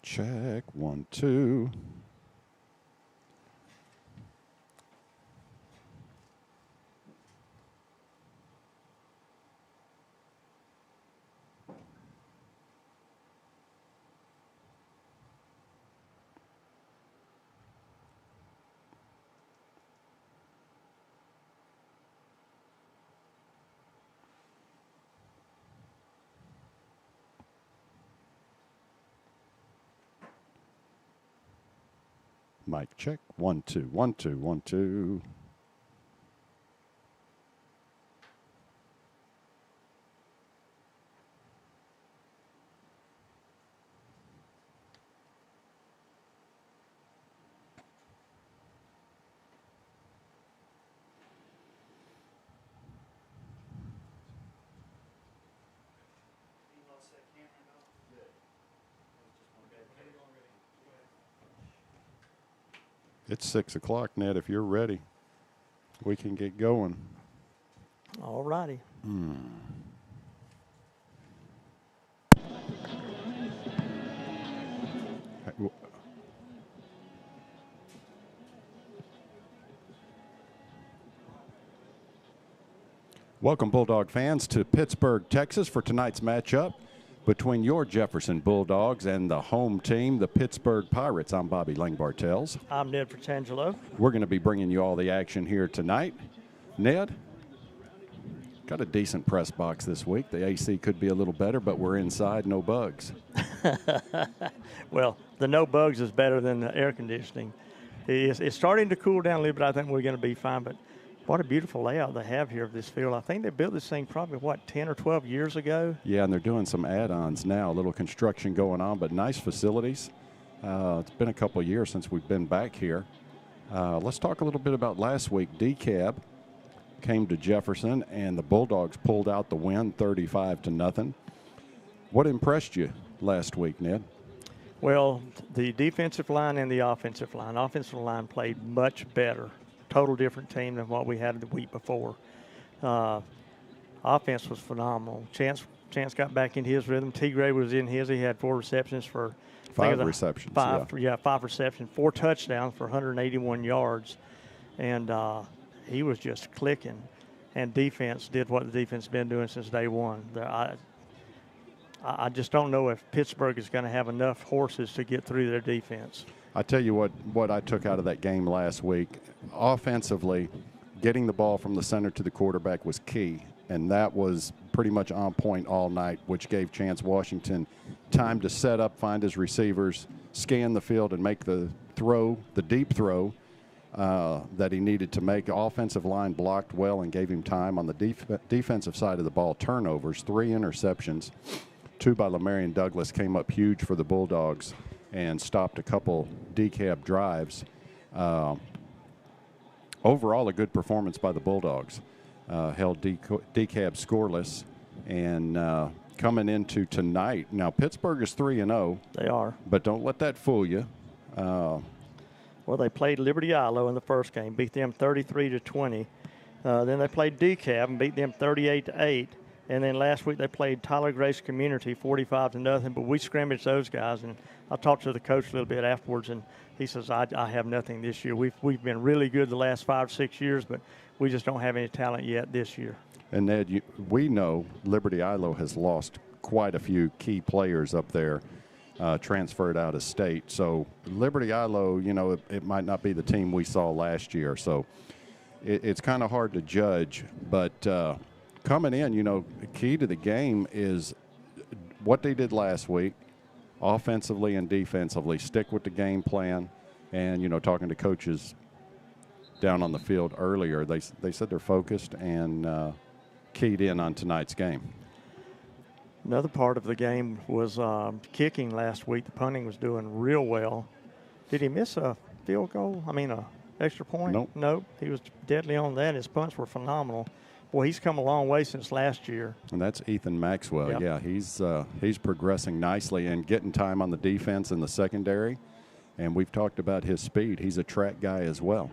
check. 1, 2. Mic check. 1, 2, 1, 2, 1, 2. It's 6 o'clock, Ned. If you're ready, we can get going. All righty. Welcome, Bulldog fans, to Pittsburgh, Texas for tonight's matchup between your Jefferson Bulldogs and the home team, the Pittsburgh Pirates. I'm Bobby Lang-Bartels. I'm Ned Fratangelo. We're going to be bringing you all the action here tonight. Ned, got a decent press box this week. The AC could be a little better, but we're inside, no bugs. Well, the no bugs is better than the air conditioning. It's starting to cool down a little bit. I think we're going to be fine, but what a beautiful layout they have here of this field. I think they built this thing probably, 10 or 12 years ago? Yeah, and they're doing some add-ons now, a little construction going on, but nice facilities. It's been a couple of years since we've been back here. Let's talk a little bit about last week. DeKalb came to Jefferson, and the Bulldogs pulled out the win 35-0. What impressed you last week, Ned? Well, the defensive line and the offensive line. Offensive line played much better. Total different team than what we had the week before. Offense was phenomenal. Chance got back into his rhythm. T-Gray was in his. He had 4 receptions for 5 receptions. 5 receptions, 4 touchdowns for 181 yards, and he was just clicking. And defense did what the defense has been doing since day one. I just don't know if Pittsburgh is going to have enough horses to get through their defense. I tell you what I took out of that game last week. Offensively, getting the ball from the center to the quarterback was key, and that was pretty much on point all night, which gave Chance Washington time to set up, find his receivers, scan the field, and make the throw, the deep throw that he needed to make. Offensive line blocked well and gave him time on the defensive side of the ball. Turnovers, 3 interceptions, 2 by Lamarion Douglas came up huge for the Bulldogs and stopped a couple DeKalb drives. Overall, a good performance by the Bulldogs. Held DeKalb scoreless. And coming into tonight, now Pittsburgh is 3-0. They are. But don't let that fool you. Well, they played Liberty Ilo in the first game, beat them 33-20. Then they played DeKalb and beat them 38-8. And then last week they played Tyler Grace Community 45-0. But we scrimmaged those guys, and I talked to the coach a little bit afterwards, and he says, I have nothing this year. We've been really good the last 5 or 6 years, but we just don't have any talent yet this year. And Ned, we know Liberty Ilo has lost quite a few key players up there, transferred out of state. So Liberty Ilo, it might not be the team we saw last year. So it's kind of hard to judge, but coming in, the key to the game is what they did last week, offensively and defensively. Stick with the game plan. And, talking to coaches down on the field earlier, they said they're focused and keyed in on tonight's game. Another part of the game was kicking last week. The punting was doing real well. Did he miss a field goal? a extra point? Nope. He was deadly on that. His punts were phenomenal. Boy, he's come a long way since last year. And that's Ethan Maxwell. Yep. Yeah, he's progressing nicely and getting time on the defense in the secondary. And we've talked about his speed. He's a track guy as well.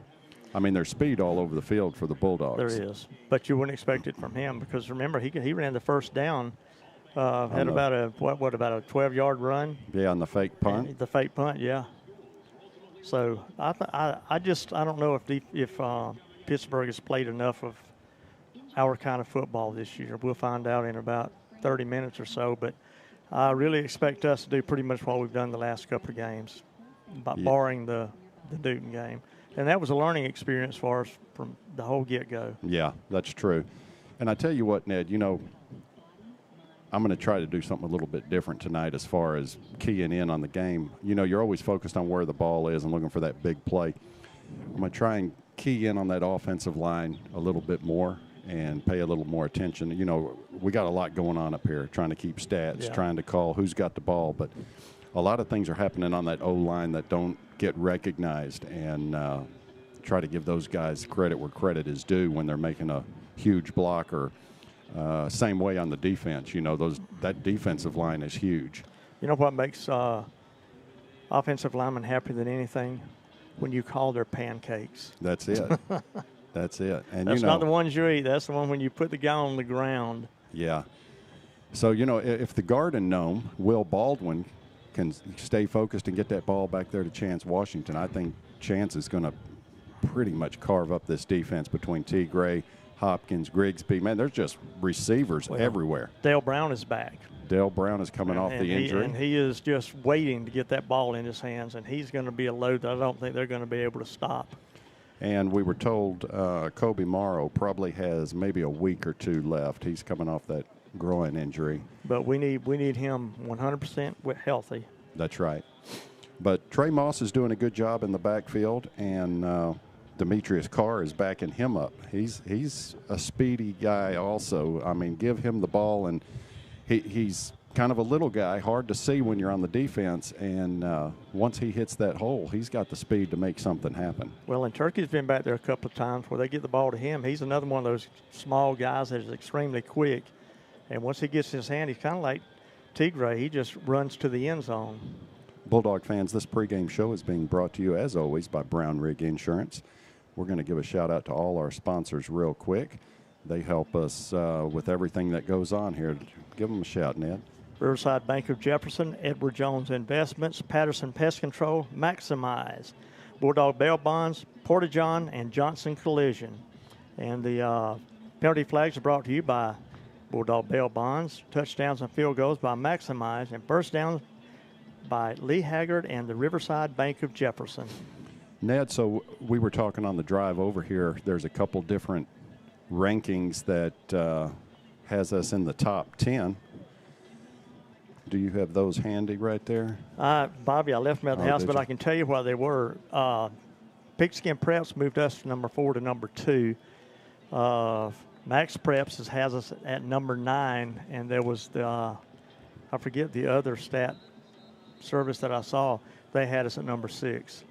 There's speed all over the field for the Bulldogs. There is. But you wouldn't expect it from him because, remember, he ran the first down Had about a 12-yard run. Yeah, on the fake punt. The fake punt, yeah. So I don't know if Pittsburgh has played enough of our kind of football this year. We'll find out in about 30 minutes or so. But I really expect us to do pretty much what we've done the last couple of games, barring the Newton game. And that was a learning experience for us from the whole get-go. Yeah, that's true. And I tell you what, Ned, I'm going to try to do something a little bit different tonight as far as keying in on the game. You're always focused on where the ball is and looking for that big play. I'm going to try and key in on that offensive line a little bit more and pay a little more attention. We got a lot going on up here, trying to keep stats, trying to call who's got the ball. But a lot of things are happening on that O-line that don't get recognized, and try to give those guys credit where credit is due when they're making a huge block, or same way on the defense. That defensive line is huge. You know what makes offensive linemen happier than anything? When you call their pancakes. That's it. That's it. And that's not the ones you eat. That's the one when you put the guy on the ground. Yeah. So, if the Garden Gnome, Will Baldwin, can stay focused and get that ball back there to Chance Washington, I think Chance is going to pretty much carve up this defense between T. Gray, Hopkins, Grigsby. Man, there's just receivers everywhere. Dale Brown is back. Dale Brown is coming off the injury. And he is just waiting to get that ball in his hands, and he's going to be a load that I don't think they're going to be able to stop. And we were told Kobe Morrow probably has maybe a week or two left. He's coming off that groin injury. But we need him 100% healthy. That's right. But Trey Moss is doing a good job in the backfield, and Demetrius Carr is backing him up. He's a speedy guy also. I mean, give him the ball, and he's kind of a little guy, hard to see when you're on the defense, and once he hits that hole, he's got the speed to make something happen. Well, and Turkey's been back there a couple of times where they get the ball to him. He's another one of those small guys that is extremely quick, and once he gets his hand, he's kind of like Tigray. He just runs to the end zone. Bulldog fans, this pregame show is being brought to you, as always, by Brown Rig Insurance. We're going to give a shout-out to all our sponsors real quick. They help us with everything that goes on here. Give them a shout, Ned. Riverside Bank of Jefferson, Edward Jones Investments, Patterson Pest Control, Maximize, Bulldog Bail Bonds, Porta-John, and Johnson Collision. And the penalty flags are brought to you by Bulldog Bail Bonds, touchdowns and field goals by Maximize, and first downs by Lee Haggard and the Riverside Bank of Jefferson. Ned, so we were talking on the drive over here. There's a couple different rankings that has us in the top 10. Do you have those handy right there? Bobby, I left them at the house, but I can tell you why they were. Pigskin Preps moved us from number 4 to number 2. Max Preps has us at number 9, and there was I forget the other stat service that I saw. They had us at number 6.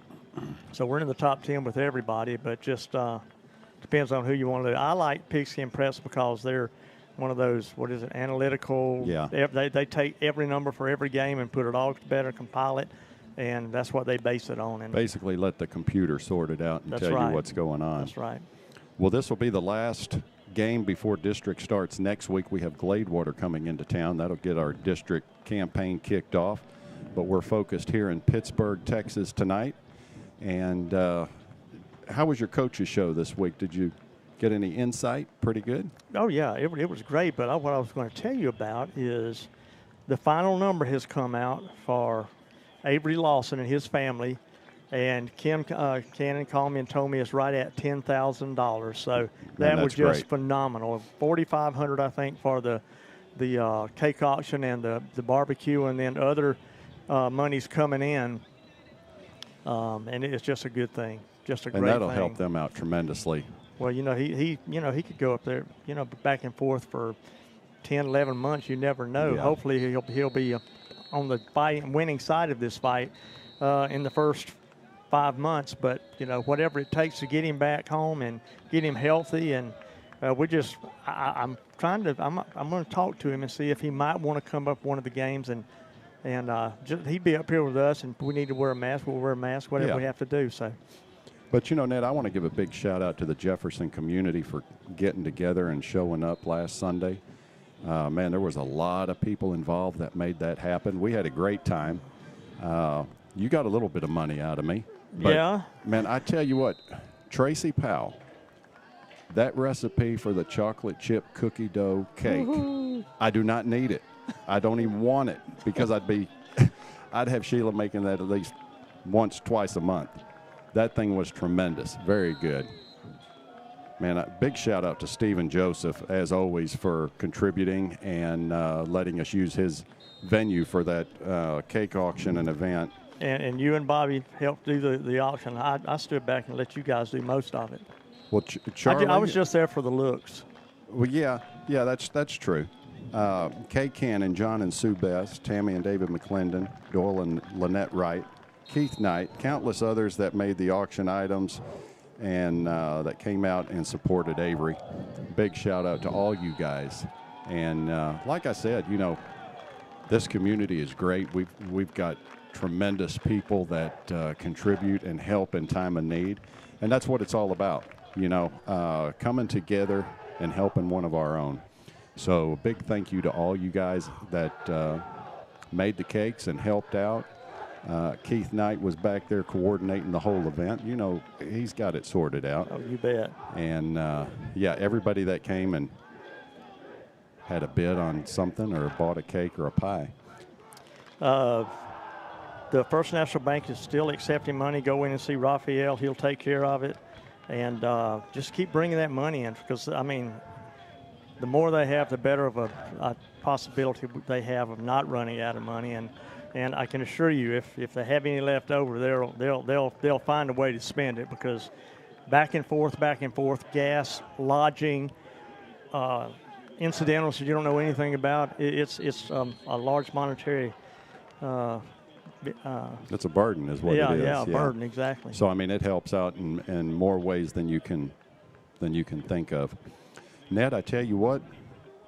So we're in the top 10 with everybody, but just depends on who you want to do. I like Pigskin Preps because they're one of those, analytical. Yeah. They take every number for every game and put it all together, compile it, and that's what they base it on. And basically let the computer sort it out and tell you what's going on. That's right. Well, this will be the last game before district starts next week. We have Gladewater coming into town. That'll get our district campaign kicked off. But we're focused here in Pittsburgh, Texas tonight. And how was your coach's show this week? Did you get any insight? Pretty good? Oh, yeah, it was great. But what I was going to tell you about is the final number has come out for Avery Lawson and his family. And Kim Cannon called me and told me it's right at $10,000. So that was just phenomenal. $4,500, I think, for the cake auction and the barbecue, and then other monies coming in. And it's just a good thing, just a great thing. And that'll help them out tremendously. Well, he could go up there, back and forth for 10, 11 months. You never know. Yeah. Hopefully he'll be on the winning side of this fight in the first 5 months. But whatever it takes to get him back home and get him healthy, and I'm going to talk to him and see if he might want to come up one of the games and he'd be up here with us, and we need to wear a mask. We'll wear a mask, whatever we have to do. So. But, Ned, I want to give a big shout-out to the Jefferson community for getting together and showing up last Sunday. Man, there was a lot of people involved that made that happen. We had a great time. You got a little bit of money out of me. But, yeah. Man, I tell you what, Tracy Powell, that recipe for the chocolate chip cookie dough cake, Woo-hoo. I do not need it. I don't even want it because I'd have Sheila making that at least once, twice a month. That thing was tremendous. Very good. Man, a big shout out to Stephen Joseph, as always, for contributing and letting us use his venue for that cake auction and event. And you and Bobby helped do the auction. I stood back and let you guys do most of it. Well, Charlie, I was just there for the looks. Well, yeah, that's true. Kay Cannon, John and Sue Best, Tammy and David McClendon, Doyle and Lynette Wright, Keith Knight, countless others that made the auction items and that came out and supported Avery. Big shout out to all you guys. And like I said, you know, this community is great. We've got tremendous people that contribute and help in time of need. And that's what it's all about, you know, coming together and helping one of our own. So big thank you to all you guys that made the cakes and helped out. Keith Knight was back there coordinating the whole event. You know, he's got it sorted out. Oh, you bet. And, yeah, everybody that came and had a bid on something or bought a cake or a pie. The First National Bank is still accepting money. Go in and see Raphael. He'll take care of it. And just keep bringing that money in because, I mean, the more they have, the better of a possibility they have of not running out of money. And I can assure you, if they have any left over, they'll find a way to spend it because back and forth, gas, lodging, incidentals that you don't know anything about, it's a large monetary. It's a burden, is what it is. Yeah, a burden, exactly. So I mean, it helps out in more ways than you can think of. Ned, I tell you what,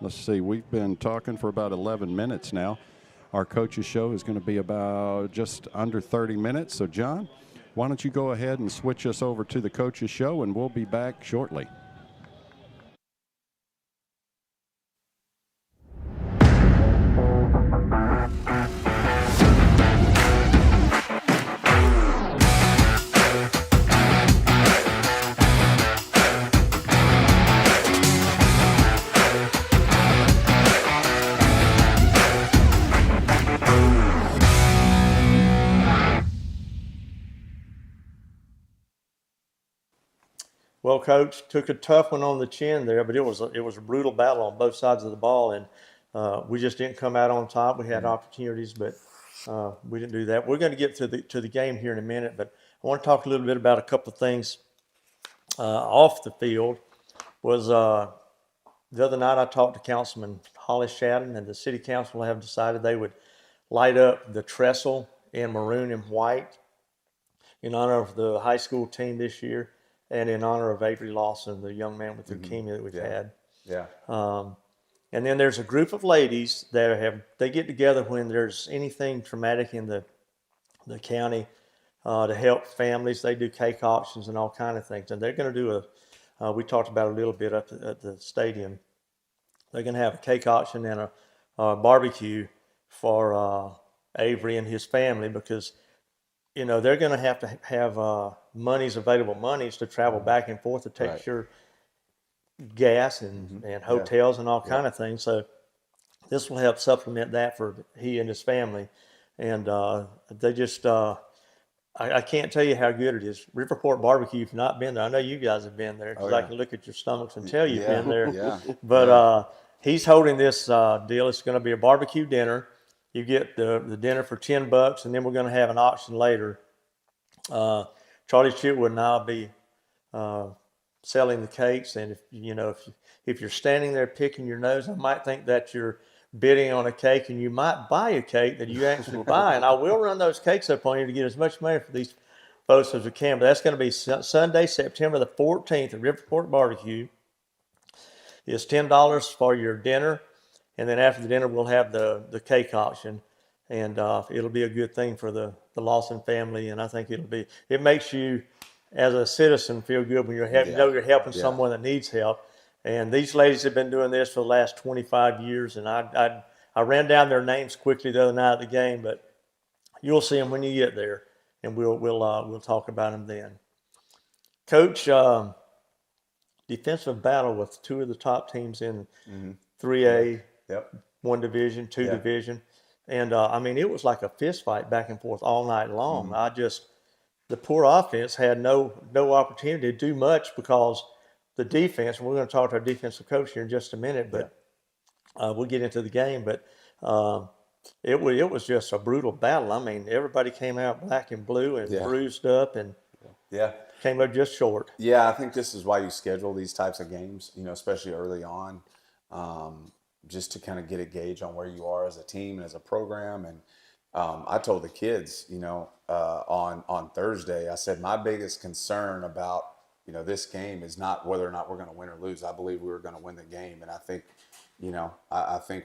let's see, we've been talking for about 11 minutes now. Our coaches show is going to be about just under 30 minutes. So, John, why don't you go ahead and switch us over to the coaches show, and we'll be back shortly. Well, Coach, took a tough one on the chin there, but it was a brutal battle on both sides of the ball, and we just didn't come out on top. We had opportunities, but we didn't do that. We're going to get to the game here in a minute, but I want to talk a little bit about a couple of things off the field. Was the other night I talked to Councilman Holly Shadden, and the City Council have decided they would light up the trestle in maroon and white in honor of the high school team this year. And in honor of Avery Lawson, the young man with leukemia that we've had. Yeah. And then there's a group of ladies that they get together when there's anything traumatic in the county to help families. They do cake auctions and all kind of things. And they're going to do we talked about it a little bit at the stadium. They're going to have a cake auction and a barbecue for Avery and his family because, you know, they're going to have available monies to travel back and forth to take your gas and hotels and all kind of things. So this will help supplement that for he and his family. And they just, I can't tell you how good it is. Riverport Barbecue, if you've not been there, I know you guys have been there because I can look at your stomachs and tell you've been there. But he's holding this deal. It's going to be a barbecue dinner. You get the dinner for $10, and then we're going to have an auction later. Charlie Chitwood and I'll be selling the cakes, and if you're standing there picking your nose, I might think that you're bidding on a cake, and you might buy a cake that you actually buy, and I will run those cakes up on you to get as much money for these folks as we can. But that's going to be Sunday, September the 14th at Riverport Barbecue. It's $10 for your dinner. And then after the dinner, we'll have the cake auction, and it'll be a good thing for the Lawson family. And I think it makes you, as a citizen, feel good when you're helping someone that needs help. And these ladies have been doing this for the last 25 years. And I ran down their names quickly the other night at the game, but you'll see them when you get there, and we'll talk about them then. Coach, defensive battle with two of the top teams in 3A, one division, two division. And, it was like a fist fight back and forth all night long. The poor offense had no opportunity to do much because the defense, and we're going to talk to our defensive coach here in just a minute, but we'll get into the game. But it was just a brutal battle. Everybody came out black and blue and bruised up and came up just short. Yeah, I think this is why you schedule these types of games, especially early on, just to kind of get a gauge on where you are as a team and as a program. And I told the kids, on Thursday, I said my biggest concern about this game is not whether or not we're going to win or lose. I believe we were going to win the game, and I think I think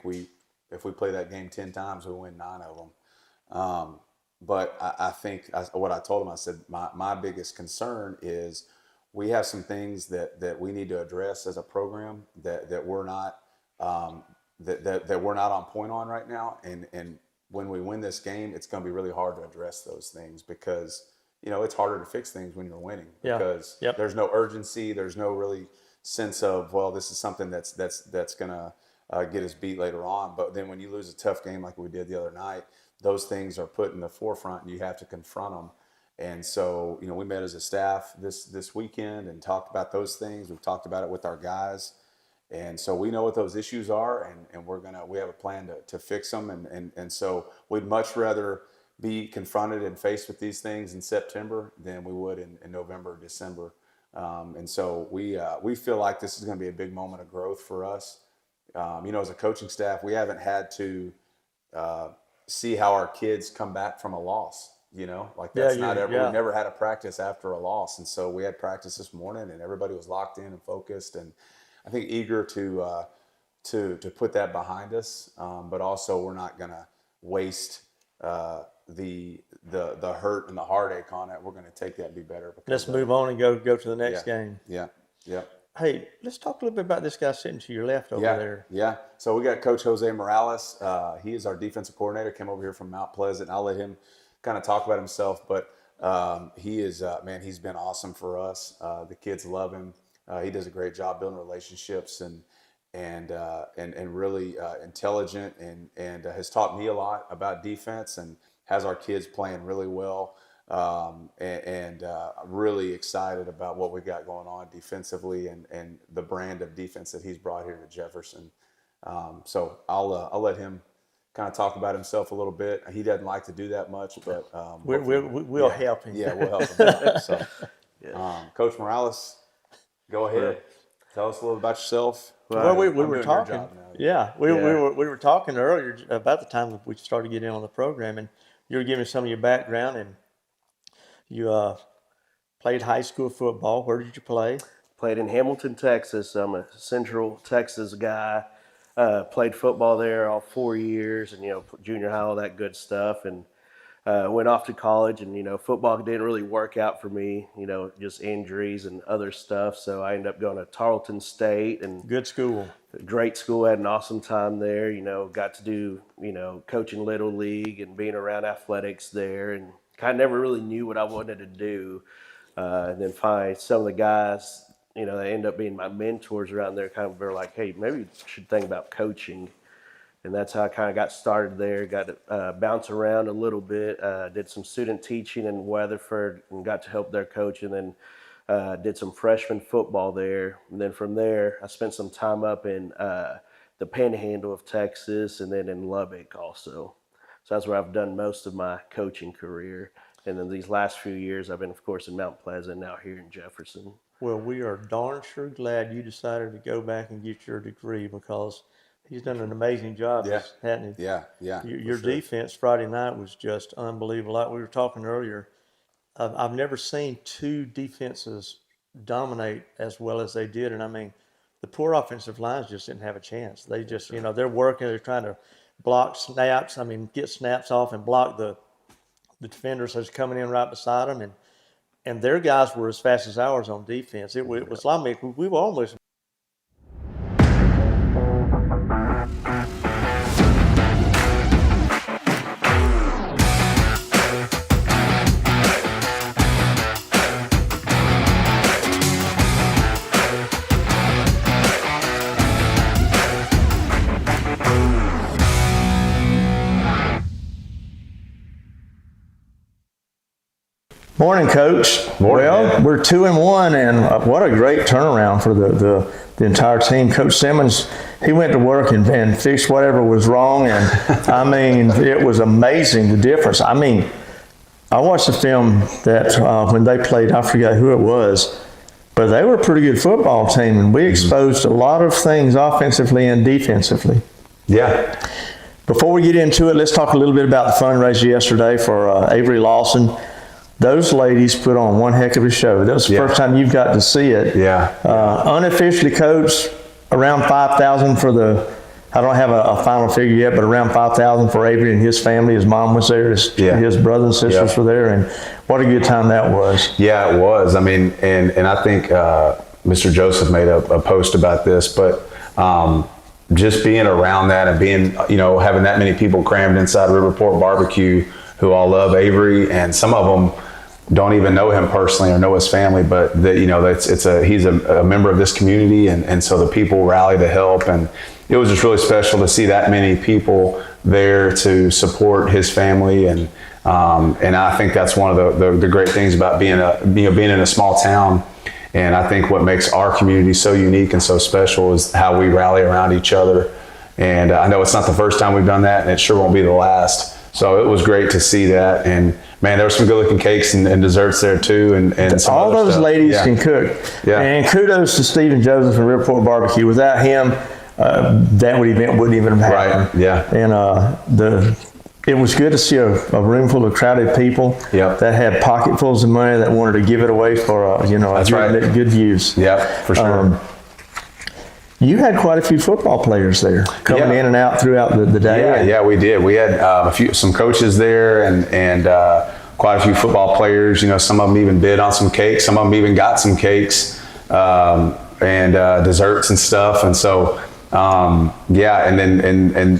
if we play that game 10 times, we win 9 of them. But I think what I told them, I said my biggest concern is we have some things that we need to address as a program that we're not that we're not on point on right now, and when we win this game, it's going to be really hard to address those things because it's harder to fix things when you're winning because there's no urgency, there's no really sense of, well, this is something that's going to get us beat later on. But then when you lose a tough game like we did the other night, those things are put in the forefront and you have to confront them. And so we met as a staff this weekend and talked about those things. We've talked about it with our guys. And so we know what those issues are, and we have a plan to fix them. And so we'd much rather be confronted and faced with these things in September than we would in November or December. And so we feel like this is going to be a big moment of growth for us. As a coaching staff, we haven't had to see how our kids come back from a loss. That's not ever. We've never had a practice after a loss, and so we had practice this morning, and everybody was locked in and focused, and I think eager to put that behind us. But also, we're not going to waste the hurt and the heartache on it. We're going to take that and be better. Let's move on and go to the next game. Yeah. Hey, let's talk a little bit about this guy sitting to your left over there. Yeah. So we got Coach Jose Morales. He is our defensive coordinator. Came over here from Mount Pleasant. And I'll let him kind of talk about himself. But he is, he's been awesome for us. The kids love him. He does a great job building relationships and really intelligent and has taught me a lot about defense and has our kids playing really well. Really excited about what we got going on defensively and the brand of defense that he's brought here to Jefferson. So I'll let him kind of talk about himself a little bit. He doesn't like to do that much, but we'll help him. Yeah, we'll help him out. So, Coach Morales, go ahead. Tell us a little about yourself. Well, we were talking. We were talking earlier about the time we started getting on the program, and you were giving some of your background, and you played high school football. Where did you play? Played in Hamilton, Texas. I'm a Central Texas guy. Played football there all 4 years, and junior high, all that good stuff, and went off to college. And football didn't really work out for me. Just injuries and other stuff. So I ended up going to Tarleton State, and good school. Great school. Had an awesome time there. Got to do coaching Little League and being around athletics there, and kind of never really knew what I wanted to do. And then finally, some of the guys, they end up being my mentors around there, kind of were like, hey, maybe you should think about coaching. And that's how I kind of got started there. Got to bounce around a little bit. Did some student teaching in Weatherford and got to help their coach. And then did some freshman football there. And then from there, I spent some time up in the Panhandle of Texas and then in Lubbock also. So that's where I've done most of my coaching career. And then these last few years, I've been, of course, in Mount Pleasant, now here in Jefferson. Well, we are darn sure glad you decided to go back and get your degree because he's done an amazing job, hasn't he? Yeah. Your defense Friday night was just unbelievable. Like we were talking earlier, I've never seen two defenses dominate as well as they did. And the poor offensive lines just didn't have a chance. They just, they're working, they're trying to block snaps, get snaps off and block the defenders that's coming in right beside them. And their guys were as fast as ours on defense. It was like we were almost Morning, Coach. Morning, well, man. we're 2-1, and what a great turnaround for the entire team. Coach Simmons, he went to work and fixed whatever was wrong, and I mean, it was amazing the difference. I mean, I watched the film that when they played, I forgot who it was, but they were a pretty good football team, and we exposed a lot of things offensively and defensively. Yeah. Before we get into it, let's talk a little bit about the fundraiser yesterday for Avery Lawson. Those ladies put on one heck of a show. That was the first time you've got to see it. Yeah. Unofficially, Coach, around 5,000 for the, I don't have a final figure yet, but around 5,000 for Avery and his family. His mom was there, his brothers and sisters were there, and what a good time that was. Yeah, it was. I mean, and I think Mr. Joseph made a post about this, but just being around that and being, having that many people crammed inside Riverport Barbecue who all love Avery, and some of them don't even know him personally or know his family, but he's a member of this community, and so the people rally to help, and it was just really special to see that many people there to support his family, and I think that's one of the great things about being in a small town, and I think what makes our community so unique and so special is how we rally around each other, and I know it's not the first time we've done that, and it sure won't be the last. So it was great to see that, and man, there were some good-looking cakes and desserts there too, and some all those stuff. ladies can cook. Yeah. And kudos to Stephen Joseph and Riverport Barbecue. Without him, that event wouldn't even have happened. Right. Yeah. And it was good to see a room full of crowded people that had pocketfuls of money that wanted to give it away for good views. Yeah, for sure. You had quite a few football players there coming in and out throughout the day. Yeah, we did. We had some coaches there and quite a few football players. Some of them even bid on some cakes. Some of them even got some cakes and desserts and stuff. And so, and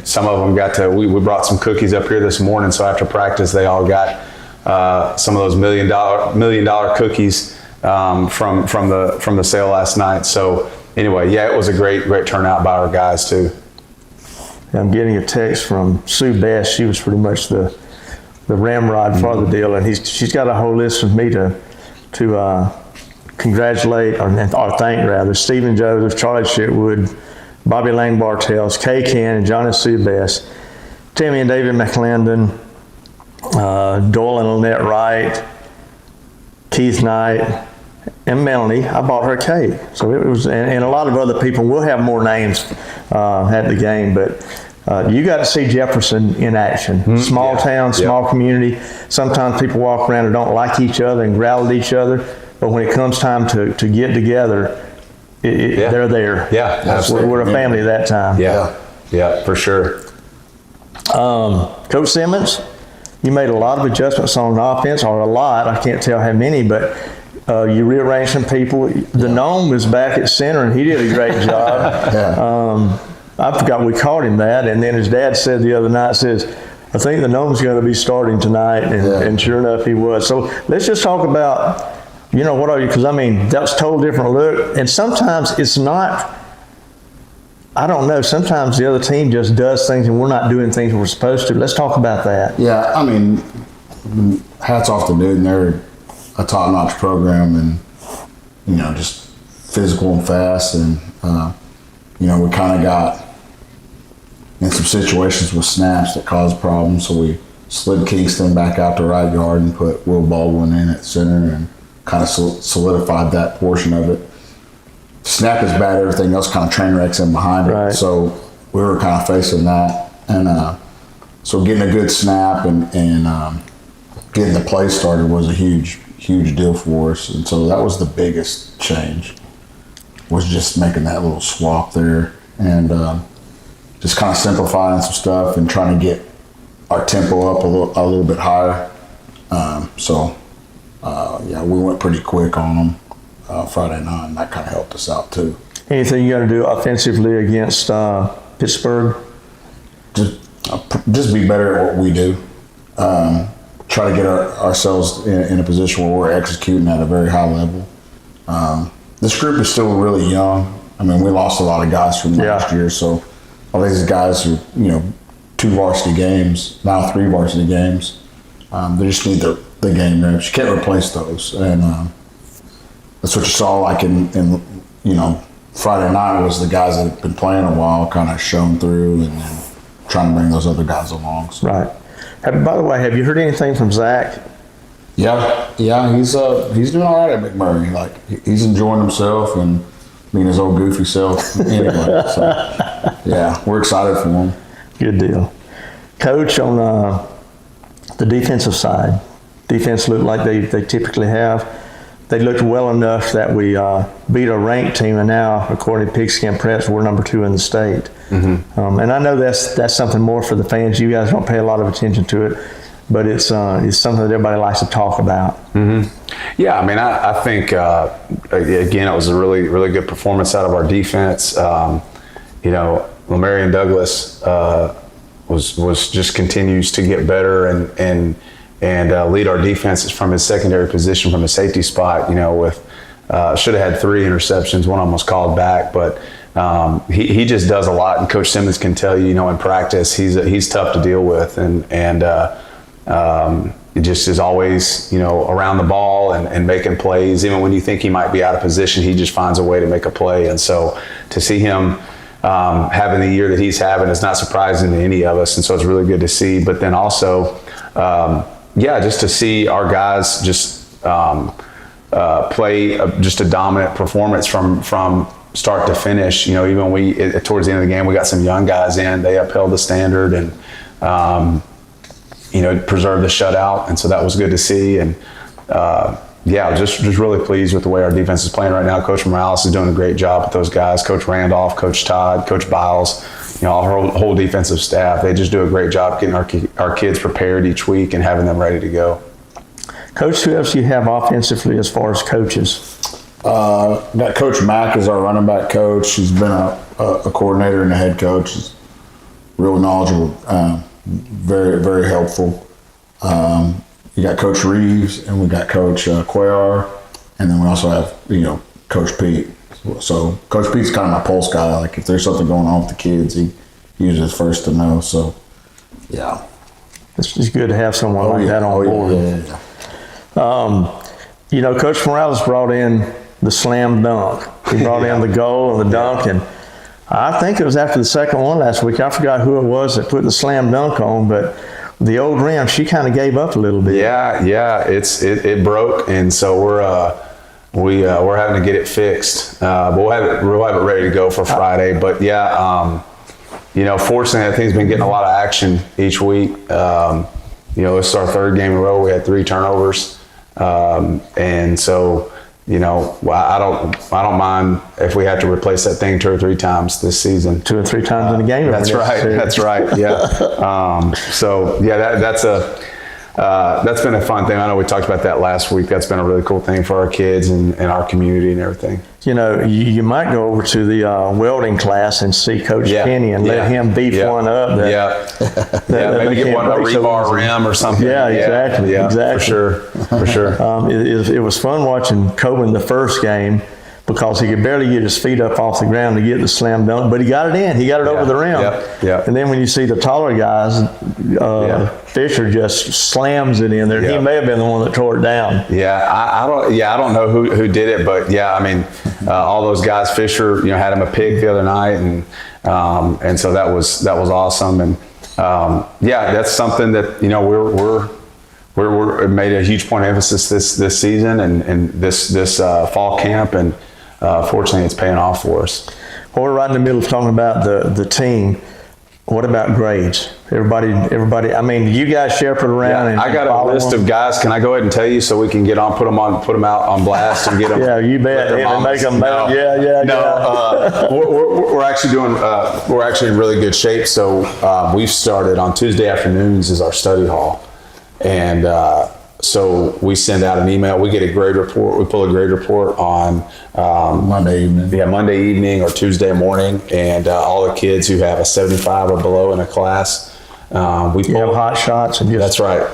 some of them got to. We brought some cookies up here this morning. So after practice, they all got some of those $1 million cookies from the sale last night. So. Anyway, yeah, it was a great turnout by our guys too. I'm getting a text from Sue Bass. She was pretty much the ramrod for the deal, and she's got a whole list of me to congratulate or thank rather Stephen Joseph, Charlie Shitwood, Bobby Lang Bartels, Kay Can, and Johnny Sue Bass, Timmy and David McClendon, Doyle and Lynette Wright, Keith Knight, and Melanie. I bought her a cake. So it was, and a lot of other people. We'll have more names at the game, but you got to see Jefferson in action. Small town, small community. Sometimes people walk around and don't like each other and growl at each other, but when it comes time to get together, they're there. Yeah, absolutely. We're a family at that time. Yeah, for sure. Coach Simmons, you made a lot of adjustments on offense, or a lot. I can't tell how many, but you rearranged some people. The gnome was back at center, and he did a great job. I forgot we called him that, and then his dad said the other night, I think the gnome's going to be starting tonight, and sure enough, he was. So let's just talk about, what are you, because, that's a total different look, and sometimes it's not, I don't know, sometimes the other team just does things, and we're not doing things we're supposed to. Let's talk about that. Yeah, hats off to Dude, and they're a top-notch program, and just physical and fast, and we kind of got in some situations with snaps that caused problems, so we slid Kingston back out to right guard and put Will Baldwin in at center and kind of solidified that portion of it. Snap is bad, everything else kind of train wrecks in behind it, so we were kind of facing that, and so getting a good snap and getting the play started was a huge deal for us, and so that was the biggest change, was just making that little swap there, and just kind of simplifying some stuff and trying to get our tempo up a little bit higher. We went pretty quick on them Friday night, and that kind of helped us out too. Anything you got to do offensively against Pittsburgh? Just be better at what we do. Try to get ourselves in a position where we're executing at a very high level. This group is still really young. We lost a lot of guys from last year, so all these guys are, 2 varsity games, now 3 varsity games. They just need their the game reps. You can't replace those, and that's what you saw. Like in Friday night was the guys that had been playing a while kind of showing through, and then trying to bring those other guys along. So. Right. By the way, have you heard anything from Zach? Yeah, he's doing all right at McMurray. Like he's enjoying himself and being his old goofy self. Anyway, so yeah, we're excited for him. Good deal, Coach. On the defensive side, defense looked like they typically have. They looked well enough that we beat a ranked team, and now, according to Pigskin Press, we're number 2 in the state. Mm-hmm. And I know that's something more for the fans. You guys don't pay a lot of attention to it, but it's something that everybody likes to talk about. Mm-hmm. Yeah, I mean, I think again, it was a really, really good performance out of our defense. Lamarion Douglas was just continues to get better and lead our defenses from his secondary position, from his safety spot. With should have had 3 interceptions, one almost called back, but he just does a lot. And Coach Simmons can tell you, in practice, he's tough to deal with, and it just is always, around the ball and making plays. Even when you think he might be out of position, he just finds a way to make a play. And so to see him having the year that he's having is not surprising to any of us. And so it's really good to see. But then also, just to see our guys just play just a dominant performance from start to finish. Even towards the end of the game, we got some young guys in. They upheld the standard and preserved the shutout, and so that was good to see. And just really pleased with the way our defense is playing right now. Coach Morales is doing a great job with those guys. Coach Randolph, Coach Todd, Coach Biles, our whole defensive staff. They just do a great job getting our kids prepared each week and having them ready to go. Coach, who else do you have offensively as far as coaches? Got Coach Mack as our running back coach. He's been a coordinator and a head coach. He's real knowledgeable, very, very helpful. You got Coach Reeves, and we got Coach Cuellar, and then we also have, Coach Pete. So Coach Pete's kind of my pulse guy. Like if there's something going on with the kids, he usually is first to know. So, yeah. It's just good to have someone like that on board. Yeah. Coach Morales brought in the slam dunk. He brought in the goal and the dunk, and I think it was after the second one last week. I forgot who it was that put the slam dunk on, but the old rim, she kind of gave up a little bit. Yeah, it broke, and so we're having to get it fixed. We'll have it ready to go for Friday. But fortunately, I think it's been getting a lot of action each week. This is our 3rd game in a row. We had 3 turnovers, and so. I don't mind if we have to replace that thing 2 or 3 times this season. 2 or 3 times in a game. That's right. Yeah. That's been a fun thing. I know we talked about that last week. That's been a really cool thing for our kids and our community and everything. You might go over to the welding class and see Coach Kenny and let him beef one up. Maybe get one a rebar rim or something. Yeah, exactly. For sure. It was fun watching Coben the first game because he could barely get his feet up off the ground to get the slam dunk, but he got it in. He got it over the rim. And then when you see the taller guys, Fisher just slams it in there. He may have been the one that tore it down. I don't know who did it, but all those guys. Fisher, had him a pig the other night, and so that was awesome. And that's something that we're made a huge point of emphasis this season and this fall camp, and fortunately, it's paying off for us. Well, we're right in the middle of talking about the team. What about grades? Everybody. I mean, you guys shepherd around. And I got a list of guys. Can I go ahead and tell you so we can get on, put them out on blast and get them? Yeah, you bet. And make them. We're actually doing. We're actually in really good shape. So we've started on Tuesday afternoons is our study hall, and so we send out an email. We get a grade report. We pull a grade report on Monday evening. Yeah, Monday evening or Tuesday morning, and all the kids who have a 75 or below in a class. We pull hot shots and That's right.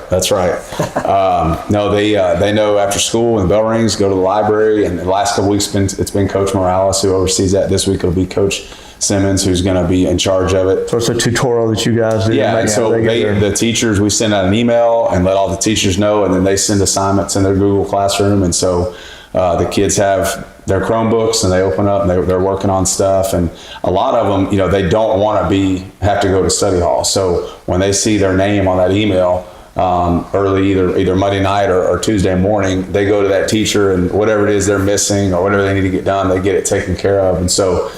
They know after school when the bell rings, go to the library. And the last couple weeks, it's been Coach Morales who oversees that. This week it'll be Coach Simmons, who's going to be in charge of it. So it's a tutorial that you guys do. Yeah, and so the teachers, we send out an email and let all the teachers know, and then they send assignments in their Google Classroom. And so the kids have their Chromebooks and they open up and they're working on stuff. And a lot of them, they don't want to have to go to study hall. So when they see their name on that email early, either Monday night or Tuesday morning, they go to that teacher, and whatever it is they're missing or whatever they need to get done, they get it taken care of. And so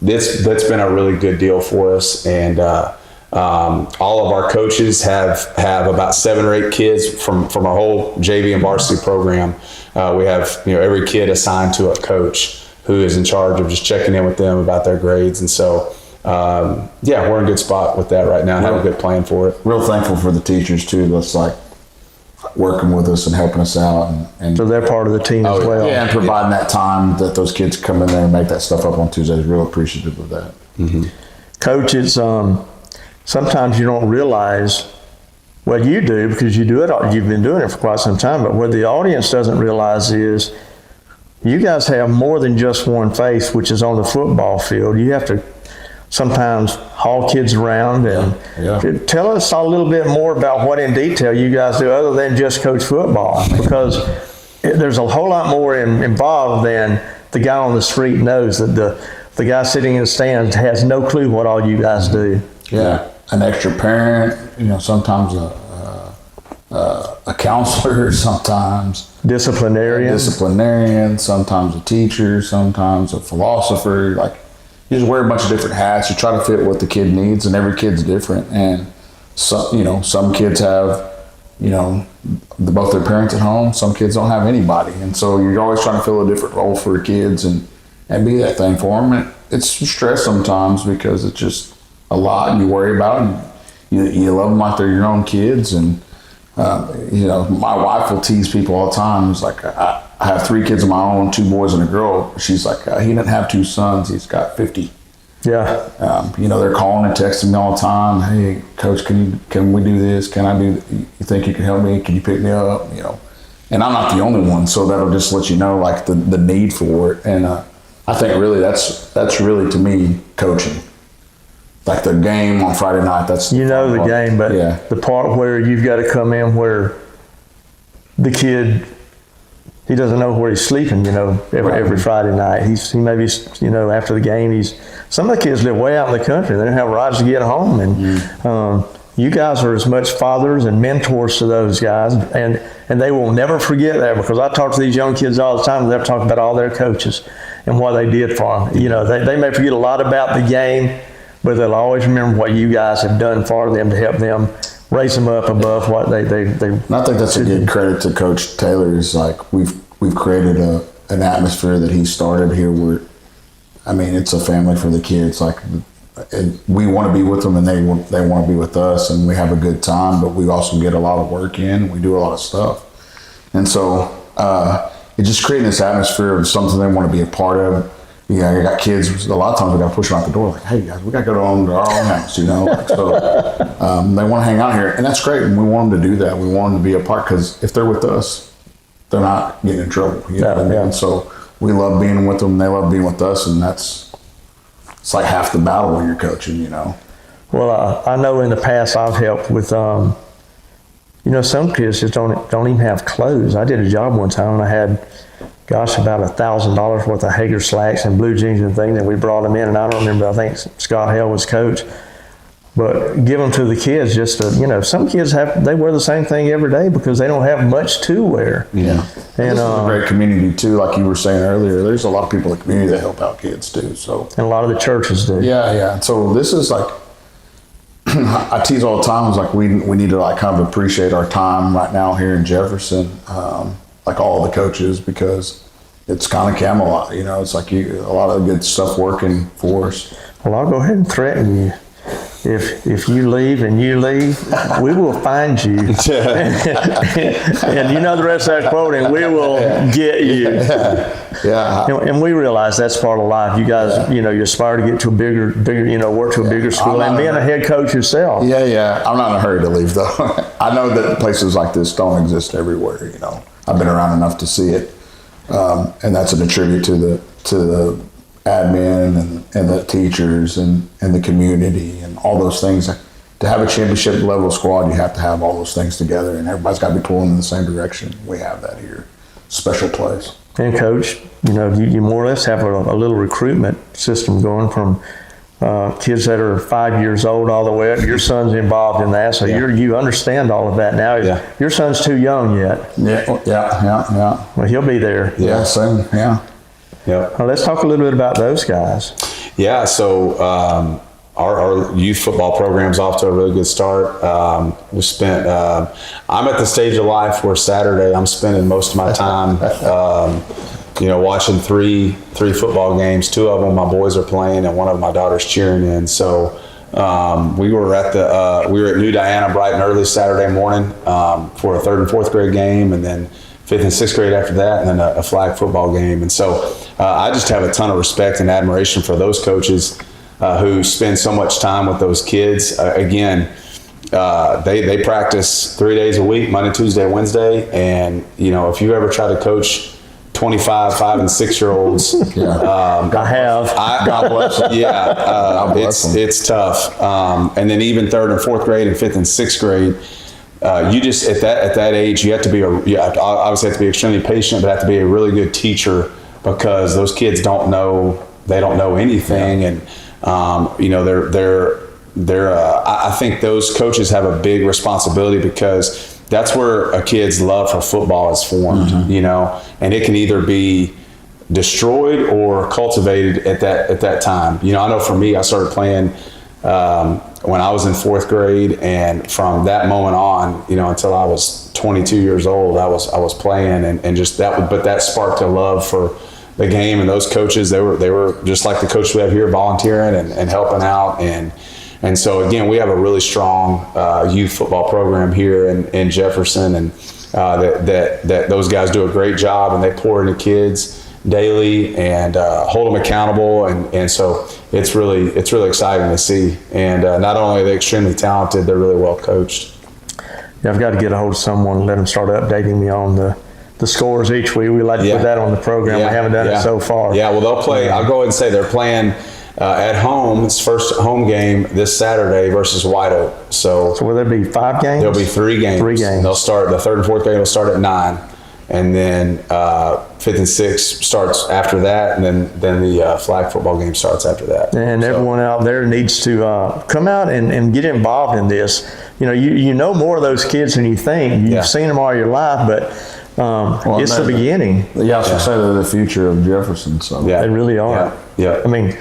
that's been a really good deal for us. And all of our coaches have about 7 or 8 kids from our whole JV and varsity program. We have every kid assigned to a coach who is in charge of just checking in with them about their grades. And so we're in a good spot with that right now and have a good plan for it. Real thankful for the teachers too. That's like working with us and helping us out, and so they're part of the team as well. Yeah, and providing that time that those kids come in there and make that stuff up on Tuesdays. Real appreciative of that. Mm-hmm. Coach, it's sometimes you don't realize. Well, you do, because you do it. You've been doing it for quite some time. But what the audience doesn't realize is you guys have more than just one face, which is on the football field. You have to sometimes haul kids around. And tell us a little bit more about what in detail you guys do other than just coach football, because there's a whole lot more involved than the guy on the street knows. That the guy sitting in the stands has no clue what all you guys do. Yeah, an extra parent, sometimes a counselor, sometimes disciplinarian, sometimes a teacher, sometimes a philosopher. Like, you just wear a bunch of different hats. You try to fit what the kid needs, and every kid's different. And some kids have, both their parents at home. Some kids don't have anybody, and so you're always trying to fill a different role for kids and be that thing for them. And it's stress sometimes because it's just a lot, and you worry about it. And you love them like they're your own kids. And my wife will tease people all the time. It's like, I have 3 kids of my own, 2 boys and a girl. She's like, he didn't have 2 sons, he's got 50. Yeah. They're calling and texting me all the time. Hey, Coach, can we do this? Can I do? You think you can help me? Can you pick me up? And I'm not the only one, so that'll just let you know like the need for it. And I think really that's really, to me, coaching. Like the game on Friday night, that's the game, but the part where you've got to come in where the kid, he doesn't know where he's sleeping, every Friday night. He maybe, after the game, some of the kids live way out in the country. They don't have rides to get home. And you guys are as much fathers and mentors to those guys. And they will never forget that, because I talk to these young kids all the time. They're talking about all their coaches and what they did for them. They may forget a lot about the game, but they'll always remember what you guys have done for them to help them raise them up above what they. And I think that's a good credit to Coach Taylor. Is like we've created an atmosphere that he started here where, it's a family for the kids. Like, we want to be with them, and they want to be with us, and we have a good time. But we also get a lot of work in. We do a lot of stuff, and so it just creating this atmosphere of something they want to be a part of. I got kids, a lot of times we got to push them out the door, like, hey guys, we got to go to our own house, so they want to hang out here, and that's great, and we want them to do that. We want them to be a part, because if they're with us, they're not getting in trouble, know what I mean? So we love being with them, and they love being with us, and it's like half the battle when you're coaching, Well, I know in the past I've helped with, some kids just don't even have clothes. I did a job one time, and I had about $1,000 worth of Hager slacks and blue jeans and things, and we brought them in, and I don't remember, I think Scott Hale was coach, but give them to the kids just to, some kids they wear the same thing every day because they don't have much to wear. Yeah. And this is a great community too, like you were saying earlier. There's a lot of people in the community that help out kids too. So. And a lot of the churches do. Yeah. So this is like, I tease all the time, it's like we need to like kind of appreciate our time right now here in Jefferson, like all the coaches, because it's kind of Camelot, it's like a lot of good stuff working for us. Well, I'll go ahead and threaten you. If you leave, we will find you. And the rest of that quote, and we will get you. Yeah. And we realize that's part of life. You guys, you aspire to get to a bigger, work to a bigger school, and being a head coach yourself. Yeah. I'm not in a hurry to leave, though. I know that places like this don't exist everywhere. I've been around enough to see it, and that's an attribute to the admin and the teachers and the community and all those things. To have a championship level squad, you have to have all those things together, and everybody's got to be pulling in the same direction. We have that here. Special place. And Coach, you more or less have a little recruitment system going from kids that are 5 years old all the way up. Your son's involved in that, so you understand all of that now. Yeah. Your son's too young yet. Yeah. Well, he'll be there. Yeah, soon. Yeah. Yeah. Well, let's talk a little bit about those guys. Yeah. So our youth football program's off to a really good start. We spent. I'm at the stage of life where Saturday I'm spending most of my time. Watching three football games. Two of them my boys are playing, and one of them my daughter's cheering in. So we were at New Diana bright and early Saturday morning for a 3rd and 4th grade game, and then 5th and 6th grade after that, and then a flag football game. And so I just have a ton of respect and admiration for those coaches who spend so much time with those kids. They practice 3 days a week, Monday, Tuesday, Wednesday, and if you ever try to coach 25, 5, and 6-year-olds. I have. God bless them. It's tough. And then even 3rd and 4th grade and 5th and 6th grade, you just at that age you have to be obviously have to be extremely patient, but have to be a really good teacher because those kids don't know anything, and I think those coaches have a big responsibility because that's where a kid's love for football is formed, and it can either be destroyed or cultivated at that time. I know for me, I started playing when I was in 4th grade, and from that moment on, until I was 22 years old, I was playing, and just that sparked a love for the game. And those coaches, they were just like the coach we have here, volunteering and helping out. And so again, we have a really strong youth football program here in Jefferson, and that those guys do a great job, and they pour into kids daily and hold them accountable, and so it's really exciting to see. And not only are they extremely talented, they're really well coached. Yeah, I've got to get a hold of someone and let them start updating me on the scores each week. We like to put that on the program. We haven't done it so far. Yeah, well, they'll play. I'll go ahead and say they're playing at home. It's first home game this Saturday versus White Oak. So will there be 5 games? There'll be 3 games. 3 games. They'll start the 3rd and 4th grade will start at 9, and then 5th and 6th starts after that, and then the flag football game starts after that. And everyone out there needs to come out and get involved in this. You know more of those kids than you think. You've seen them all your life, but it's the beginning. Yeah, I was going to say they're the future of Jefferson. So they really are. Yeah. I mean,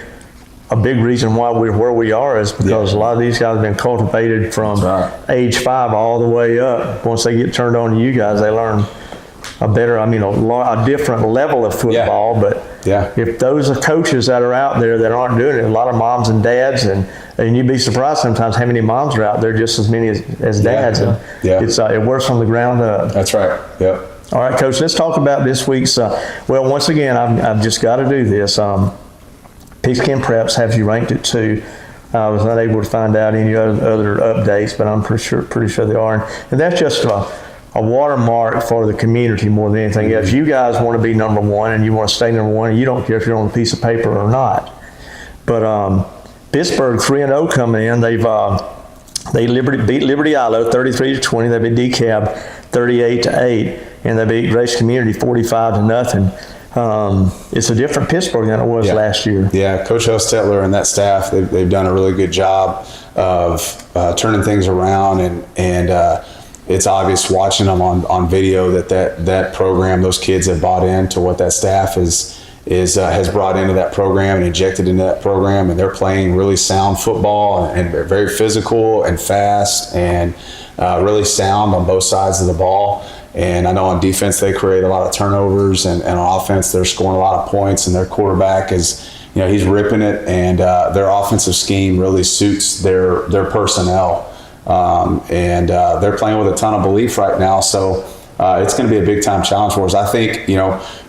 a big reason why we're where we are is because a lot of these guys have been cultivated from age 5 all the way up. Once they get turned on to you guys, they learn a different level of football. But if those are coaches that are out there that aren't doing it, a lot of moms and dads, and you'd be surprised sometimes how many moms are out there, just as many as dads. And it's it works from the ground up. That's right. Yeah. All right, Coach, let's talk about this week's. Once again, I've just got to do this. Pigskin Preps has you ranked at 2. I was not able to find out any other updates, but I'm pretty sure they are. And that's just a watermark for the community more than anything else. You guys want to be number 1, and you want to stay number 1, and you don't care if you're on a piece of paper or not. But Pittsburgh 3-0 coming in. They beat Liberty Ilo 33-20. They beat DeKalb 38-8, and they beat Grace Community 45-0. It's a different Pittsburgh than it was last year. Yeah, Coach Hostetler and that staff, they've done a really good job of turning things around, and it's obvious watching them on video that program, those kids have bought into what that staff has brought into that program and injected into that program, and they're playing really sound football, and they're very physical and fast and really sound on both sides of the ball. And I know on defense they create a lot of turnovers, and on offense they're scoring a lot of points, and their quarterback is, he's ripping it, and their offensive scheme really suits their personnel. And they're playing with a ton of belief right now, so it's going to be a big time challenge for us. I think,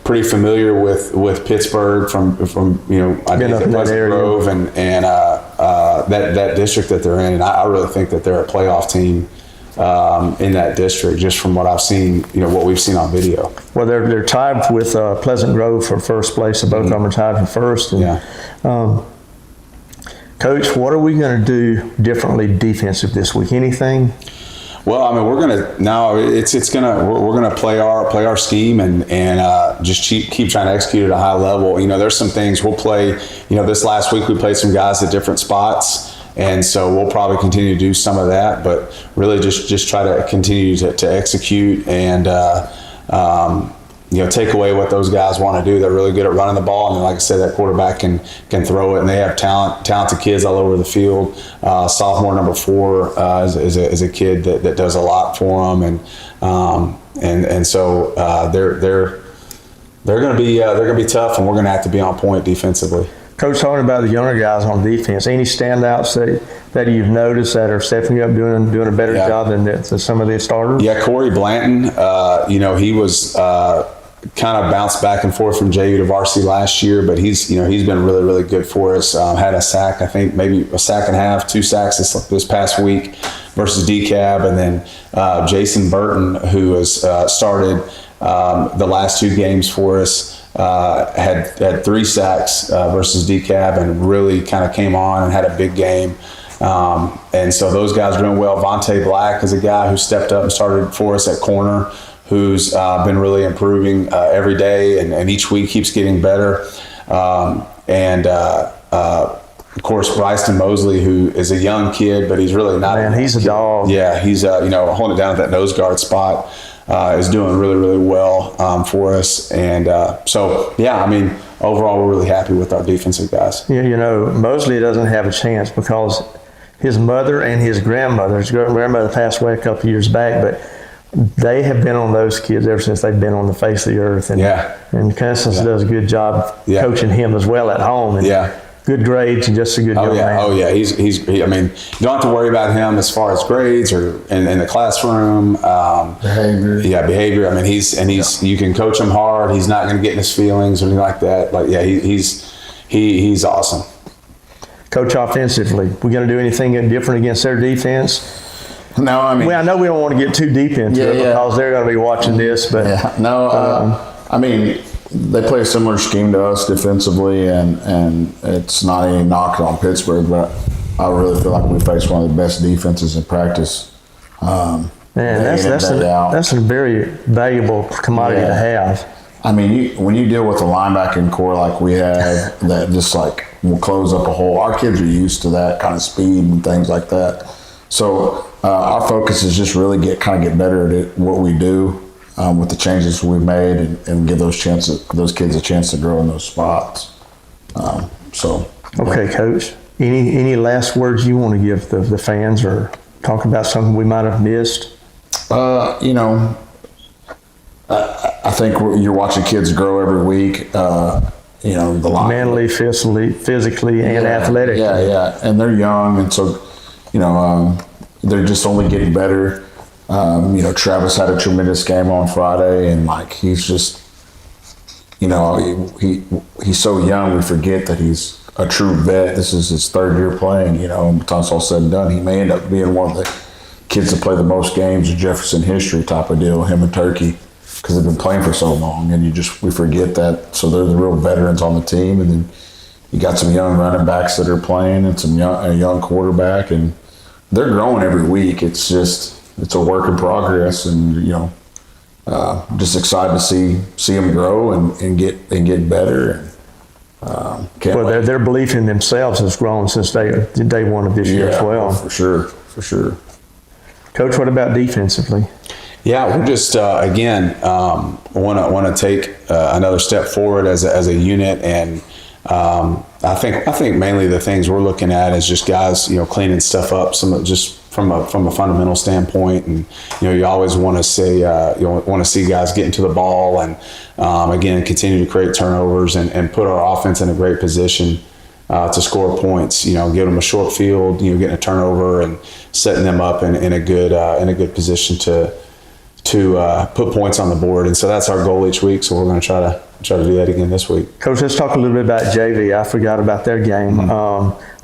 pretty familiar with Pittsburgh from I think at Pleasant Grove and that district that they're in, and I really think that they're a playoff team. in that district, just from what I've seen, what we've seen on video. Well, they're tied with Pleasant Grove for first place, so both of them are tied for first. And, Yeah. Coach, what are we going to do differently defensive this week? Anything? Well, I mean, we're gonna play our scheme and just keep trying to execute at a high level. There's some things we'll play. This last week we played some guys at different spots, and so we'll probably continue to do some of that. But really, just try to continue to execute and take away what those guys want to do. They're really good at running the ball, and then, like I said, that quarterback can throw it, and they have talented kids all over the field. Sophomore number 4 is a kid that does a lot for them, and so they're going to be tough, and we're going to have to be on point defensively. Coach, talking about the younger guys on defense, any standouts that you've noticed that are stepping up, doing a better job than some of the starters? Yeah, Corey Blanton, he was kind of bounced back and forth from JU to varsity last year, but he's been really, really good for us. Had a sack, I think maybe a sack and a half, 2 sacks this past week versus DCAB, and then Jason Burton, who has started the last 2 games for us, had 3 sacks versus DCAB, and really kind of came on and had a big game. And so those guys are doing well. Vontae Black is a guy who stepped up and started for us at corner, who's been really improving every day and each week keeps getting better. Of course, Bryson Mosley, who is a young kid, but he's really not. Man, he's a dog. Yeah, he's holding it down at that nose guard spot. Is doing really, really well for us. And overall, we're really happy with our defensive guys. Yeah, Mosley doesn't have a chance because his mother and his grandmother passed away a couple years back, but they have been on those kids ever since they've been on the face of the earth. And Constance does a good job coaching him as well at home. And good grades and just a good young man. Oh yeah, he's. I mean, you don't have to worry about him as far as grades or in the classroom. Behavior. Yeah, behavior. I mean, he's. You can coach him hard. He's not going to get in his feelings or anything like that. He's awesome. Coach, offensively, we going to do anything different against their defense? No, I mean. Well, I know we don't want to get too deep into it because they're going to be watching this, but. Yeah, no, I mean, they play a similar scheme to us defensively, and it's not any knock on Pittsburgh, but I really feel like we face one of the best defenses in practice. Man, that's a very valuable commodity to have. I mean, when you deal with a linebacking core like we have, that just like will close up a hole. Our kids are used to that kind of speed and things like that. So our focus is just really get better at it, what we do with the changes we've made, and give those kids a chance to grow in those spots. Okay, Coach. Any last words you want to give the fans, or talk about something we might have missed? I think you're watching kids grow every week. The line, mentally, physically, and athletically. Yeah, and they're young, and so they're just only getting better. Travis had a tremendous game on Friday, and he's just, he's so young. We forget that he's a true vet. This is his 3rd year playing. And by the time it's all said and done, he may end up being one of the kids that play the most games in Jefferson history, type of deal. Him and Turkey, because they've been playing for so long, and we forget that. So they're the real veterans on the team, and then you got some young running backs that are playing, and a young quarterback, and they're growing every week. It's a work in progress, and just excited to see them grow and get better. Their belief in themselves has grown since day one of this year as well. For sure. Coach, what about defensively? Yeah, we're just again want to take another step forward as a unit, and I think mainly the things we're looking at is just guys cleaning stuff up, just from a fundamental standpoint, and you always want to say see guys get into the ball, and again continue to create turnovers and put our offense in a great position to score points. Give them a short field, getting a turnover and setting them up in a good position to put points on the board, and so that's our goal each week. So we're going to try to do that again this week. Coach, let's talk a little bit about JV. I forgot about their game.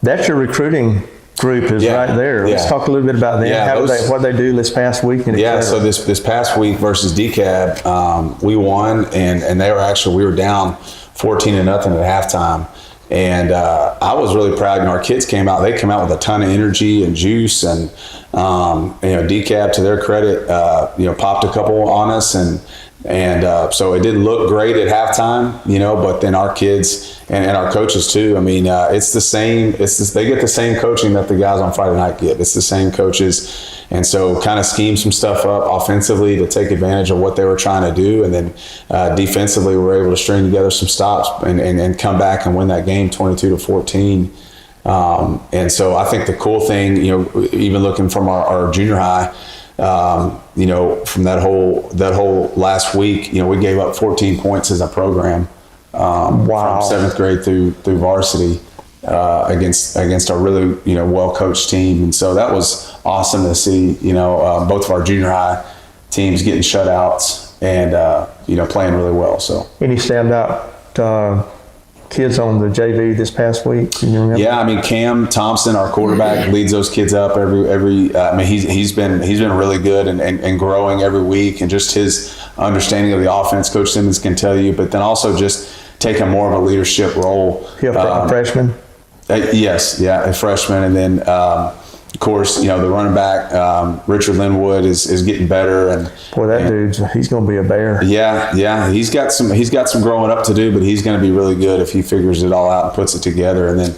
That's your recruiting group is Yeah. right there. Let's Yeah. talk a little bit about them. Yeah, What they do this past week. And Yeah, et cetera. so this past week versus DCAB, we won, and we were down 14-0 at halftime. And I was really proud. Our kids came out. They came out with a ton of energy and juice, and DCAB, to their credit, popped a couple on us, and so it didn't look great at halftime, But then our kids and our coaches too. I mean, it's the same. They get the same coaching that the guys on Friday night get. It's the same coaches, and so kind of scheme some stuff up offensively to take advantage of what they were trying to do, and then defensively we were able to string together some stops and come back and win that game 22-14. And so I think the cool thing, even looking from our junior high. From that whole last week, we gave up 14 points as a program from 7th grade through varsity against a really well coached team, and so that was awesome to see. Both of our junior high teams getting shutouts and playing really well. So any standout kids on the JV this past week? Can you remember? Yeah, I mean Cam Thompson, our quarterback, leads those kids up every. I mean he's been really good and growing every week, and just his understanding of the offense, Coach Simmons can tell you. But then also just taking more of a leadership role. A freshman. Yes, yeah, a freshman, and then of course the running back Richard Linwood is getting better, and boy, he's going to be a bear. Yeah, he's got some growing up to do, but he's going to be really good if he figures it all out and puts it together. And then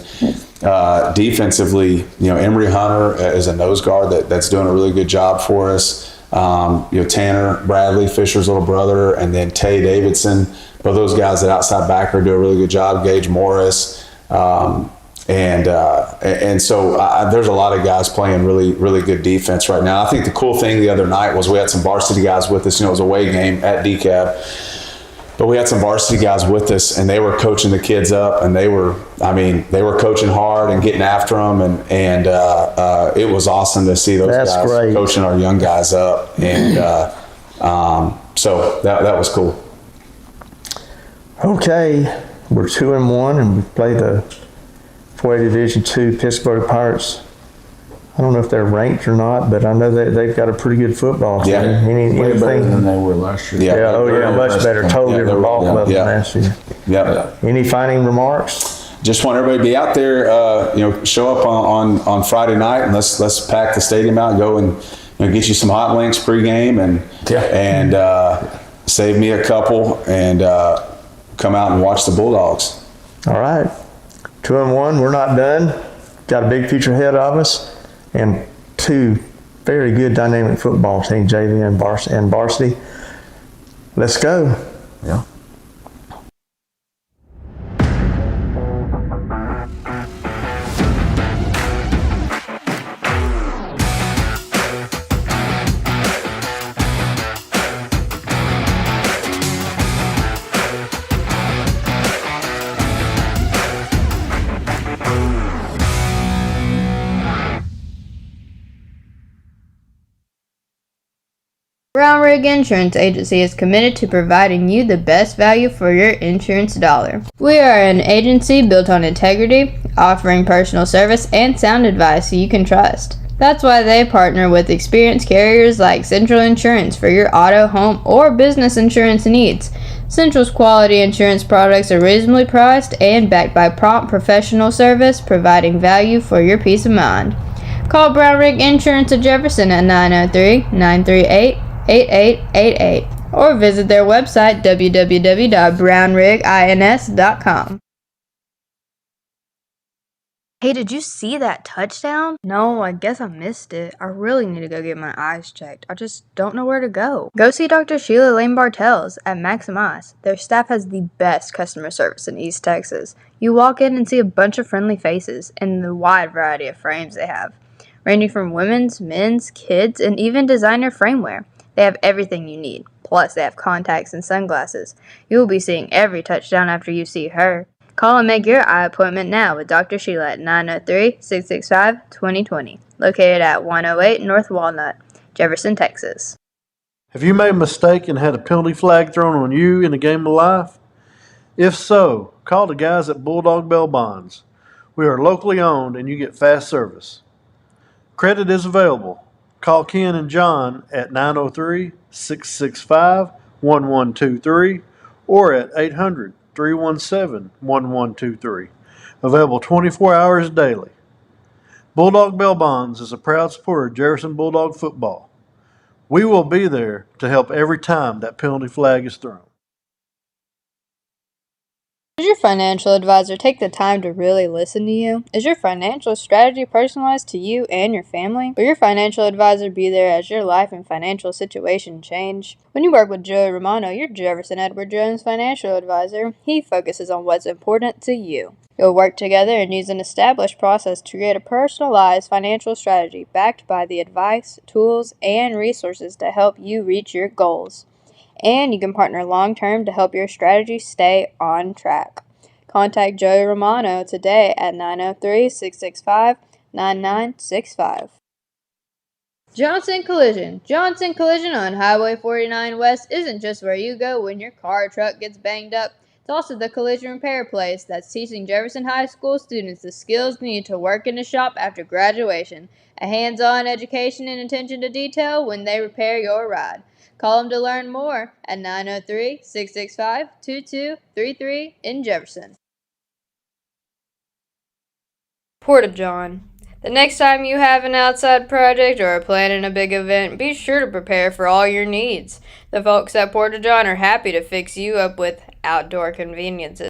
defensively, Emory Hunter is a nose guard that's doing a really good job for us. Tanner Bradley, Fisher's little brother, and then Tay Davidson, both those guys at outside backer do a really good job. Gage Morris. And so there's a lot of guys playing really, really good defense right now. I think the cool thing the other night was we had some varsity guys with us. It was a away game at DCAB, but we had some varsity guys with us, and they were coaching the kids up, and they were coaching hard and getting after them, and it was awesome to see those guys coaching our young guys up, and so that was cool. Okay, we're 2-1, and we play the 4A Division II Pittsburgh Pirates. I don't know if they're ranked or not, but I know that they've got a pretty good football team. Yeah. Way better than they were last year. Much better. Totally different ball club than last year. Yeah. Any final remarks? Just want everybody to be out there. Show up on Friday night, and let's pack the stadium out and go and get you some hot links pregame and save me a couple and come out and watch the Bulldogs. All right. 2-1, we're not done. Got a big future ahead of us, and two very good dynamic football teams, JV and varsity. Let's go. Yeah. Brown Rig Insurance Agency is committed to providing you the best value for your insurance dollar. We are an agency built on integrity, offering personal service and sound advice you can trust. That's why they partner with experienced carriers like Central Insurance for your auto, home, or business insurance needs. Central's quality insurance products are reasonably priced and backed by prompt professional service, providing value for your peace of mind. Call Brown Rig Insurance of Jefferson at 903-938-8888 or visit their website www.brownrigins.com. Hey, did you see that touchdown? No, I guess I missed it. I really need to go get my eyes checked. I just don't know where to go. Go see Dr. Sheila Lane Bartels at Maximize. Their staff has the best customer service in East Texas. You walk in and see a bunch of friendly faces and the wide variety of frames they have, ranging from women's, men's, kids, and even designer frameware. They have everything you need. Plus, they have contacts and sunglasses. You will be seeing every touchdown after you see her. Call and make your eye appointment now with Dr. Sheila at 903-665-2020, located at 108 North Walnut, Jefferson, Texas. Have you made a mistake and had a penalty flag thrown on you in a game of life? If so, call the guys at Bulldog Bail Bonds. We are locally owned and you get fast service. Credit is available. Call Ken and John at 903-665-1123 or at 800-317-1123. Available 24 hours daily. Bulldog Bail Bonds is a proud supporter of Jefferson Bulldog football. We will be there to help every time that penalty flag is thrown. Does your financial advisor take the time to really listen to you? Is your financial strategy personalized to you and your family? Will your financial advisor be there as your life and financial situation change? When you work with Joey Romano, your Jefferson Edward Jones financial advisor, he focuses on what's important to you. You'll work together and use an established process to create a personalized financial strategy backed by the advice, tools, and resources to help you reach your goals. And you can partner long-term to help your strategy stay on track. Contact Joey Romano today at 903-665-9965. Johnson Collision. Johnson Collision on Highway 49 West isn't just where you go when your car or truck gets banged up. It's also the collision repair place that's teaching Jefferson High School students the skills needed to work in the shop after graduation. A hands-on education and attention to detail when they repair your ride. Call them to learn more at 903-665-2233 in Jefferson. Porta-John. The next time you have an outside project or are planning a big event, be sure to prepare for all your needs. The folks at Porta-John are happy to fix you up with outdoor conveniences.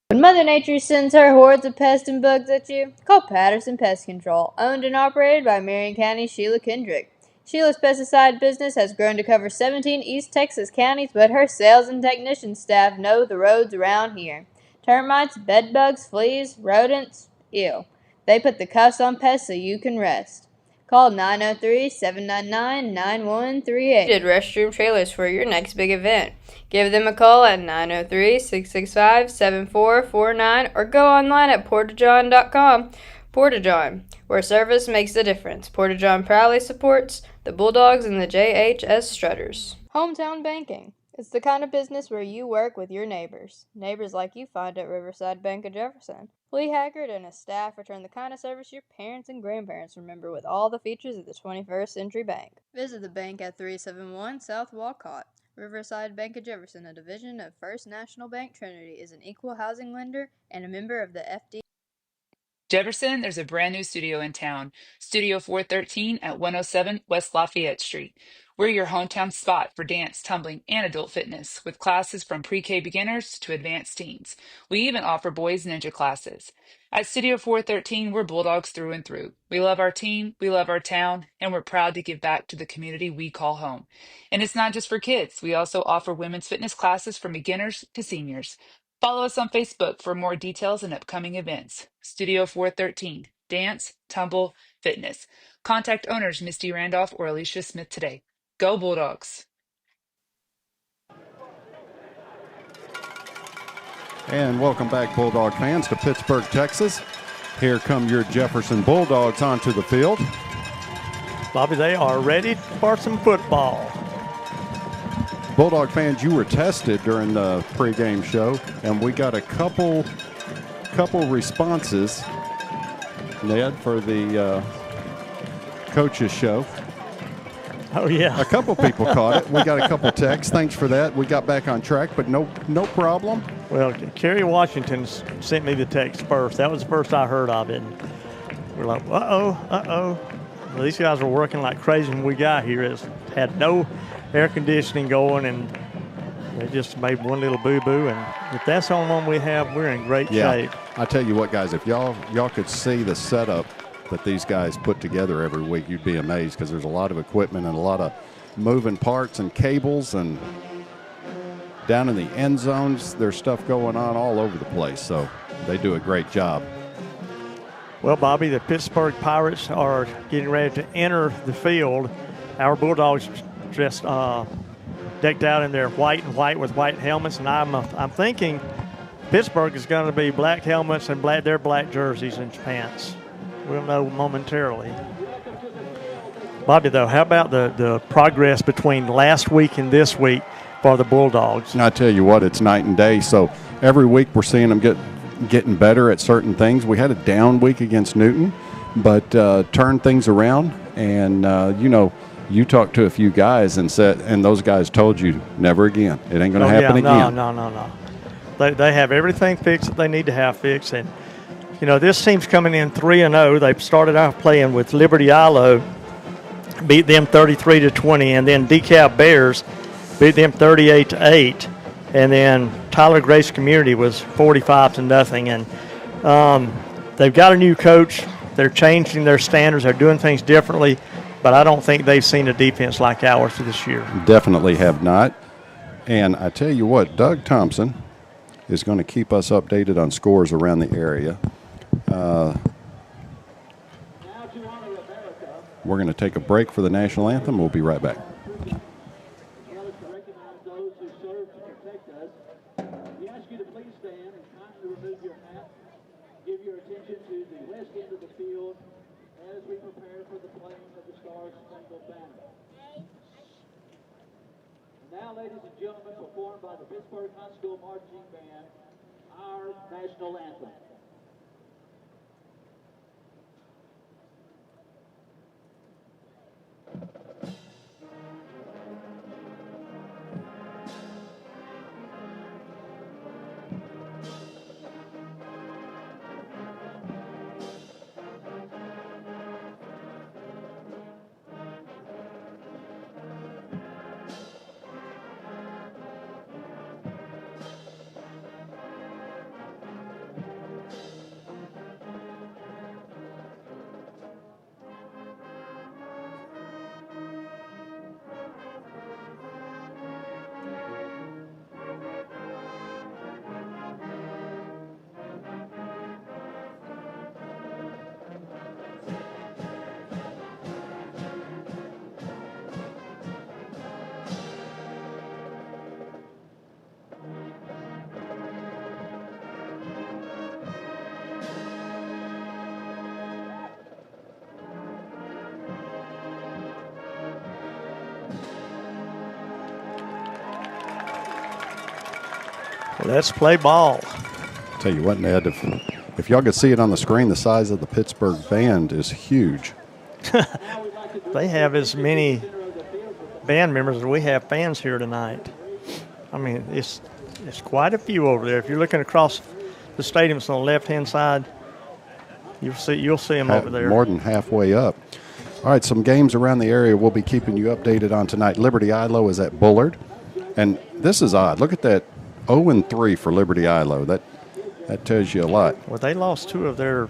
When Mother Nature sends her hordes of pests and bugs at you, call Patterson Pest Control, owned and operated by Marion County's Sheila Kendrick. Sheila's pesticide business has grown to cover 17 East Texas counties, but her sales and technician staff know the roads around here. Termites, bedbugs, fleas, rodents, ew. They put the cuffs on pests so you can rest. Call 903-799-9138. Needed restroom trailers for your next big event. Give them a call at 903-665-7449 or go online at portajohn.com. Porta-John, where service makes a difference. Porta-John proudly supports the Bulldogs and the JHS Strutters. Hometown banking. It's the kind of business where you work with your neighbors. Neighbors like you find at Riverside Bank of Jefferson. Lee Haggard and his staff return the kind of service your parents and grandparents remember with all the features of the 21st century bank. Visit the bank at 371 South Walcott. Riverside Bank of Jefferson, a division of First National Bank Trinity, is an equal housing lender and a member of the FD. Jefferson, there's a brand new studio in town, Studio 413 at 107 West Lafayette Street. We're your hometown spot for dance, tumbling, and adult fitness, with classes from pre-K beginners to advanced teens. We even offer boys ninja classes. At Studio 413, we're Bulldogs through and through. We love our team, we love our town, and we're proud to give back to the community we call home. And it's not just for kids. We also offer women's fitness classes from beginners to seniors. Follow us on Facebook for more details and upcoming events. Studio 413, Dance, Tumble, Fitness. Contact owners Misty Randolph or Alicia Smith today. Go Bulldogs! And welcome back, Bulldog fans, to Pittsburgh, Texas. Here come your Jefferson Bulldogs onto the field. Bobby, they are ready for some football. Bulldog fans, you were tested during the pregame show, and we got a couple responses, Ned, for the coaches show. Oh, yeah. A couple people caught it. We got a couple texts. Thanks for that. We got back on track, but no problem. Well, Kerry Washington sent me the text first. That was the first I heard of it. We're like, uh-oh. Well, these guys were working like crazy when we got here. It had no air conditioning going, and they just made one little boo-boo. And if that's the only one we have, we're in great shape. I tell you what, guys, if y'all could see the setup that these guys put together every week, you'd be amazed, because there's a lot of equipment and a lot of moving parts and cables, and down in the end zones, there's stuff going on all over the place. So they do a great job. Well, Bobby, the Pittsburgh Pirates are getting ready to enter the field. Our Bulldogs dressed, decked out in their white and white with white helmets, and I'm thinking Pittsburgh is going to be black helmets and their black jerseys and pants. We'll know momentarily. Bobby, though, how about the progress between last week and this week? for the Bulldogs. I tell you what, it's night and day. So every week we're seeing them getting better at certain things. We had a down week against Newton, but turned things around. And you talked to a few guys and those guys told you never again. It ain't going to happen again. No. They have everything fixed that they need to have fixed. And this team's coming in 3-0. They started off playing with Liberty Ilo, beat them 33-20, and then DeKalb Bears beat them 38-8, and then Tyler Grace Community was 45-0. And they've got a new coach. They're changing their standards. They're doing things differently, but I don't think they've seen a defense like ours this year. Definitely have not. And I tell you what, Doug Thompson is going to keep us updated on scores around the area. We're going to take a break for the national anthem. We'll be right back. Now, ladies and gentlemen, performed by the Pittsburgh High School Marching Band, our national anthem. Let's play ball. Tell you what, Ned, if y'all could see it on the screen, the size of the Pittsburgh band is huge. They have as many band members as we have fans here tonight. I mean, it's quite a few over there. If you're looking across the stadium, it's on the left-hand side. You'll see them over there. More than halfway up. All right, some games around the area we'll be keeping you updated on tonight. Liberty Ilo is at Bullard. And this is odd. Look at that, 0-3 for Liberty Ilo. That tells you a lot. Well, they lost two of their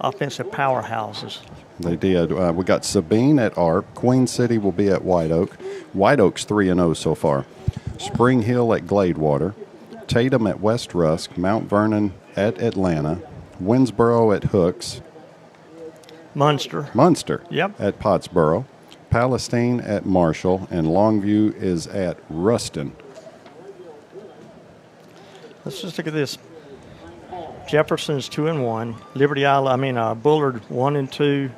offensive powerhouses. They did. We got Sabine at Arp. Queen City will be at White Oak. White Oak's 3-0 so far. Spring Hill at Gladewater. Tatum at West Rusk. Mount Vernon at Atlanta. Winsboro at Hooks. Munster. Yep. At Pottsboro. Palestine at Marshall. And Longview is at Ruston. Let's just look at this. Jefferson's 2-1. Liberty Ilo, Bullard 1-2.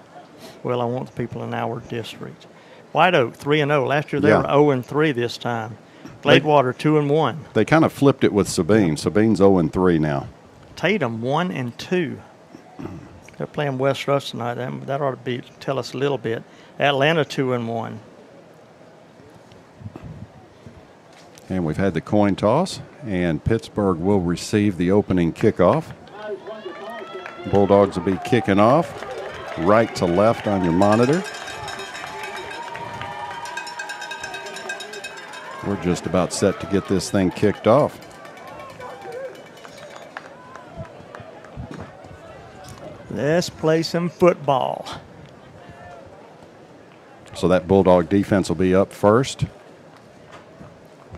Well, I want the people in our district. White Oak 3-0. Last year they were 0-3 this time. Gladewater 2-1. They kind of flipped it with Sabine. Sabine's 0-3 now. Tatum 1-2. They're playing West Rusk tonight. That ought to tell us a little bit. Atlanta 2-1. And we've had the coin toss, and Pittsburgh will receive the opening kickoff. Bulldogs will be kicking off right to left on your monitor. We're just about set to get this thing kicked off. Let's play some football. So that Bulldog defense will be up first.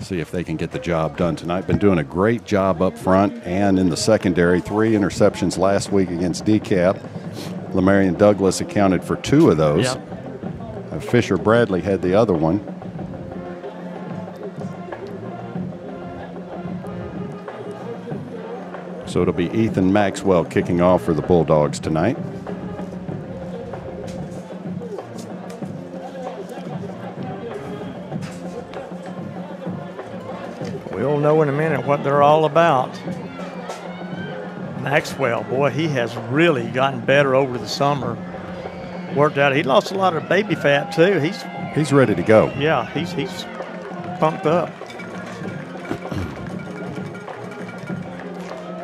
See if they can get the job done tonight. Been doing a great job up front and in the secondary. 3 interceptions last week against DeKalb. Lamarion Douglas accounted for 2 of those. Yep. Fisher Bradley had the other one. So it'll be Ethan Maxwell kicking off for the Bulldogs tonight. and what they're all about. Maxwell, boy, he has really gotten better over the summer. Worked out. He lost a lot of baby fat too. He's ready to go. Yeah, he's pumped up.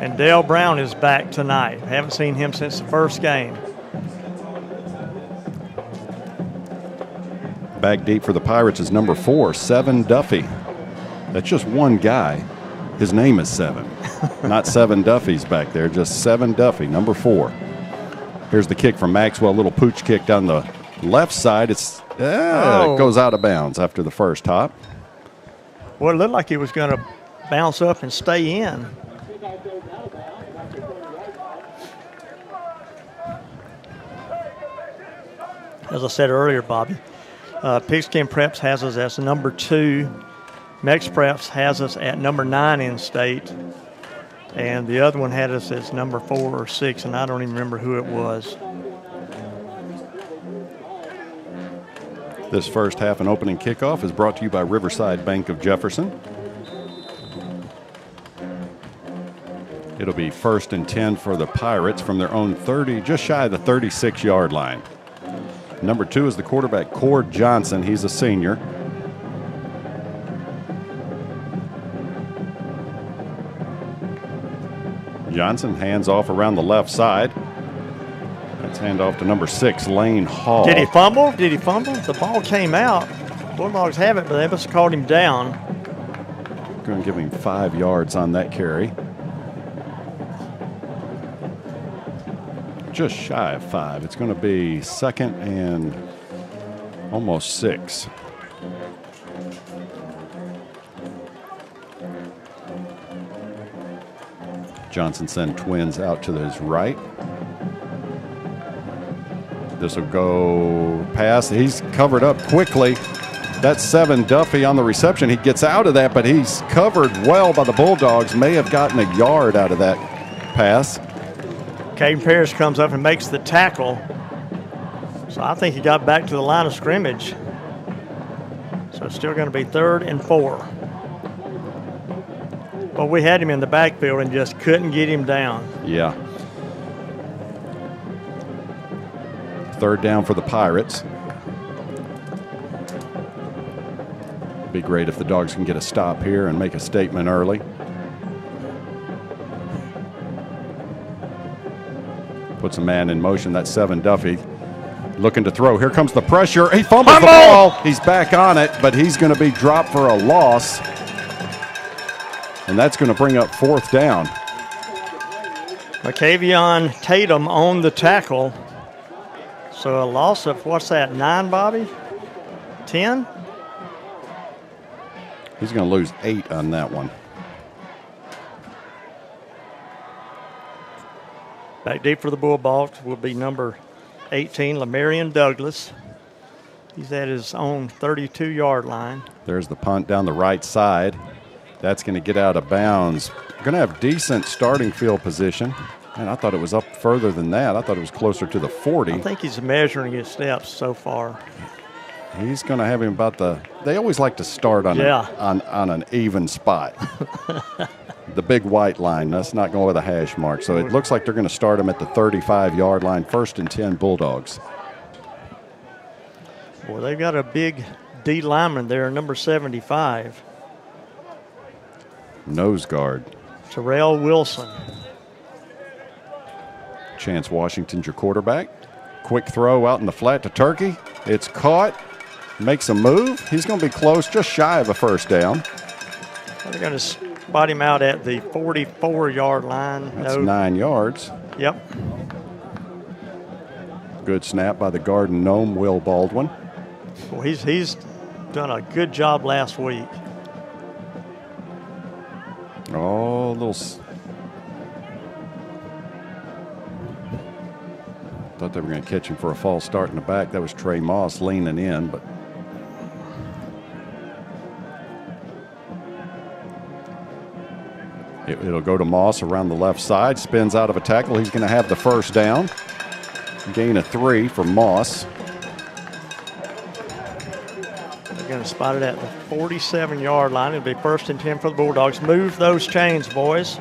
And Dale Brown is back tonight. Haven't seen him since the first game. Back deep for the Pirates is number 4, Seven Duffy. That's just one guy. His name is Seven. Not Seven Duffys back there, just Seven Duffy, number 4. Here's the kick from Maxwell, little pooch kick down the left side. It goes out of bounds after the first hop. Well, it looked like he was going to bounce up and stay in. As I said earlier, Bobby, Pigskin Preps has us as number 2. Mex Preps has us at number 9 in state. And the other one had us as number 4 or 6, and I don't even remember who it was. This first half and opening kickoff is brought to you by Riverside Bank of Jefferson. It'll be 1st and 10 for the Pirates from their own 30, just shy of the 36-yard line. Number 2 is the quarterback, Cord Johnson. He's a senior. Johnson hands off around the left side. That's handoff to number 6, Lane Hall. Did he fumble? Did he fumble? The ball came out. Bulldogs have it, but they must have called him down. Going to give him 5 yards on that carry. Just shy of 5. It's going to be 2nd and almost 6. Johnson sent twins out to his right. This will go pass. He's covered up quickly. That's 7 Duffy on the reception. He gets out of that, but he's covered well by the Bulldogs. May have gotten a yard out of that pass. Caden Parrish comes up and makes the tackle. So I think he got back to the line of scrimmage. So it's still going to be 3rd and 4. But we had him in the backfield and just couldn't get him down. Yeah. 3rd down for the Pirates. Be great if the Dogs can get a stop here and make a statement early. Puts a man in motion. That's 7 Duffy. Looking to throw. Here comes the pressure. He fumbles the ball. He's back on it, but he's going to be dropped for a loss. And that's going to bring up 4th down. McCavion Tatum on the tackle. So a loss of, what's that, 9, Bobby? 10? He's going to lose 8 on that one. Back deep for the Bulldogs will be number 18, Lamarion Douglas. He's at his own 32-yard line. There's the punt down the right side. That's going to get out of bounds. Going to have decent starting field position. And I thought it was up further than that. I thought it was closer to the 40. I think he's measuring his steps so far. He's going to have him about the – they always like to start on, on an even spot. The big white line. That's not going with a hash mark. So it looks like they're going to start him at the 35-yard line. 1st and 10 Bulldogs. Boy, they've got a big D lineman there, number 75. Nose guard. Terrell Wilson. Chance Washington's your quarterback. Quick throw out in the flat to Turkey. It's caught. Makes a move. He's going to be close, just shy of a 1st down. They're going to spot him out at the 44-yard line. That's 9 yards. Yep. Good snap by the guard and gnome, Will Baldwin. Well, he's done a good job last week. Oh, a little. Thought they were going to catch him for a false start in the back. That was Trey Moss leaning in, but it'll go to Moss around the left side. Spins out of a tackle. He's going to have the 1st down. Gain of 3 for Moss. They're going and spotted at the 47-yard line. It'll be 1st and 10 for the Bulldogs. Move those chains, boys.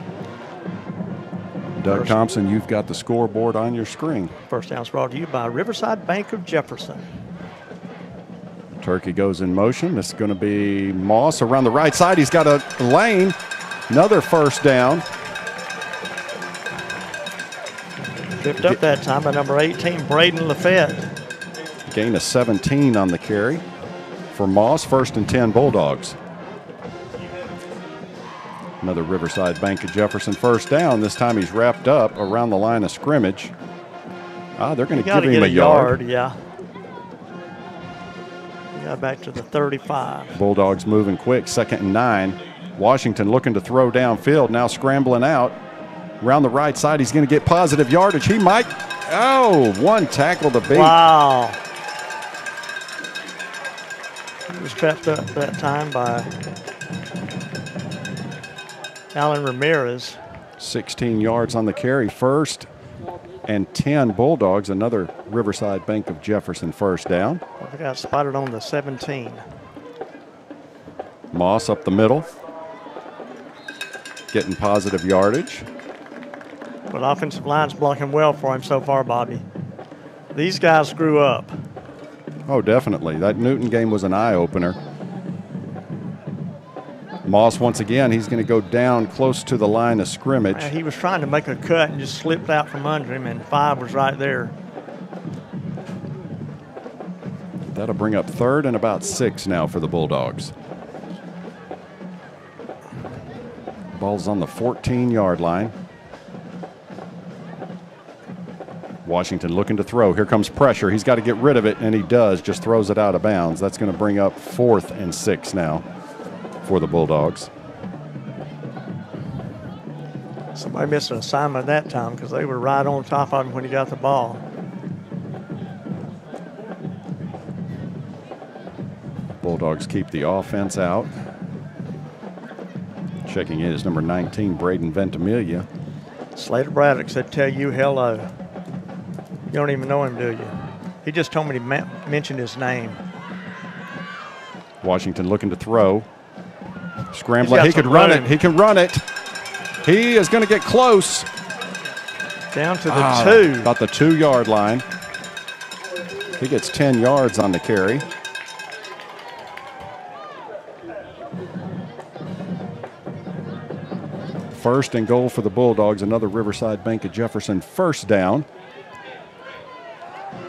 Doug Thompson, you've got the scoreboard on your screen. First down's brought to you by Riverside Bank of Jefferson. Turkey goes in motion. This is going to be Moss around the right side. He's got a lane. Another first down. Picked up that time by number 18, Braden Lafette. Gain of 17 on the carry for Moss. 1st and 10 Bulldogs. Another Riverside Bank of Jefferson first down. This time he's wrapped up around the line of scrimmage. They're going to give him a yard. Yeah. He got back to the 35. Bulldogs moving quick. 2nd and 9. Washington looking to throw downfield. Now scrambling out. Around the right side, he's going to get positive yardage. He might. Oh, one tackle to beat. Wow. He was trapped up that time by Alan Ramirez. 16 yards on the carry. 1st and 10 Bulldogs. Another Riverside Bank of Jefferson first down. They got spotted on the 17. Moss up the middle. Getting positive yardage. But offensive line's blocking well for him so far, Bobby. These guys grew up. Oh, definitely. That Newton game was an eye-opener. Moss, once again, he's going to go down close to the line of scrimmage. He was trying to make a cut and just slipped out from under him, and 5 was right there. That'll bring up 3rd and about 6 now for the Bulldogs. Ball's on the 14-yard line. Washington looking to throw. Here comes pressure. He's got to get rid of it, and he does. Just throws it out of bounds. That's going to bring up 4th and 6 now for the Bulldogs. Somebody missed an assignment that time because they were right on top of him when he got the ball. Bulldogs keep the offense out. Checking in is number 19, Braden Ventimiglia. Slater Braddock said, "Tell you hello." You don't even know him, do you? He just told me to mention his name. Washington looking to throw. Scrambling. He could run it. He can run it. He is going to get close. Down to the 2. About the 2-yard line. He gets 10 yards on the carry. First and goal for the Bulldogs. Another Riverside Bank of Jefferson first down.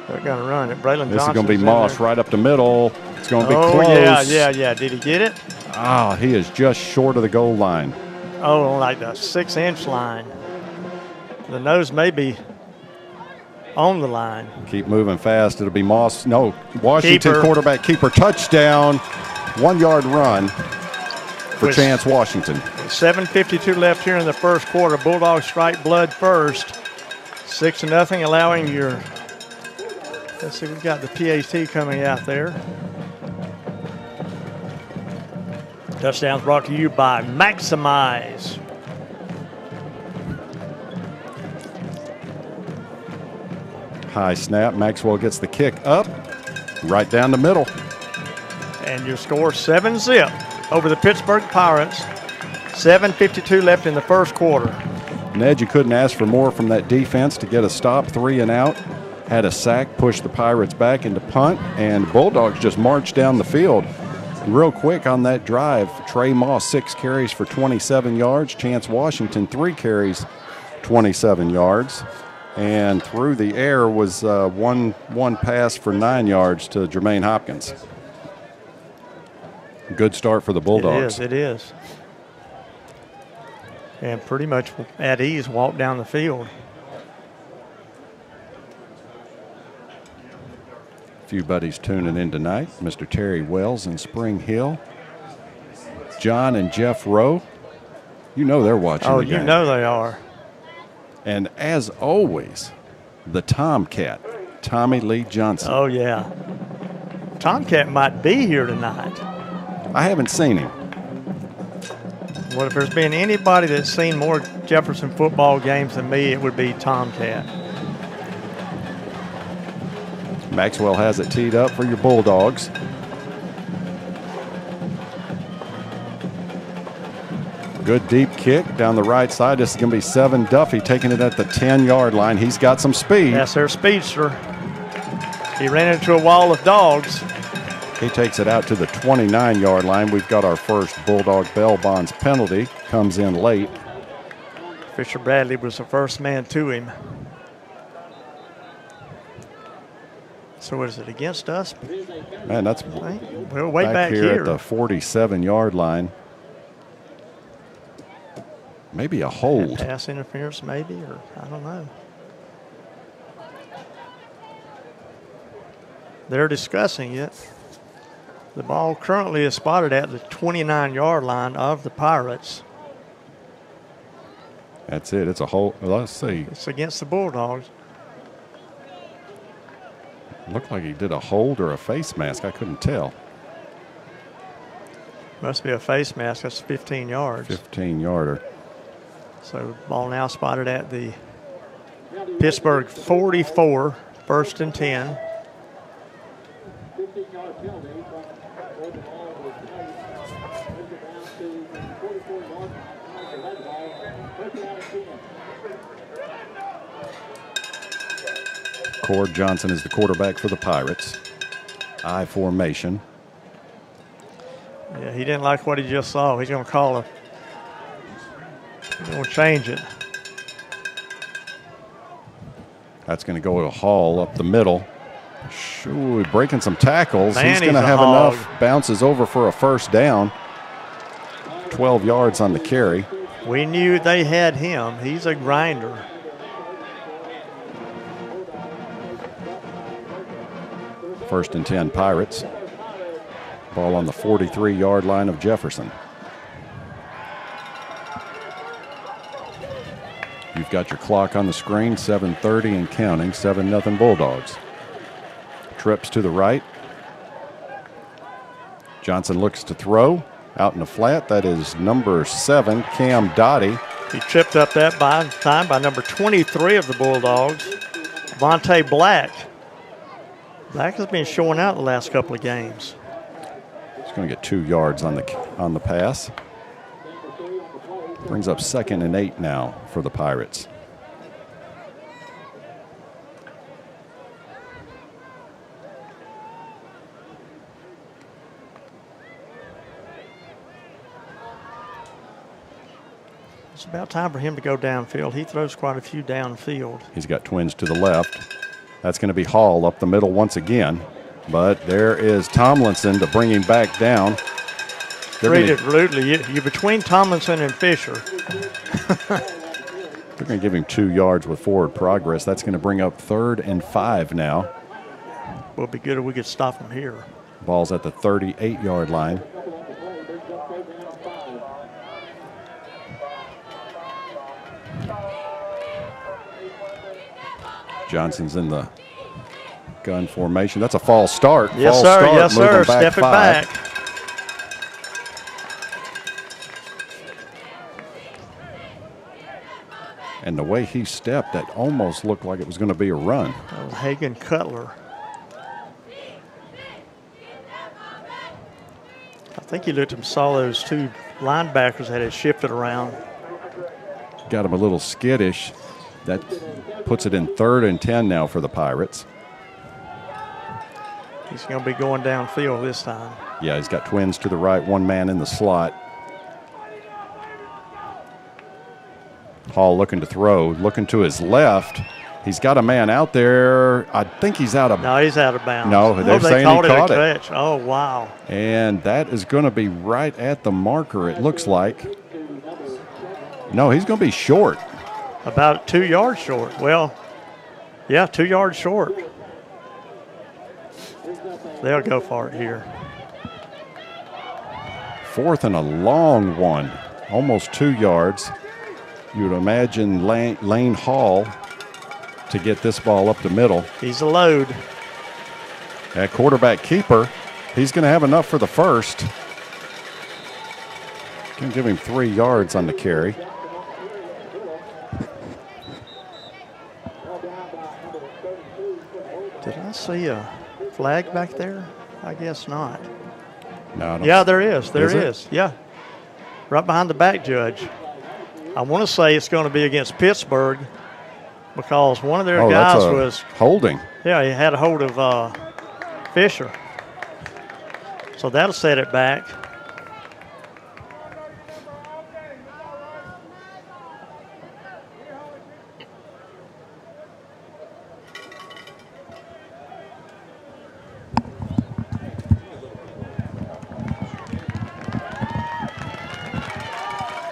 They're going to run it. Braylon Johnson. This is going to be Moss right up the middle. It's going to be close. Yeah. Did he get it? He is just short of the goal line. Oh, like the 6-inch line. The nose may be on the line. Keep moving fast. It'll be Moss. No, Washington Keeper. Quarterback keeper touchdown. 1-yard run for Chance Washington. 7:52 left here in the first quarter. Bulldogs strike blood first. 6-0, allowing your. Let's see, we've got the PAT coming out there. Touchdowns brought to you by Maximize. High snap. Maxwell gets the kick up, right down the middle. And your score 7-0 over the Pittsburgh Pirates. 7:52 left in the first quarter. Ned, you couldn't ask for more from that defense to get a stop, 3 and out. Had a sack, pushed the Pirates back into punt, and Bulldogs just marched down the field. Real quick on that drive, Trey Moss, 6 carries for 27 yards. Chance Washington, 3 carries, 27 yards. And through the air was one pass for 9 yards to Jermaine Hopkins. Good start for the Bulldogs. It is. And pretty much at ease walked down the field. A few buddies tuning in tonight. Mr. Terry Wells in Spring Hill. John and Jeff Rowe. You know they're watching the game. Oh, you know they are. And as always, the Tomcat, Tommy Lee Johnson. Oh, yeah. Tomcat might be here tonight. I haven't seen him. Well, if there's been anybody that's seen more Jefferson football games than me, it would be Tomcat. Maxwell has it teed up for your Bulldogs. Good deep kick down the right side. This is going to be 7. Duffy taking it at the 10-yard line. He's got some speed. That's their speedster. He ran into a wall of dogs. He takes it out to the 29-yard line. We've got our first Bulldog Bell Bonds penalty. Comes in late. Fisher Bradley was the first man to him. So is it against us? Man, that's we're way back here here at the 47-yard line. Maybe a hold. Pass interference, maybe, or I don't know. They're discussing it. The ball currently is spotted at the 29-yard line of the Pirates. That's it. It's a hold. Let's see. It's against the Bulldogs. Looked like he did a hold or a face mask. I couldn't tell. Must be a face mask. That's 15 yards. 15-yarder. So ball now spotted at the Pittsburgh 44, 1st and 10. 15-yard penalty where the ball was played. Push it down to the 44-yard line. The red ball. First down and 10. Cord Johnson is the quarterback for the Pirates. I formation. Yeah, he didn't like what he just saw. He's going to call a. He's going to change it. That's going to go to Hall up the middle. Shoo, breaking some tackles. Man, he's going to a have hog. enough bounces over for a first down. 12 yards on the carry. We knew they had him. He's a grinder. First and 10 Pirates. Ball on the 43-yard line of Jefferson. You've got your clock on the screen, 7:30 and counting, 7-0 Bulldogs. Trips to the right. Johnson looks to throw. Out in the flat, that is number 7, Cam Dottie. He tripped up that time by number 23 of the Bulldogs, Vontae Black. Black has been showing out the last couple of games. He's going to get 2 yards on the pass. Brings up 2nd and 8 now for the Pirates. It's about time for him to go downfield. He throws quite a few downfield. He's got twins to the left. That's going to be Hall up the middle once again. But there is Tomlinson to bring him back down. Treat it rudely. You're between Tomlinson and Fisher. They're going to give him 2 yards with forward progress. That's going to bring up 3rd and 5 now. Will be good if we could stop him here. Ball's at the 38-yard line. Johnson's in the gun formation. That's a false start. Yes, false sir. Start, yes, sir. Step it back. And the way he stepped, that almost looked like it was going to be a run. That was Hagen Cutler. I think he looked and saw those 2 linebackers that had shifted around. Got him a little skittish. That puts it in 3rd and 10 now for the Pirates. He's going to be going downfield this time. Yeah, he's got twins to the right, 1 man in the slot. Hall looking to throw, looking to his left. He's got a man out there. I think he's out of. No, he's out of bounds. No, they're saying he caught it. Catch. Oh, wow. And that is going to be right at the marker, it looks like. No, he's going to be short. About 2 yards short. Well, yeah, 2 yards short. They'll go for it here. 4th and a long one, almost 2 yards. You would imagine Lane Hall to get this ball up the middle. He's a load. At quarterback keeper, he's going to have enough for the first. Can give him 3 yards on the carry. Did I see a flag back there? I guess not. No, yeah, there is. There Is is. Yeah. right behind the back judge. I want to say it's going to be against Pittsburgh because one of their guys was holding. Yeah, he had a hold of Fisher. So that'll set it back.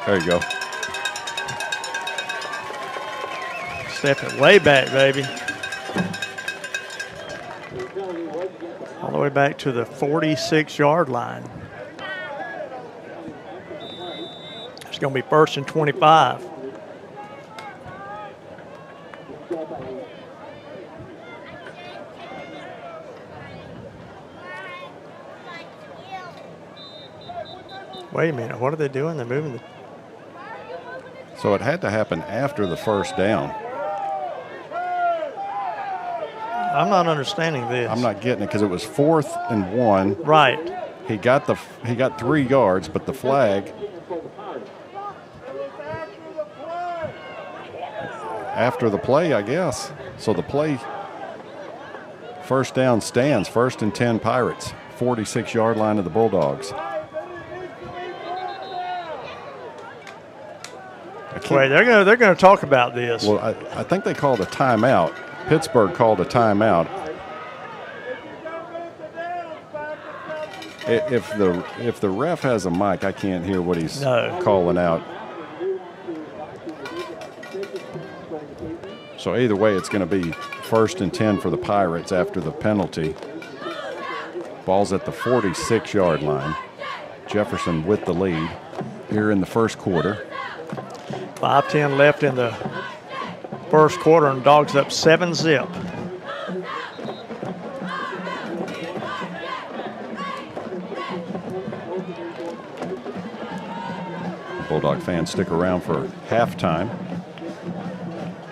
There you go. Step it way back, baby. All the way back to the 46-yard line. It's going to be 1st and 25. Wait a minute, what are they doing? They're moving the... So it had to happen after the first down. I'm not understanding this. I'm not getting it because it was 4th and 1. Right. He got 3 yards, but the flag after the play, I guess. So the play, first down stands, 1st and 10 Pirates, 46-yard line of the Bulldogs. Wait, they're going to talk about this. Well, I think they called a timeout. Pittsburgh called a timeout. If the ref has a mic, I can't hear what he's calling out. So either way, it's going to be 1st and 10 for the Pirates after the penalty. Ball's at the 46-yard line. Jefferson with the lead here in the first quarter. 5:10 left in the first quarter, and Dogs up 7-zip. Bulldog fans stick around for halftime,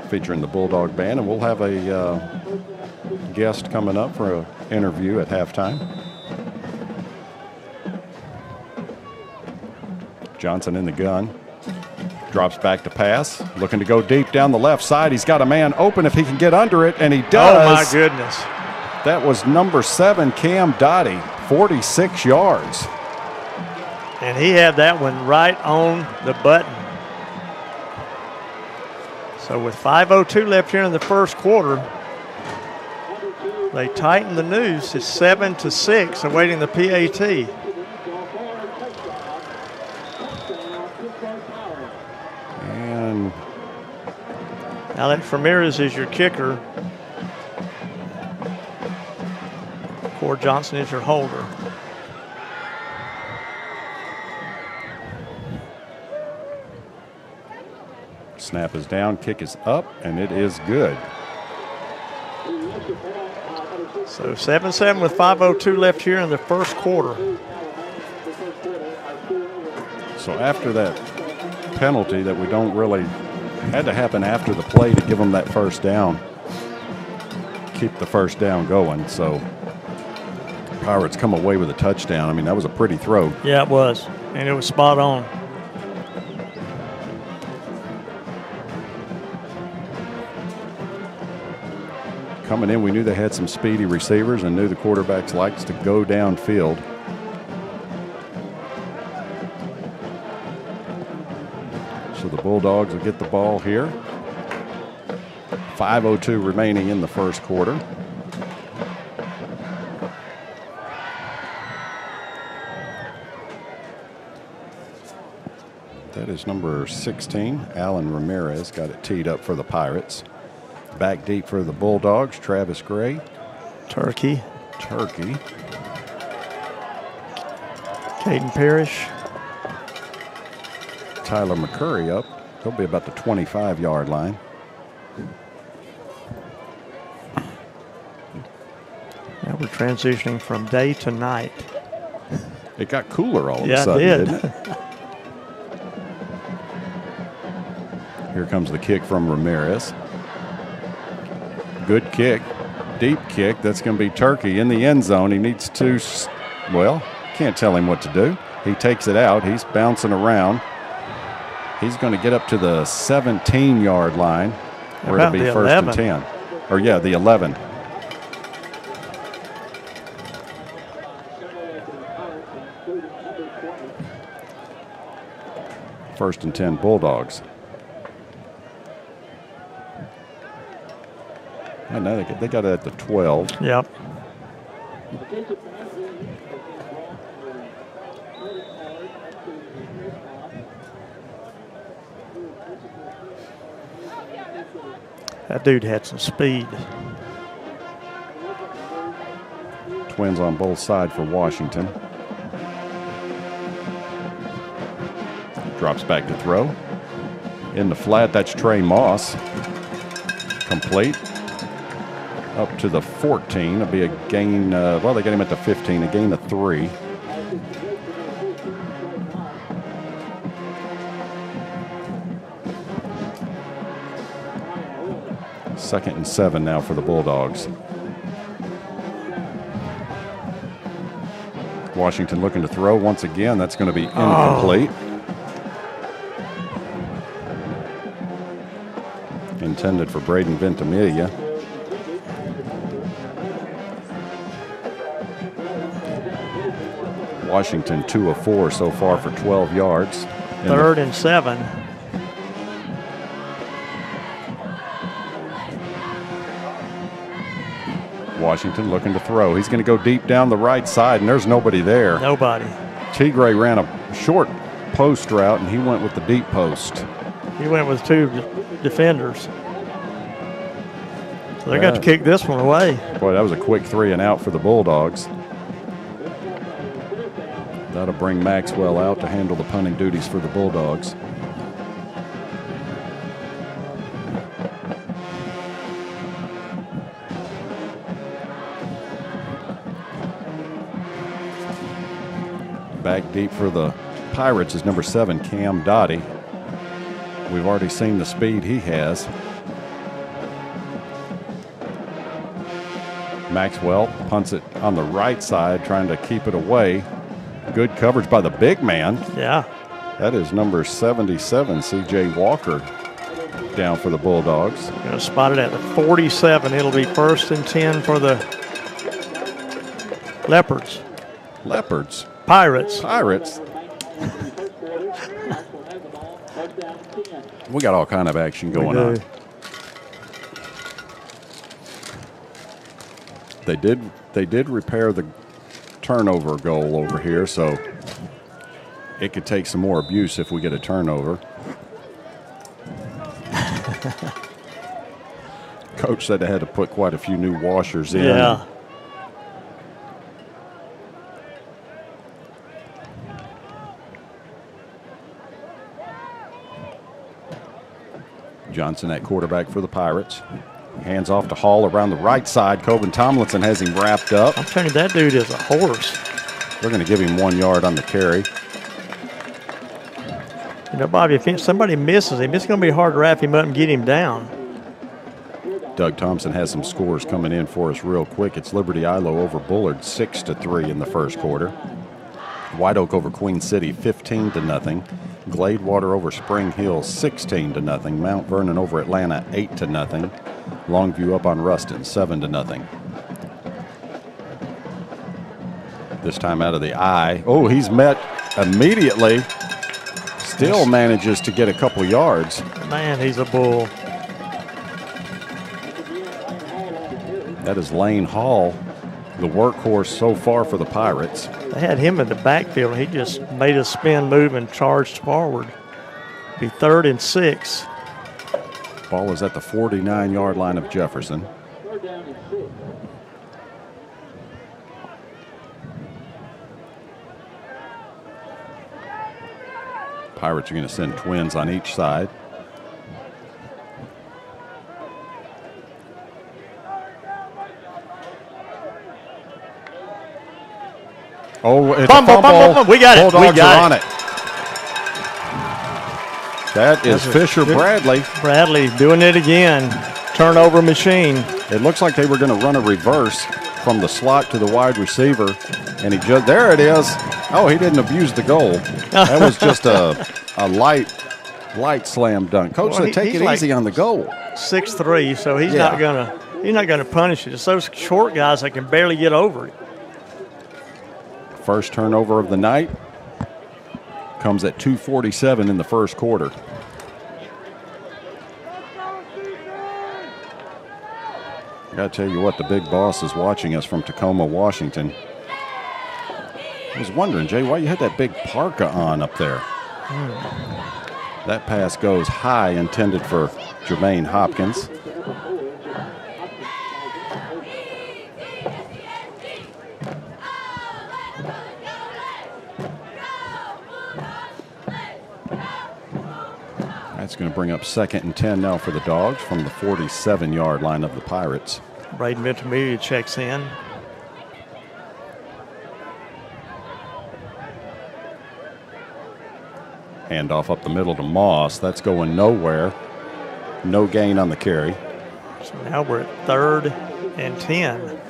featuring the Bulldog Band, and we'll have a guest coming up for an interview at halftime. Johnson in the gun. Drops back to pass, looking to go deep down the left side. He's got a man open if he can get under it, and he does. Oh, my goodness. That was number 7, Cam Dottie, 46 yards. And he had that one right on the button. So with 5:02 left here in the first quarter, they tighten the noose. It's 7-6, awaiting the PAT. Alex Ramirez is your kicker. Cord Johnson is your holder. Snap is down, kick is up, and it is good. So 7-7 with 5:02 left here in the first quarter. So after that penalty that we don't really had to happen after the play to give them that first down, keep the first down going. So Pirates come away with a touchdown. I mean, that was a pretty throw. Yeah, it was, and it was spot on. Coming in, we knew they had some speedy receivers and knew the quarterbacks likes to go downfield. So the Bulldogs will get the ball here. 5:02 remaining in the first quarter. That is number 16, Alan Ramirez, got it teed up for the Pirates. Back deep for the Bulldogs, Travis Gray. Turkey. Caden Parrish. Tyler McCurry up. He'll be about the 25-yard line. Now we're transitioning from day to night. It got cooler all of a sudden, didn't it? Here comes the kick from Ramirez. Good kick, deep kick. That's going to be Turkey in the end zone. He needs to, well, can't tell him what to do. He takes it out. He's bouncing around. He's going to get up to the 17-yard line, where it'll be first 11? and 10. Or, yeah, the 11. First and 10 Bulldogs. I know they got it at the 12. Yep. That dude had some speed. Twins on both sides for Washington. Drops back to throw. In the flat, that's Trey Moss. Complete. Up to the 14. It'll be a gain. Well, they get him at the 15. A gain of 3. Second and 7 now for the Bulldogs. Washington looking to throw once again. That's going to be incomplete. Intended for Braden Ventimiglia. Washington 2 of 4 so far for 12 yards. Third and 7. Washington looking to throw. He's going to go deep down the right side, and there's nobody there. Nobody. Tigre ran a short post route, and he went with the deep post. He went with 2 defenders. So they got to kick this one away. Boy, that was a quick 3 and out for the Bulldogs. That'll bring Maxwell out to handle the punting duties for the Bulldogs. Back deep for the Pirates is number 7, Cam Dottie. We've already seen the speed he has. Maxwell punts it on the right side, trying to keep it away. Good coverage by the big man. Yeah. That is number 77, C.J. Walker, down for the Bulldogs. Going to spot it at the 47. It'll be first and 10 for the Leopards. Leopards. Pirates. Pirates. We got all kind of action going on. They did repair the turnover goal over here, so it could take some more abuse if we get a turnover. Coach said they had to put quite a few new washers in. Yeah. Johnson at quarterback for the Pirates. Hands off to Hall around the right side. Coben Tomlinson has him wrapped up. I'm telling you, that dude is a horse. They're going to give him 1 yard on the carry. You know, Bobby, if somebody misses him, it's going to be hard to wrap him up and get him down. Doug Thompson has some scores coming in for us real quick. It's Liberty Ilo over Bullard 6-3 in the first quarter. White Oak over Queen City 15-0. Gladewater over Spring Hill 16-0. Mount Vernon over Atlanta 8-0. Longview up on Ruston 7-0. This time out of the eye. Oh, he's met immediately. Still manages to get a couple yards. Man, he's a bull. That is Lane Hall, the workhorse so far for the Pirates. They had him in the backfield. He just made a spin move and charged forward. Be 3rd and 6. Ball is at the 49-yard line of Jefferson. Pirates are going to send twins on each side. Oh, it's a fumble. We got it. Bulldogs are on it. That is Fisher Bradley. Bradley doing it again. Turnover machine. It looks like they were going to run a reverse from the slot to the wide receiver, and he just there it is. Oh, he didn't abuse the goal. That was just a light slam dunk. Coach said, take it easy on the goal. 6'3", so he's not gonna punish it. It's those short guys that can barely get over it. First turnover of the night comes at 2:47 in the first quarter. I gotta tell you what, the big boss is watching us from Tacoma, Washington. I was wondering, Jay, why you had that big parka on up there. That pass goes high, intended for Jermaine Hopkins. That's going to bring up 2nd and 10 now for the Dogs from the 47-yard line of the Pirates. Braden Ventimiglia checks in. Handoff up the middle to Moss. That's going nowhere. No gain on the carry. So now we're at 3rd and 10.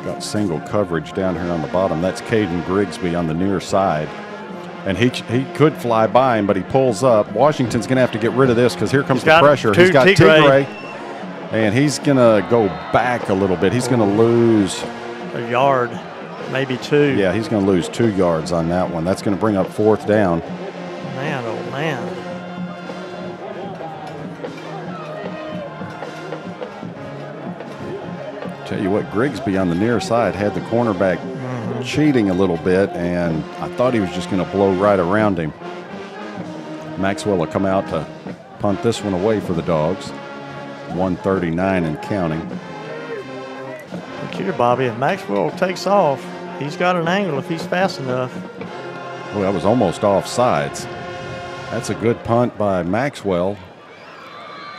Got single coverage down here on the bottom. That's Caden Grigsby on the near side. And he could fly by him, but he pulls up. Washington's going to have to get rid of this because here comes the pressure. He's got Tigray. And he's going to go back a little bit. He's going to lose a yard, maybe 2. Yeah, he's going to lose 2 yards on that one. That's going to bring up 4th down. Man, oh man. Tell you what, Grigsby on the near side had the cornerback cheating a little bit, and I thought he was just going to blow right around him. Maxwell will come out to punt this one away for the Dogs. 139 and counting. Look here, Bobby. If Maxwell takes off, he's got an angle if he's fast enough. Well, that was almost offsides. That's a good punt by Maxwell.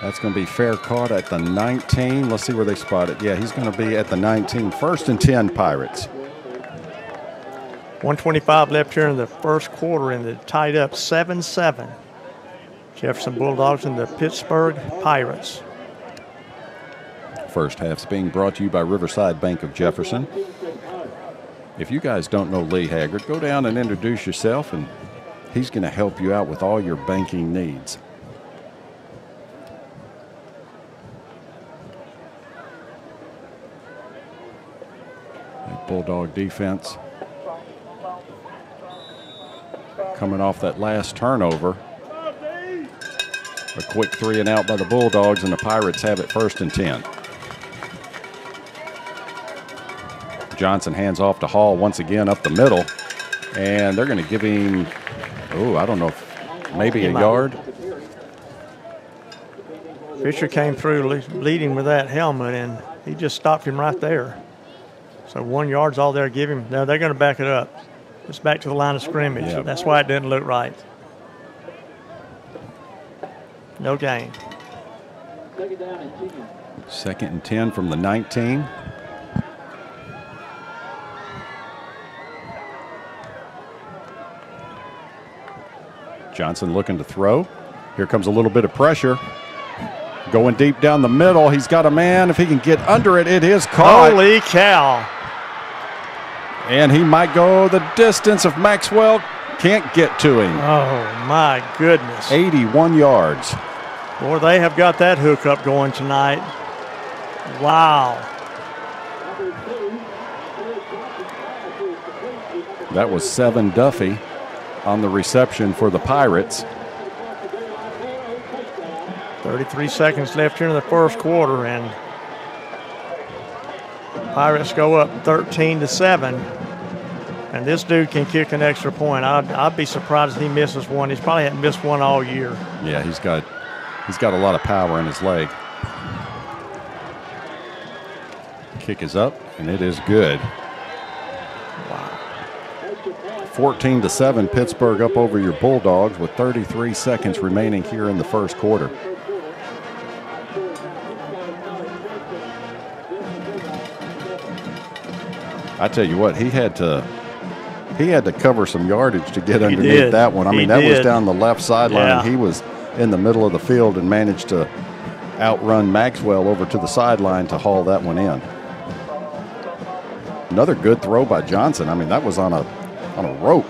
That's going to be fair caught at the 19. Let's see where they spot it. Yeah, he's going to be at the 19. 1st and 10 Pirates. 1:25 left here in the first quarter, and they're tied up 7-7. Jefferson Bulldogs and the Pittsburgh Pirates. First half's being brought to you by Riverside Bank of Jefferson. If you guys don't know Lee Haggard, go down and introduce yourself, and he's going to help you out with all your banking needs. Bulldog defense coming off that last turnover. A quick 3 and out by the Bulldogs, and the Pirates have it 1st and 10. Johnson hands off to Hall once again up the middle, and they're going to give him, I don't know, maybe a yard. Fisher came through leading with that helmet, and he just stopped him right there. So 1 yard's all they're giving. Now they're going to back it up. It's back to the line of scrimmage. Yep. That's why it didn't look right. No gain. 2nd and 10 from the 19. Johnson looking to throw. Here comes a little bit of pressure. Going deep down the middle. He's got a man. If he can get under it, it is caught. Holy cow. And he might go the distance if Maxwell can't get to him. Oh, my goodness. 81 yards. Boy, they have got that hookup going tonight. Wow. That was 7 Duffy on the reception for the Pirates. 33 seconds left here in the first quarter, and Pirates go up 13-7. And this dude can kick an extra point. I'd be surprised if he misses one. He's probably hadn't missed one all year. Yeah, he's got a lot of power in his leg. Kick is up, and it is good. Wow. 14-7, Pittsburgh up over your Bulldogs with 33 seconds remaining here in the first quarter. I tell you what, he had to He had to cover some yardage to get underneath did. that one. I He mean, that was did. down the left sideline. Yeah. He was in the middle of the field and managed to outrun Maxwell over to the sideline to haul that one in. Another good throw by Johnson. I mean, that was on a rope.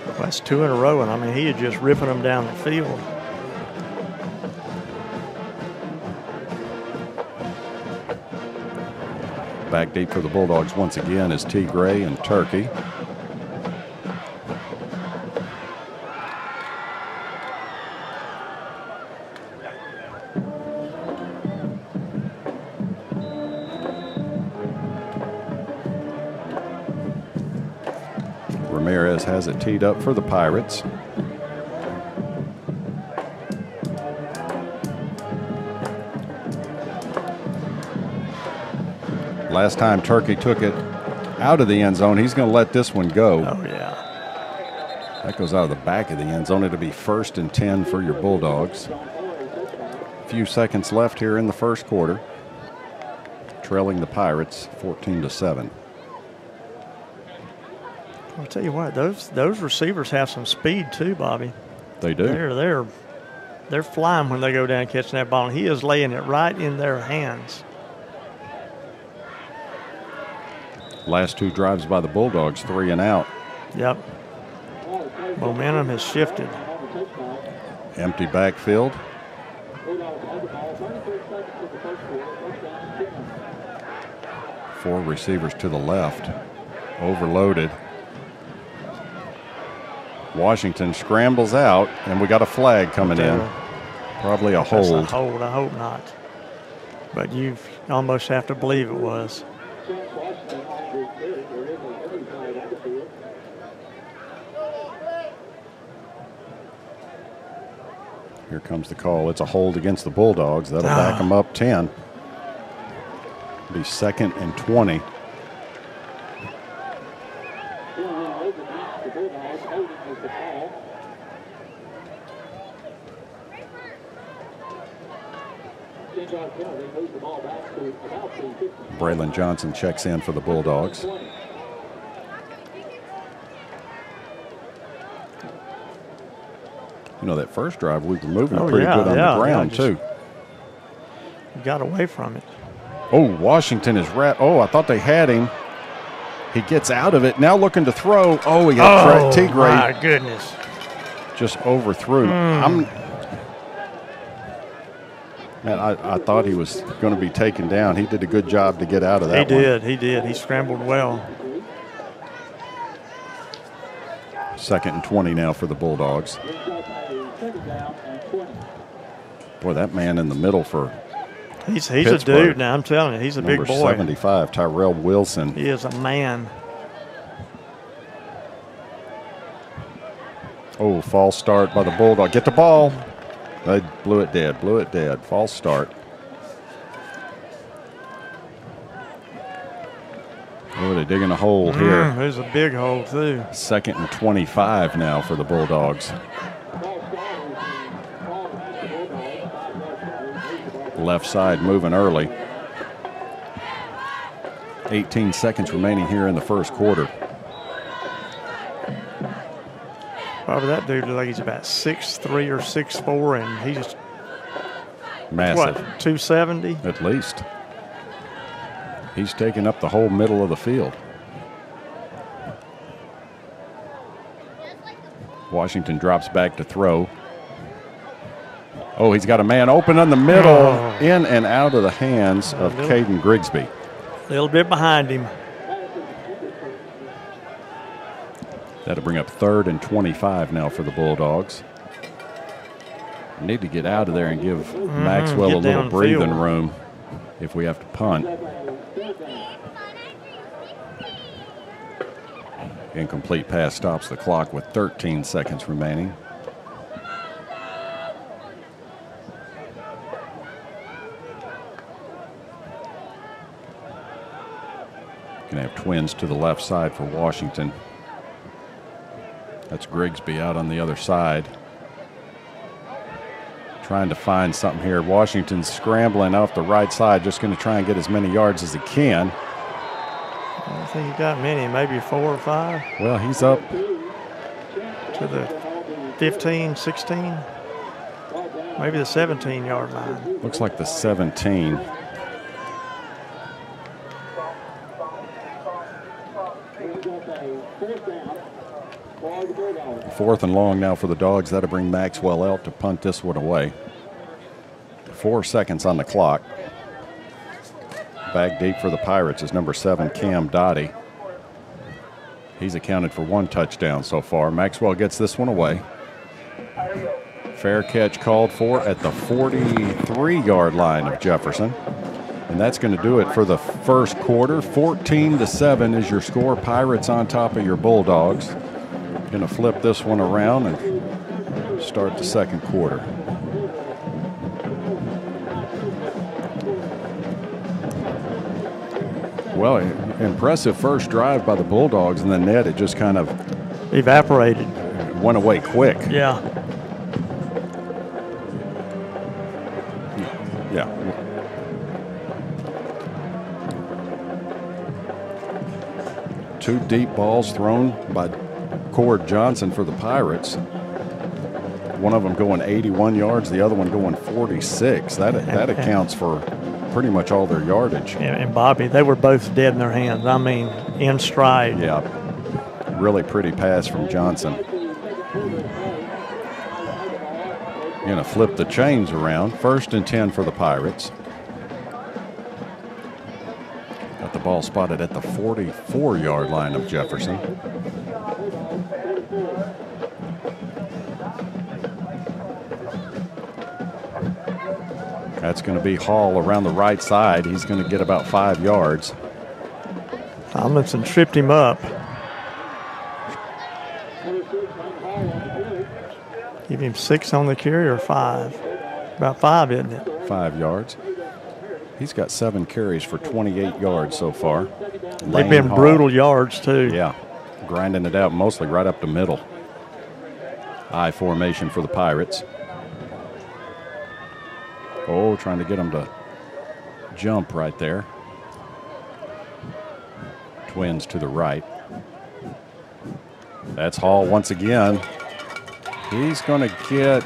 Well, that's 2 in a row, and I mean, he is just ripping them down the field. Back deep for the Bulldogs once again is T. Gray and Turkey. Ramirez has it teed up for the Pirates. Last time Turkey took it out of the end zone, he's going to let this one go. Oh, yeah. That goes out of the back of the end zone. It'll be 1st and 10 for your Bulldogs. A few seconds left here in the first quarter. Trailing the Pirates 14-7. I'll tell you what, those receivers have some speed too, Bobby. They do. They're flying when they go down catching that ball. And he is laying it right in their hands. Last 2 drives by the Bulldogs, 3 and out. Yep. Momentum has shifted. Empty backfield. 4 receivers to the left. Overloaded. Washington scrambles out, and we got a flag coming in. Probably a hold. That's a hold. I hope not. But you almost have to believe it was. Here comes the call. It's a hold against the Bulldogs. That'll back them up 10. Be 2nd and 20. Braylon Johnson checks in for the Bulldogs. You know, that first drive, we were moving pretty good on the ground, too. Got away from it. Oh, Washington is I thought they had him. He gets out of it. Now looking to throw. Oh, he got T. Gray. My goodness. Just overthrew. Man, I thought he was going to be taken down. He did a good job to get out of that one. He did. He scrambled well. 2nd and 20 now for the Bulldogs. Boy, that man in the middle for He's a dude now, I'm telling you. He's a big boy. Number 75, Tyrell Wilson. He is a man. Oh, false start by the Bulldog. Get the ball. They blew it dead. False start. Oh, they're digging a hole here. There's a big hole, too. 2nd and 25 now for the Bulldogs. Left side moving early. 18 seconds remaining here in the first quarter. Probably that dude looks like he's about 6'3" or 6'4", and he's massive. What, 270? At least. He's taking up the whole middle of the field. Washington drops back to throw. Oh, he's got a man open in the middle, in and out of the hands of Caden Grigsby. A little bit behind him. That'll bring up 3rd and 25 now for the Bulldogs. Need to get out of there and give Maxwell a little breathing room if we have to punt. Incomplete pass stops the clock with 13 seconds remaining. Going to have twins to the left side for Washington. That's Grigsby out on the other side. Trying to find something here. Washington's scrambling off the right side, just going to try and get as many yards as he can. I don't think he got many, maybe 4 or 5. Well, he's up To the 15, 16, maybe the 17-yard line. looks like the 17. Fourth and long now for the Dogs. That'll bring Maxwell out to punt this one away. 4 seconds on the clock. Back deep for the Pirates is number 7, Cam Dottie. He's accounted for 1 touchdown so far. Maxwell gets this one away. Fair catch called for at the 43-yard line of Jefferson. And that's going to do it for the first quarter. 14-7 is your score. Pirates on top of your Bulldogs. Going to flip this one around and start the second quarter. Well, impressive first drive by the Bulldogs, and then net, it just kind of evaporated. Went away quick. Yeah. Yeah. Two deep balls thrown by Cord Johnson for the Pirates. One of them going 81 yards, the other one going 46. That accounts for pretty much all their yardage. And Bobby, they were both dead in their hands. I mean, in stride. Yeah, really pretty pass from Johnson. Going to flip the chains around. 1st and 10 for the Pirates. Got the ball spotted at the 44-yard line of Jefferson. That's going to be Hall around the right side. He's going to get about 5 yards. Tomlinson tripped him up. Give him 6 on the carry or 5? About 5, isn't it? 5 yards. He's got 7 carries for 28 yards so far. They've been brutal yards, too. Yeah, grinding it out mostly right up the middle. I formation for the Pirates. Oh, trying to get him to jump right there. Twins to the right. That's Hall once again. He's going to get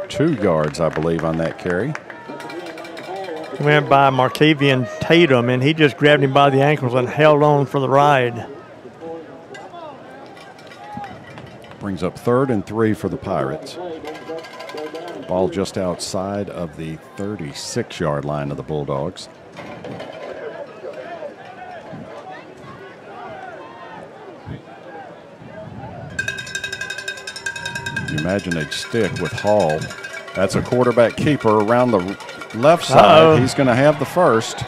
2 yards, I believe, on that carry. He went by Markavian Tatum, and he just grabbed him by the ankles and held on for the ride. Brings up 3rd and 3 for the Pirates. Ball just outside of the 36-yard line of the Bulldogs. You imagine they'd stick with Hall. That's a quarterback keeper around the left side. He's going to have the first.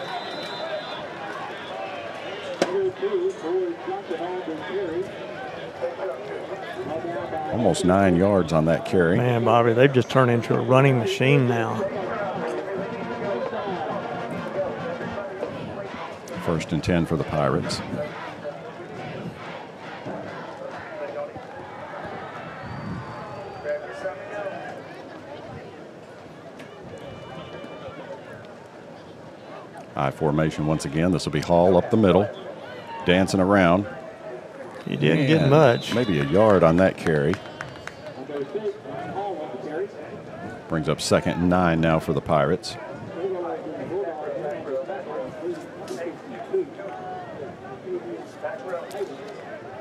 Almost 9 yards on that carry. Man, Bobby, they've just turned into a running machine now. 1st and 10 for the Pirates. I formation once again. This will be Hall up the middle, dancing around. He didn't get much. Maybe a yard on that carry. Brings up 2nd and 9 now for the Pirates.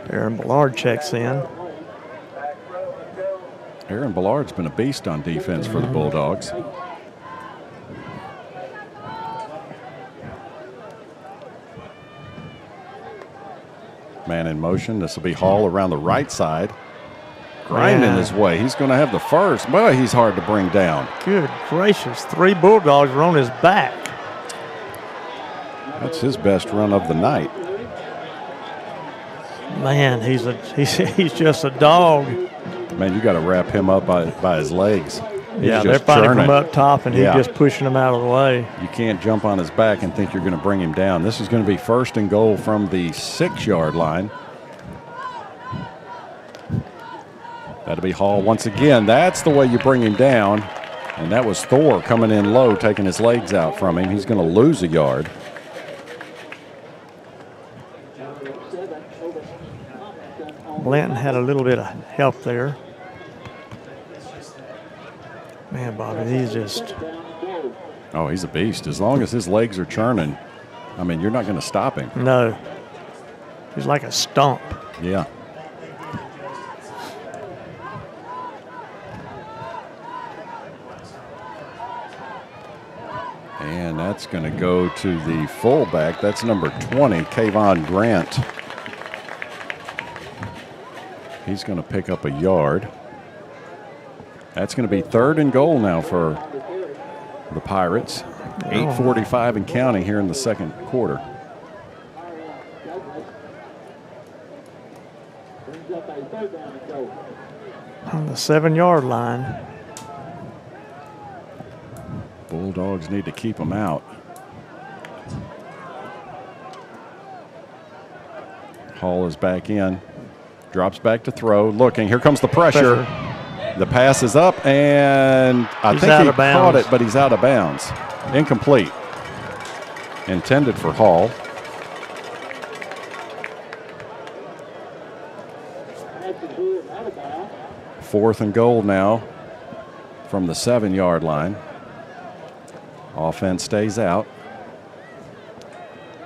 Aaron Ballard checks in. Aaron Ballard's been a beast on defense for the Bulldogs. Man in motion. This will be Hall around the right side. Grinding his way. He's going to have the first. Boy, he's hard to bring down. Good gracious. 3 Bulldogs were on his back. That's his best run of the night. Man, he's just a dog. Man, you got to wrap him up by his legs. Yeah, they're fighting from up top, and he's just pushing him out of the way. You can't jump on his back and think you're going to bring him down. This is going to be 1st and goal from the 6-yard line. That'll be Hall once again. That's the way you bring him down. And that was Thor coming in low, taking his legs out from him. He's going to lose a yard. Blanton had a little bit of help there. Man, Bobby, he's just... Oh, he's a beast. As long as his legs are churning, I mean, you're not going to stop him. No. He's like a stump. Yeah. And that's going to go to the fullback. That's number 20, Kayvon Grant. He's going to pick up a yard. That's going to be 3rd and goal now for the Pirates. 8:45 and counting here in the second quarter. On the 7-yard line. Bulldogs need to keep them out. Hall is back in. Drops back to throw. Looking. Here comes the pressure. The pass is up, and I think he caught it, but he's out of bounds. Incomplete. Intended for Hall. Fourth and goal now from the 7-yard line. Offense stays out.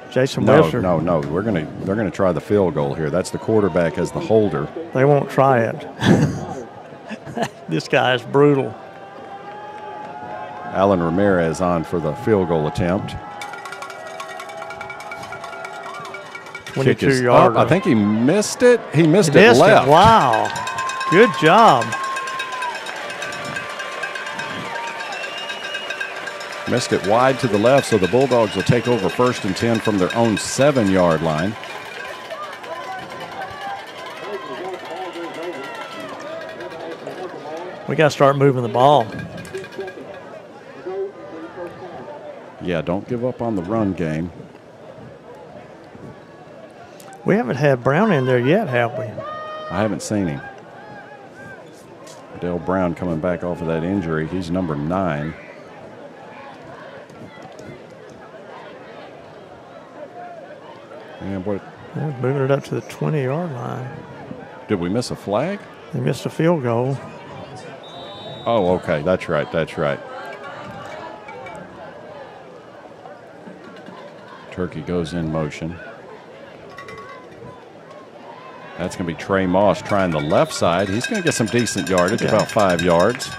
Jason Webster. No. They're gonna try the field goal here. That's the quarterback as the holder. They won't try it. This guy is brutal. Alan Ramirez on for the field goal attempt. 22 yards. I think he missed it. He missed it left. Wow. Good job. Missed it wide to the left, so the Bulldogs will take over 1st and 10 from their own 7-yard line. We got to start moving the ball. Yeah, don't give up on the run game. We haven't had Brown in there yet, have we? I haven't seen him. Dale Brown coming back off of that injury. He's number 9. And what? They're moving it up to the 20-yard line. Did we miss a flag? They missed a field goal. Oh, okay. That's right. Turkey goes in motion. That's going to be Trey Moss trying the left side. He's going to get some decent yardage, about 5 yards.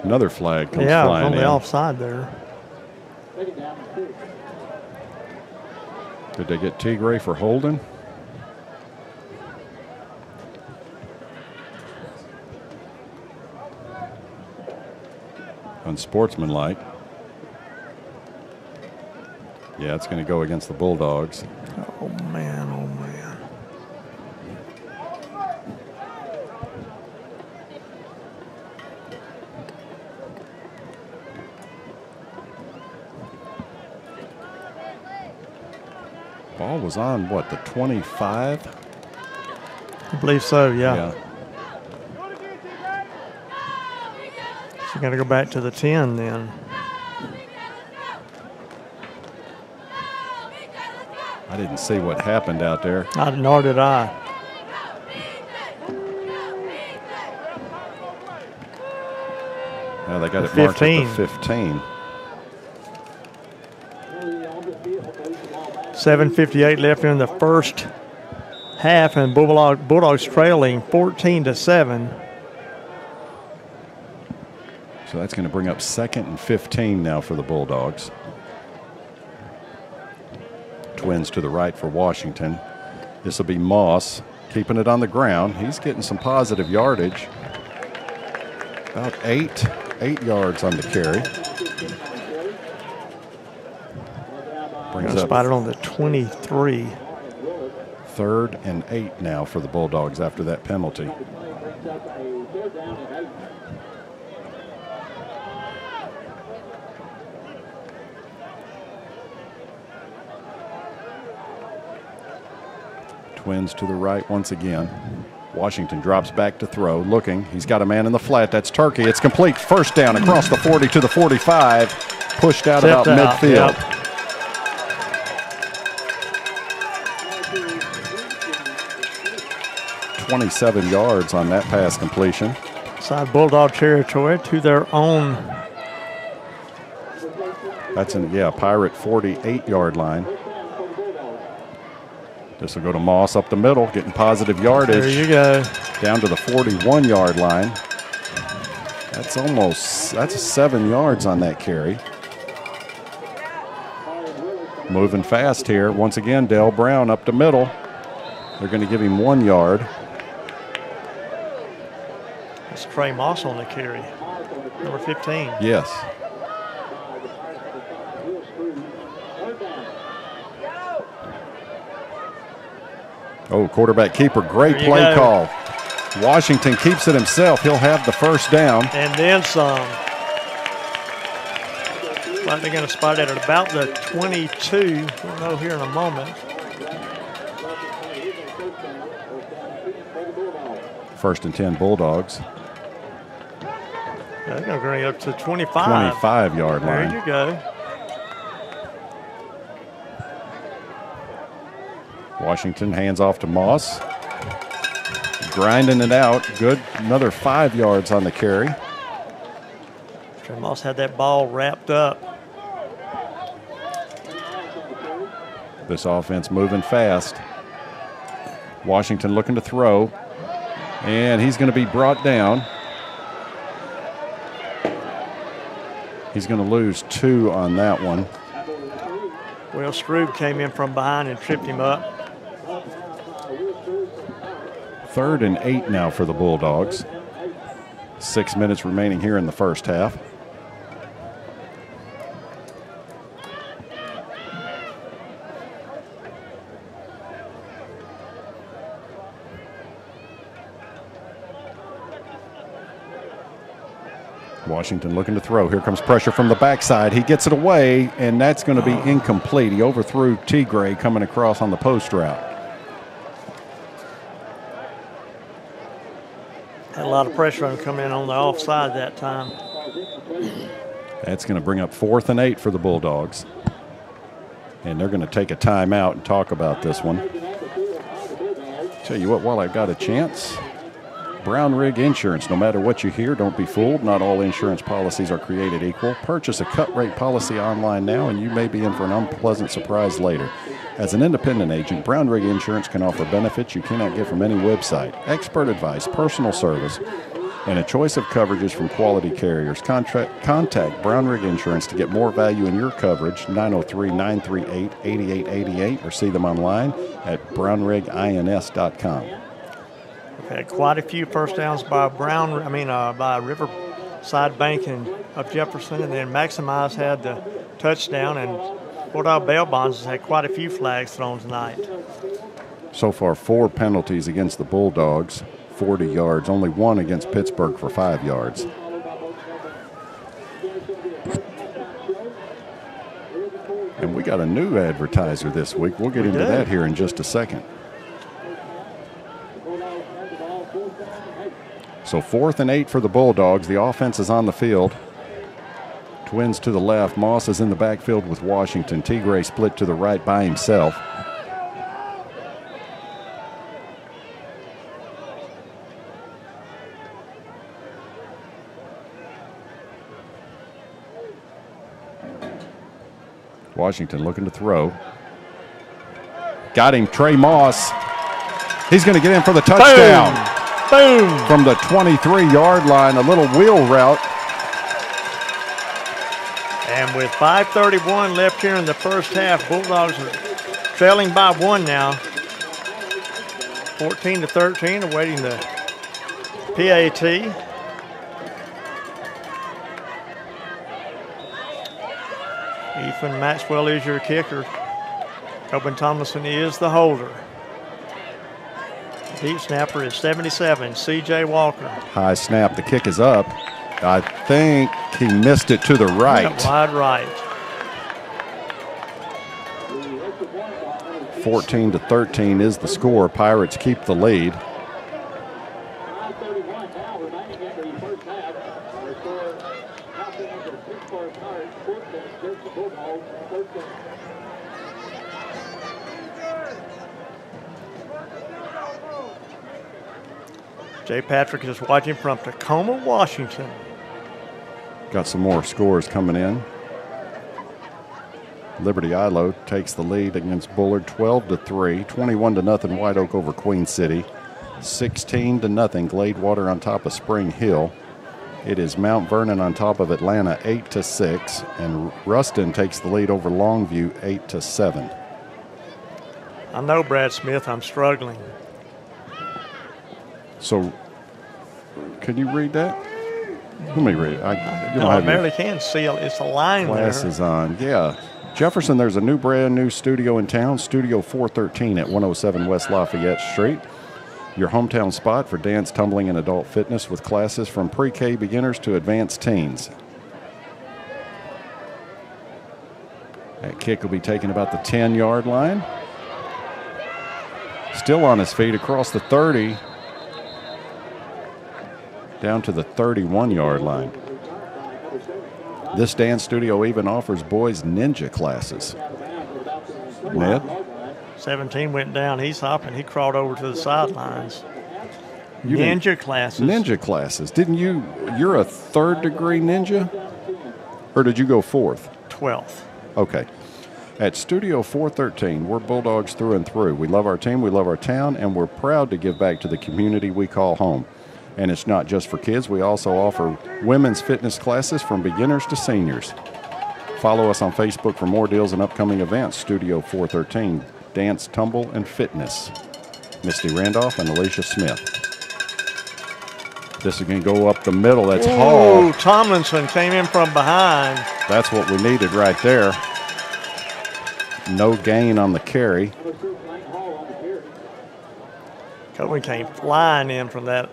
Another flag comes flying in. Yeah, on the offside there. Did they get Tigray for holding? Unsportsmanlike. Yeah, it's going to go against the Bulldogs. Oh, man. Ball was on, what, the 25? I believe so, yeah. So got to go back to the 10 then. I didn't see what happened out there. Nor did I. Now they got it marked at the 15. 7:58 left in the first half, and Bulldogs trailing 14-7. So that's going to bring up 2nd and 15 now for the Bulldogs. Twins to the right for Washington. This will be Moss keeping it on the ground. He's getting some positive yardage. About 8 yards on the carry. Brings up spotted on the 23. 3rd and 8 now for the Bulldogs after that penalty. Twins to the right once again. Washington drops back to throw, looking. He's got a man in the flat. That's Turkey. It's complete. First down across the 40 to the 45. Pushed out about midfield. Yep. 27 yards on that pass completion. Inside Bulldog territory to their own. That's Pirate 48-yard line. This will go to Moss up the middle, getting positive yardage. There you go. Down to the 41-yard line. That's 7 yards on that carry. Moving fast here. Once again, Dale Brown up the middle. They're going to give him 1 yard. It's Trey Moss on the carry, number 15. Yes. Oh, quarterback keeper, great play call. Washington keeps it himself. He'll have the first down. And then some. Like they're going to spot it at about the 22. We'll know here in a moment. First and 10 Bulldogs. They're going to bring it up to 25. 25-yard line. There you go. Washington hands off to Moss. Grinding it out. Good. Another 5 yards on the carry. Trey Moss had that ball wrapped up. This offense moving fast. Washington looking to throw. And he's going to be brought down. He's going to lose 2 on that one. Will Strube came in from behind and tripped him up. 3rd and 8 now for the Bulldogs. 6 minutes remaining here in the first half. Washington looking to throw. Here comes pressure from the backside. He gets it away, and that's going to be incomplete. He overthrew T-Gray coming across on the post route. Had a lot of pressure on him coming in on the offside that time. That's going to bring up 4th and 8 for the Bulldogs. And they're going to take a timeout and talk about this one. Tell you what, while I've got a chance, Brown Rig Insurance. No matter what you hear, don't be fooled. Not all insurance policies are created equal. Purchase a cut rate policy online now, and you may be in for an unpleasant surprise later. As an independent agent, Brown Rig Insurance can offer benefits you cannot get from any website. Expert advice, personal service, and a choice of coverages from quality carriers. Contact Brown Rig Insurance to get more value in your coverage, 903-938-8888, or see them online at brownrigins.com. We've had quite a few first downs by by Riverside Bank of Jefferson, and then Maximize had the touchdown, and Bulldog Bell Bonds has had quite a few flags thrown tonight. So far, 4 penalties against the Bulldogs, 40 yards. Only 1 against Pittsburgh for 5 yards. And we got a new advertiser this week. We'll get into that here in just a second. So 4th and 8 for the Bulldogs. The offense is on the field. Twins to the left. Moss is in the backfield with Washington. T-Gray split to the right by himself. Washington looking to throw. Got him, Trey Moss. He's going to get in for the touchdown. Boom! From the 23-yard line, a little wheel route. And with 5:31 left here in the first half, Bulldogs are trailing by 1 now. 14-13, awaiting the PAT. Ethan Maxwell is your kicker. Coben Tomlinson is the holder. Deep snapper is 77, C.J. Walker. High snap, the kick is up. I think he missed it to the right. Yeah, wide right. 14-13 is the score. Pirates keep the lead. for Pirates, fourth down, Jefferson Bulldogs, first down. Jay Patrick is watching from Tacoma, Washington. Got some more scores coming in. Liberty Ilo takes the lead against Bullard 12-3, 21-0 White Oak over Queen City, 16-0 Gladewater on top of Spring Hill. It is Mount Vernon on top of Atlanta 8-6, and Ruston takes the lead over Longview 8-7. I know, Brad Smith, I'm struggling. So, can you read that? Let me read it. I barely can see it. It's a line glasses there. on. Yeah. Jefferson, there's a brand new studio in town, Studio 413 at 107 West Lafayette Street. Your hometown spot for dance, tumbling, and adult fitness with classes from pre-K beginners to advanced teens. That kick will be taken about the 10-yard line. Still on his feet across the 30. Down to the 31-yard line. This dance studio even offers boys ninja classes. Ned? 17 went down. He's hopping. He crawled over to the sidelines. Ninja classes. Ninja classes. Didn't you? You're a third-degree ninja? Or did you go fourth? 12th. Okay. At Studio 413, we're Bulldogs through and through. We love our team, we love our town, and we're proud to give back to the community we call home. And it's not just for kids. We also offer women's fitness classes from beginners to seniors. Follow us on Facebook for more deals and upcoming events. Studio 413, Dance, Tumble, and Fitness. Misty Randolph and Alicia Smith. This is going to go up the middle. That's Hall. Tomlinson came in from behind. That's what we needed right there. No gain on the carry. Cohen came flying in from that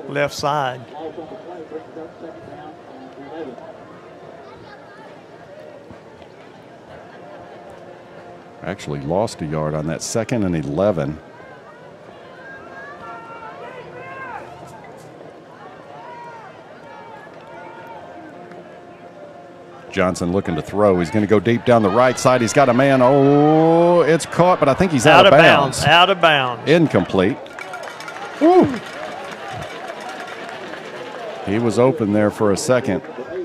left side. Actually lost a yard on that 2nd and 11. Johnson looking to throw. He's going to go deep down the right side. He's got a man. Oh, it's caught, but I think he's out of bounds. Out of bounds. Incomplete. Woo. He was open there for a second.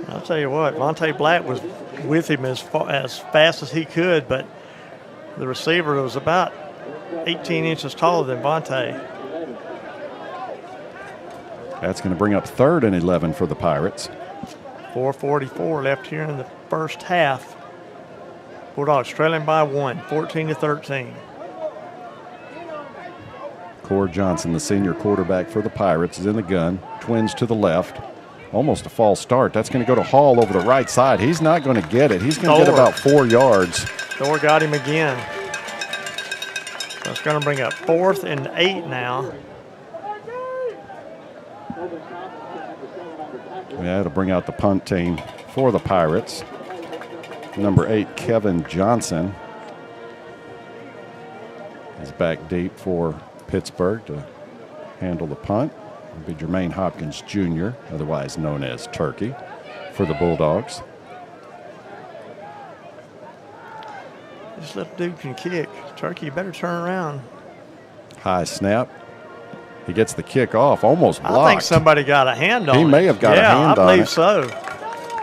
I'll tell you what, Vontae Black was with him as fast as he could, but the receiver was about 18 inches taller than Vontae. That's going to bring up 3rd and 11 for the Pirates. 4:44 left here in the first half. Bulldogs trailing by 1, 14-13. Cord Johnson, the senior quarterback for the Pirates, is in the gun. Twins to the left. Almost a false start. That's going to go to Hall over the right side. He's not going to get it. He's going to get about 4 yards. Thor got him again. So it's going to bring up 4th and 8 now. Yeah, it'll bring out the punt team for the Pirates. Number 8, Kevin Johnson, is back deep for Pittsburgh to handle the punt. It'll be Jermaine Hopkins Jr., otherwise known as Turkey, for the Bulldogs. This little dude can kick. Turkey, you better turn around. High snap. He gets the kick off, almost blocked. I think somebody got a hand on it. He may have got a hand on it. Yeah, I believe so.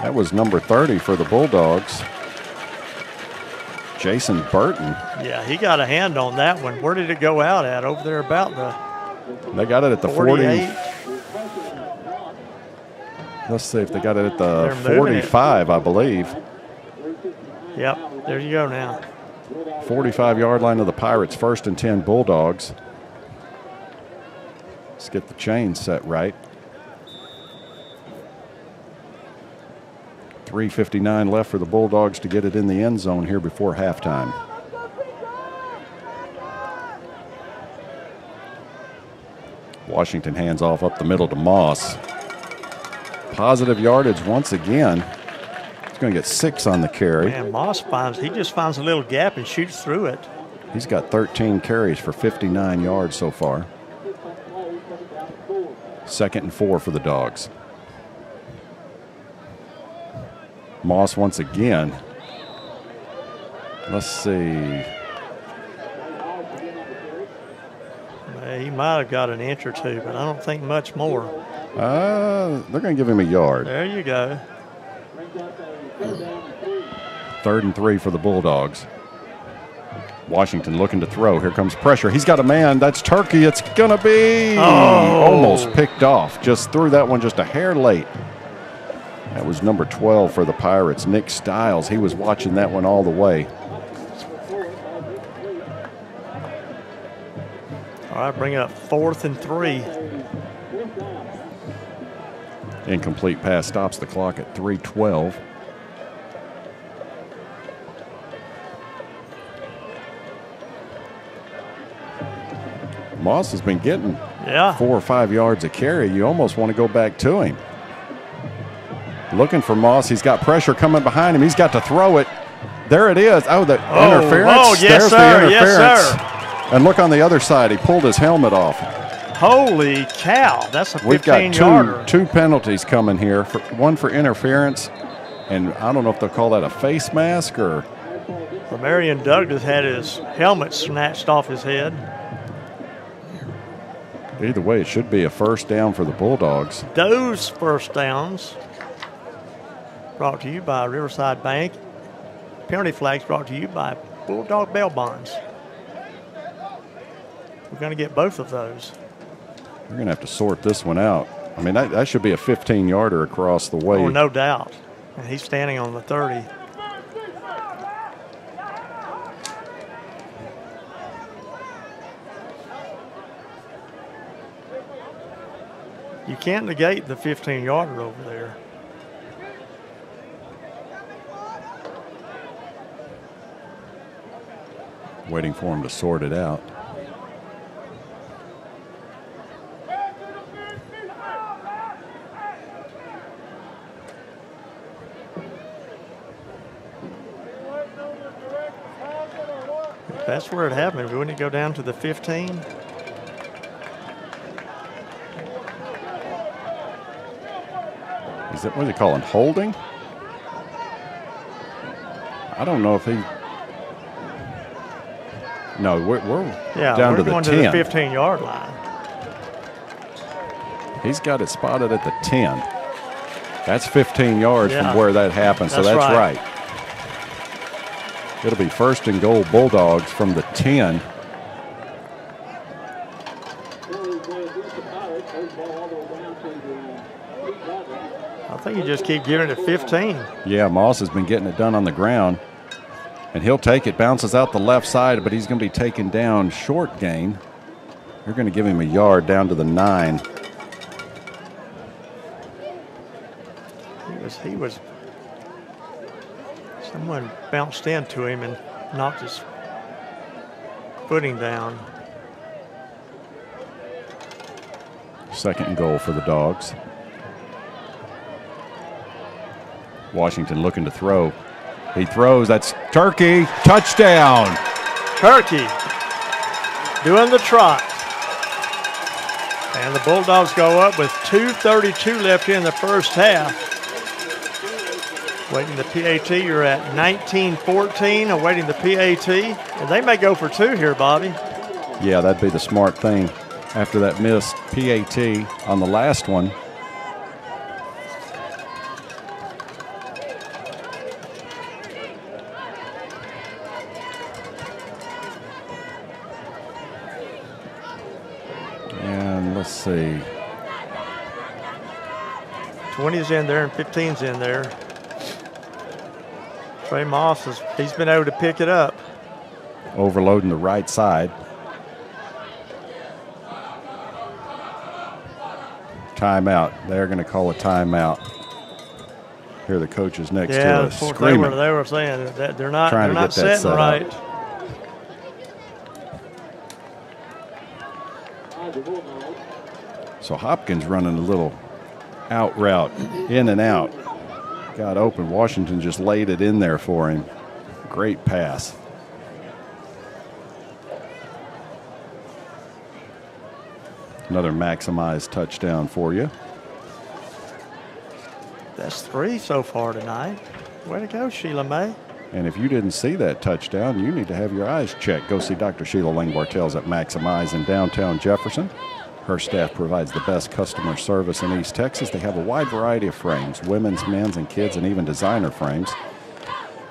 That was number 30 for the Bulldogs. Jason Burton. Yeah, he got a hand on that one. Where did it go out at? Over there about the They got it at the 48. 40. Let's see if they got it at the 45, I believe. Yep, there you go now. 45-yard line of the Pirates, 1st and 10 Bulldogs. Let's get the chain set right. 3:59 left for the Bulldogs to get it in the end zone here before halftime. Washington hands off up the middle to Moss. Positive yardage once again. He's going to get 6 on the carry. Man, Moss just finds a little gap and shoots through it. He's got 13 carries for 59 yards so far. 2nd and 4 for the Dogs. Moss once again. Let's see. He might have got an inch or two, but I don't think much more. They're going to give him a yard. There you go. 3rd and 3 for the Bulldogs. Washington looking to throw. Here comes pressure. He's got a man. That's Turkey. It's going to be almost picked off. Just threw that one just a hair late. That was number 12 for the Pirates, Nick Stiles. He was watching that one all the way. All right, bring up 4th and 3. Incomplete pass stops the clock at 3:12. Moss has been getting 4 or 5 yards a carry. You almost want to go back to him. Looking for Moss. He's got pressure coming behind him. He's got to throw it. There it is. Oh, the interference. Oh, yes, There's sir. the interference. Yes, sir. And look on the other side. He pulled his helmet off. Holy cow. That's a 15-yarder. We've got two penalties coming here. One for interference, and I don't know if they'll call that a face mask or. Marion Douglas had his helmet snatched off his head. Either way, it should be a first down for the Bulldogs. Those first downs brought to you by Riverside Bank. Penalty flags brought to you by Bulldog Bail Bonds. We're going to get both of those. We're going to have to sort this one out. I mean, that should be a 15-yarder across the way. Oh, no doubt. And he's standing on the 30. You can't negate the 15-yarder over there. Waiting for him to sort it out. If that's where it happened, wouldn't it go down to the 15? Is that what they call it? Holding? I don't know if he. No, we're down to the 10. We're going to the 15-yard line. He's got it spotted at the 10. That's 15 yards from where that happened, so that's right. It'll be 1st and goal Bulldogs from the 10. I think you just keep giving it 15. Yeah, Moss has been getting it done on the ground. And he'll take it, bounces out the left side, but he's going to be taken down short gain. They're going to give him a yard down to the 9. He was someone bounced into him and knocked his footing down. 2nd and goal for the Dogs. Washington looking to throw. He throws. That's Turkey. Touchdown. Turkey doing the trot. And the Bulldogs go up with 2:32 left in the first half. Waiting the PAT, you're at 19-14, awaiting the PAT. And they may go for 2 here, Bobby. Yeah, that'd be the smart thing after that missed PAT on the last one. And let's see. 20's in there and 15's in there. Trey Moss, he's been able to pick it up. Overloading the right side. Timeout. They're going to call a timeout. Here the coaches next to us screaming. They were saying that they're not setting set right. So Hopkins running a little out route, in and out. Got open. Washington just laid it in there for him. Great pass. Another maximized touchdown for you. That's 3 so far tonight. Way to go, Sheila May. And if you didn't see that touchdown, you need to have your eyes checked. Go see Dr. Sheila Lang-Bartels at Maximize in downtown Jefferson. Her staff provides the best customer service in East Texas. They have a wide variety of frames, women's, men's, and kids, and even designer frames.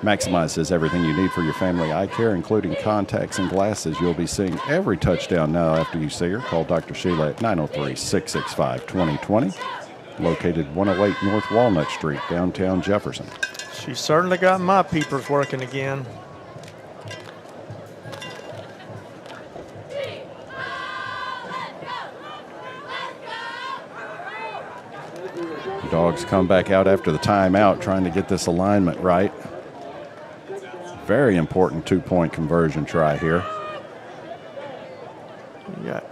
Maximize has everything you need for your family eye care, including contacts and glasses. You'll be seeing every touchdown now after you see her. Call Dr. Sheila at 903-665-2020, located 108 North Walnut Street, downtown Jefferson. She certainly got my peepers working again. Dogs come back out after the timeout trying to get this alignment right. Very important two-point conversion try here. You got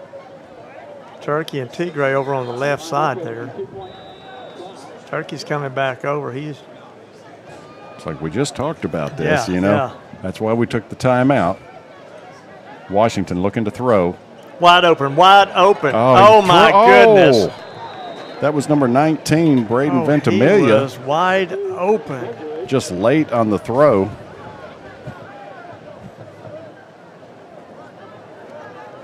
Turkey and Tigray over on the left side there. Turkey's coming back over. It's like we just talked about this, Yeah. That's why we took the timeout. Washington looking to throw. Wide open, wide open. Oh my goodness. That was number 19, Braden Ventimiglia. He was wide open. Just late on the throw.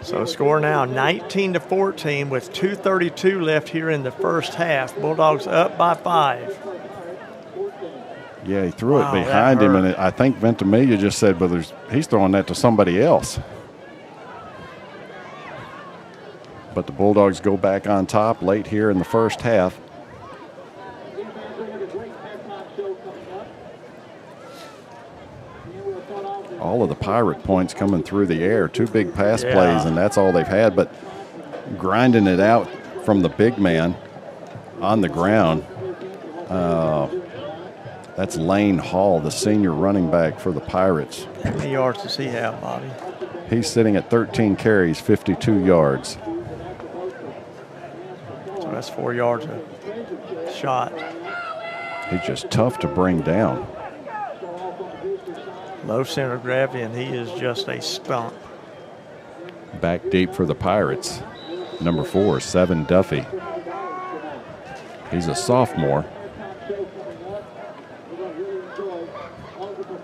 So score now 19-14 with 2:32 left here in the first half. Bulldogs up by 5. Yeah, he threw it behind him, and I think Ventimiglia just said, but he's throwing that to somebody else. But the Bulldogs go back on top late here in the first half. All of the Pirate points coming through the air. 2 big pass plays, and that's all they've had. But grinding it out from the big man on the ground. That's Lane Hall, the senior running back for the Pirates. How many yards does he have, Bobby? He's sitting at 13 carries, 52 yards. So that's 4 yards a shot. He's just tough to bring down. Low center of gravity, and he is just a stump. Back deep for the Pirates. Number 4, 7 Duffy. He's a sophomore.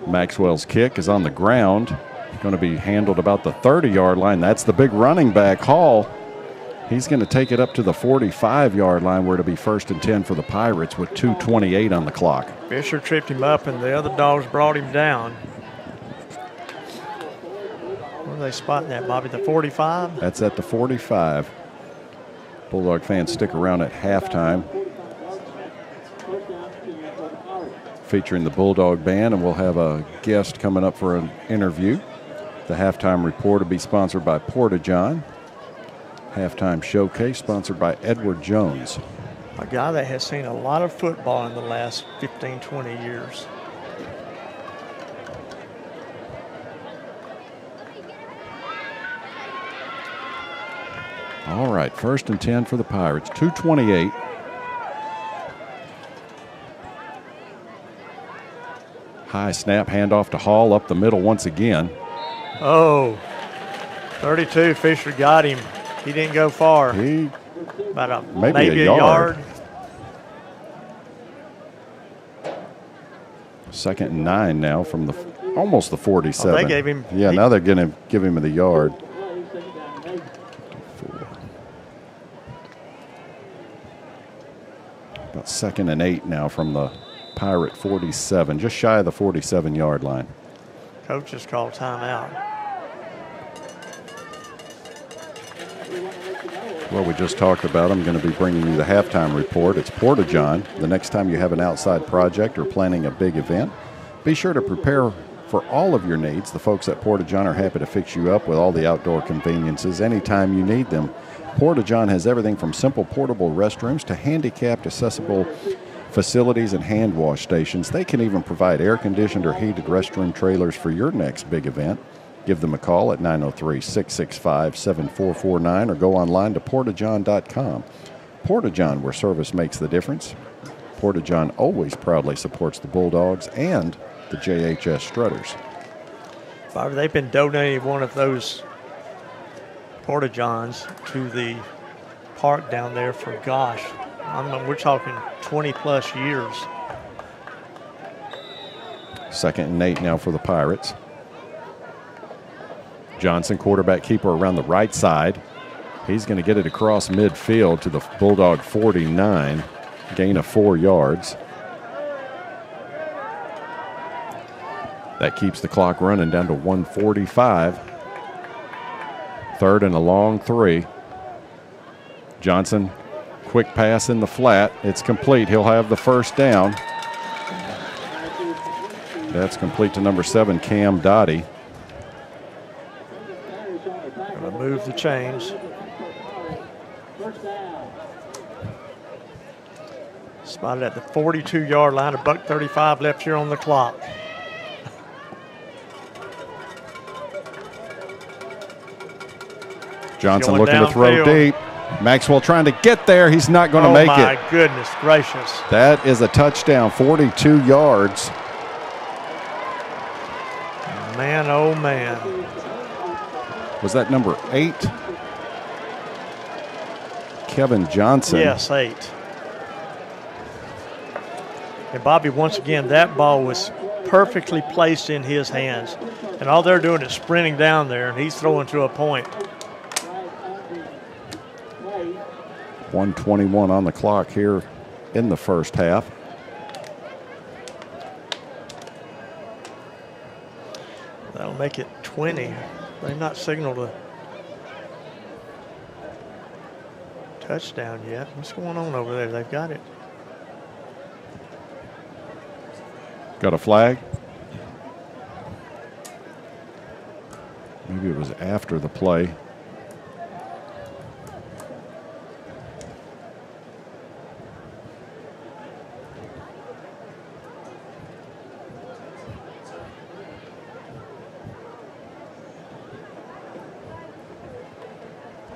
Maxwell's kick is on the ground. Going to be handled about the 30-yard line. That's the big running back, Hall. He's going to take it up to the 45-yard line where it'll be 1st and 10 for the Pirates with 2:28 on the clock. Fisher tripped him up, and the other dogs brought him down. Where are they spotting that, Bobby? The 45? That's at the 45. Bulldog fans stick around at halftime. Featuring the Bulldog Band, and we'll have a guest coming up for an interview. The halftime report will be sponsored by Porta John. Halftime showcase sponsored by Edward Jones. A guy that has seen a lot of football in the last 15, 20 years. All right, 1st and 10 for the Pirates, 2:28. High snap, handoff to Hall, up the middle once again. Oh, 32, Fisher got him. He didn't go far. About maybe a yard. 2nd and 9 now from almost the 47. Oh, they gave him. Yeah, now they're going to give him the yard. About 2nd and 8 now from the Pirate 47, just shy of the 47-yard line. Coach just called timeout. Well, we just talked about, I'm going to be bringing you the halftime report. It's Porta John. The next time you have an outside project or planning a big event, be sure to prepare for all of your needs. The folks at Porta John are happy to fix you up with all the outdoor conveniences anytime you need them. Porta John has everything from simple portable restrooms to handicapped accessible facilities and hand wash stations. They can even provide air-conditioned or heated restroom trailers for your next big event. Give them a call at 903-665-7449 or go online to portajohn.com. Porta John, where service makes the difference. Porta John always proudly supports the Bulldogs and the JHS Strutters. Bobby, they've been donating one of those Porta Johns to the park down there for, gosh, we're talking 20-plus years. 2nd and 8 now for the Pirates. Johnson, quarterback keeper around the right side. He's going to get it across midfield to the Bulldog 49, gain of 4 yards. That keeps the clock running down to 1:45. 3rd and a long 3. Johnson, quick pass in the flat. It's complete. He'll have the first down. That's complete to number 7, Cam Dottie. Going to move the chains. Spotted at the 42-yard line. $1:35 left here on the clock. Johnson looking to throw deep. Maxwell trying to get there. He's not going to make it. Oh, my goodness gracious. That is a touchdown, 42 yards. Man, oh, man. Was that number 8? Kevin Johnson. Yes, 8. And Bobby, once again, that ball was perfectly placed in his hands. And all they're doing is sprinting down there, and he's throwing to a point. 1:21 on the clock here in the first half. That'll make it 20. They've not signaled a touchdown yet. What's going on over there? They've got it. Got a flag? Maybe it was after the play.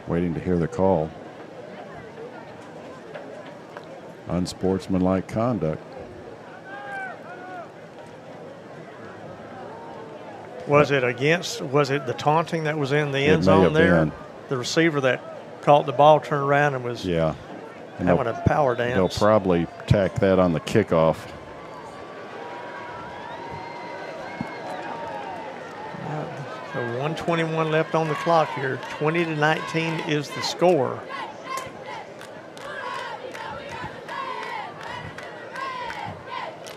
Waiting to hear the call. Unsportsmanlike conduct. Was it the taunting that was in the end zone there? Been. The receiver that caught the ball turned around and was and having a power dance. They'll probably tack that on the kickoff. So 1:21 left on the clock here. 20-19 is the score.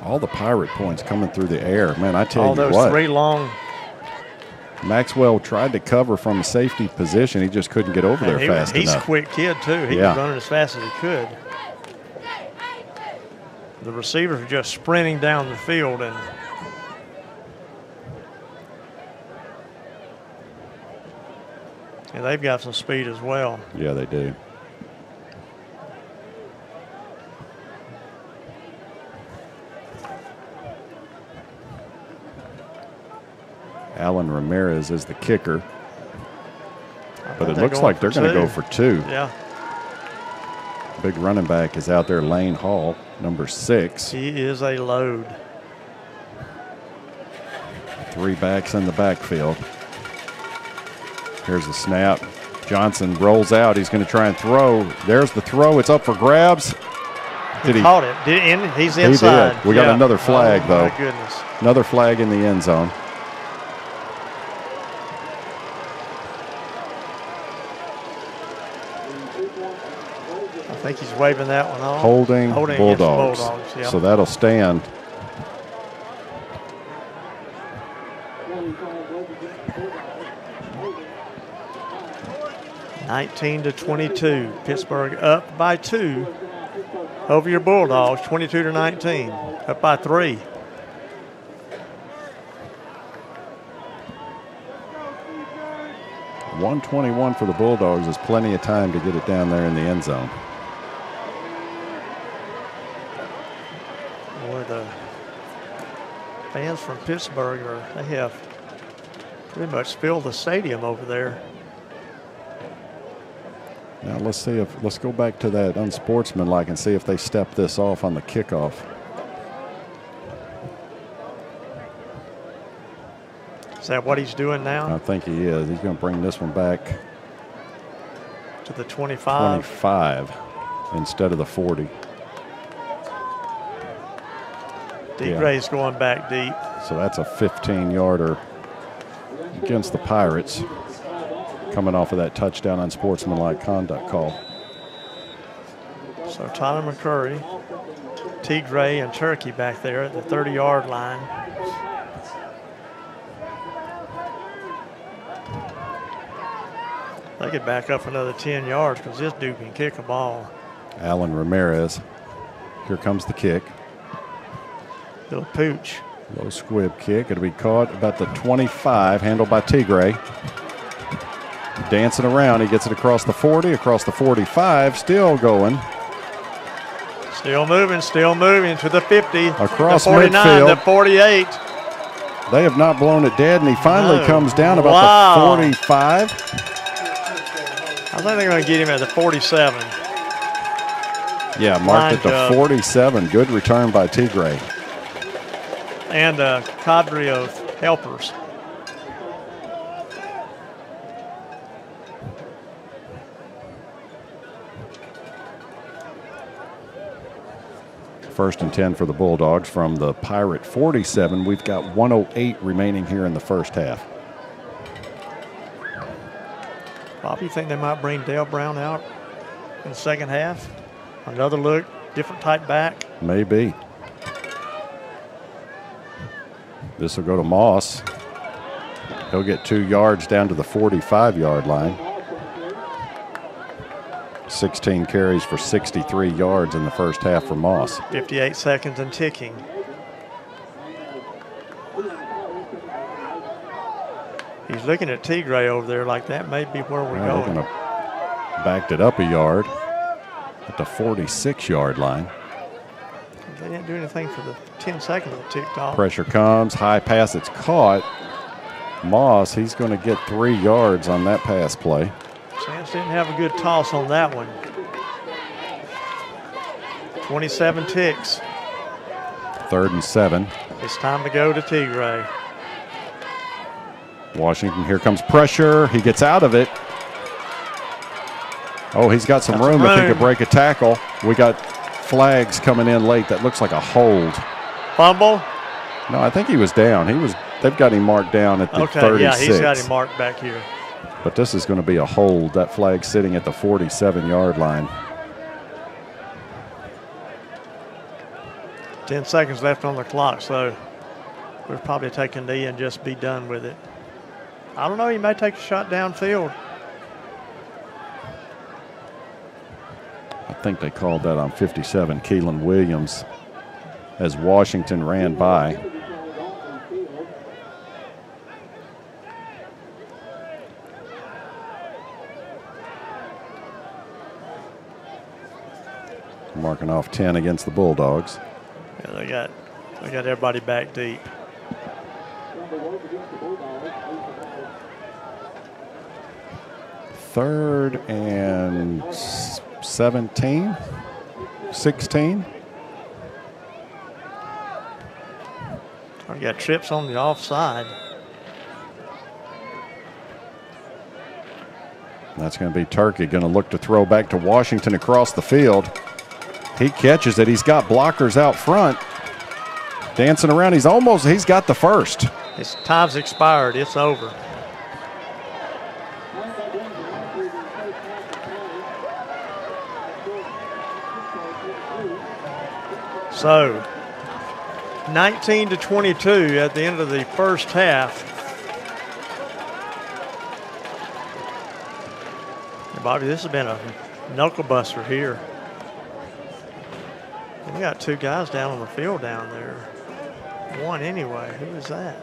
All the Pirate points coming through the air. Man, I tell all you those what. 3 long. Maxwell tried to cover from a safety position. He just couldn't get over there fast enough. He's a quick kid, too. He was running as fast as he could. The receivers are just sprinting down the field, and they've got some speed as well. Yeah, they do. Alan Ramirez is the kicker. But it looks like they're going to go for 2. Yeah. Big running back is out there, Lane Hall, number 6. He is a load. 3 backs in the backfield. Here's the snap. Johnson rolls out. He's going to try and throw. There's the throw. It's up for grabs. He caught it. He's inside. He did. We got another flag, though. My goodness. Another flag in the end zone. I think he's waving that one off. Holding Bulldogs. Yep. So that'll stand. (19-22). Pittsburgh up by 2 over your Bulldogs. 22-19. Up by 3. .121 for the Bulldogs is plenty of time to get it down there in the end zone. Boy, the fans from Pittsburgh they have pretty much filled the stadium over there. Now let's go back to that unsportsmanlike and see if they step this off on the kickoff. Is that what he's doing now? I think he is. He's going to bring this one back to the 25. 25 instead of the 40. DeGray's going back deep. So that's a 15-yarder against the Pirates, coming off of that touchdown unsportsmanlike conduct call. So Tyler McCurry, T. Gray, and Turkey back there at the 30-yard line. They could back up another 10 yards because this dude can kick a ball. Alan Ramirez. Here comes the kick. Little pooch. Low squib kick. It'll be caught about the 25, handled by T. Gray. Dancing around. He gets it across the 40, across the 45, still going. Still moving to the 50. Across the 49, midfield. the 48. They have not blown it dead, and he finally comes down about the 45. I think they're going to get him at the 47. Yeah, marked at the 47. Good return by T. Gray. And a cadre of helpers. First and 10 for the Bulldogs from the Pirate 47. We've got 1:08 remaining here in the first half. Bob, you think they might bring Dale Brown out in the second half? Another look, different type back? Maybe. This will go to Moss. He'll get 2 yards down to the 45-yard line. 16 carries for 63 yards in the first half for Moss. 58 seconds and ticking. He's looking at T. Gray over there like that may be where we're going. They're backed it up a yard at the 46-yard line. They didn't do anything for the 10 seconds that ticked off. Pressure comes, high pass, it's caught. Moss, he's going to get 3 yards on that pass play. Sands didn't have a good toss on that one. 27 ticks. 3rd and 7. It's time to go to T. Gray. Washington, here comes pressure. He gets out of it. Oh, he's got some room if he could break a tackle. We got flags coming in late. That looks like a hold. Fumble? No, I think he was down. They've got him marked down at the 36. Yeah, he's got him marked back here. But this is going to be a hold. That flag sitting at the 47-yard line. 10 seconds left on the clock, so we'll probably take a knee and just be done with it. I don't know, he may take a shot downfield. I think they called that on 57, Keelan Williams, as Washington ran by. Marking off 10 against the Bulldogs. Yeah, they got everybody back deep. Third and 17, 16. We got trips on the offside. That's going to be Turkey going to look to throw back to Washington across the field. He catches it. He's got blockers out front. Dancing around. He's got the first. His time's expired. It's over. So 19-22 at the end of the first half. And Bobby, this has been a knuckle buster here. We got 2 guys down on the field down there. 1 anyway. Who is that?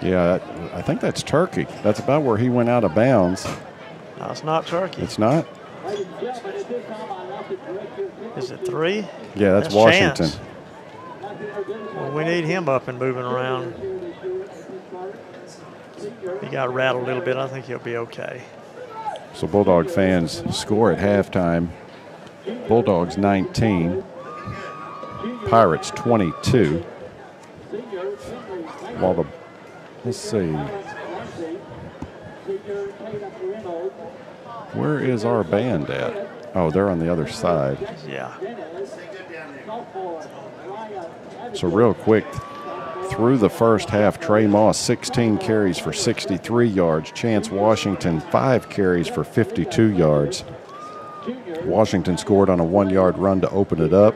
Yeah, I think that's Turkey. That's about where he went out of bounds. No, it's not Turkey. It's not? Is it 3? Yeah, that's Washington. Chance. Well, we need him up and moving around. He got rattled a little bit. I think he'll be okay. So Bulldog fans score at halftime. Bulldogs 19. Pirates 22. While let's see. Where is our band at? Oh, they're on the other side. Yeah. So real quick, through the first half, Trey Moss, 16 carries for 63 yards. Chance Washington, 5 carries for 52 yards. Washington scored on a 1-yard run to open it up.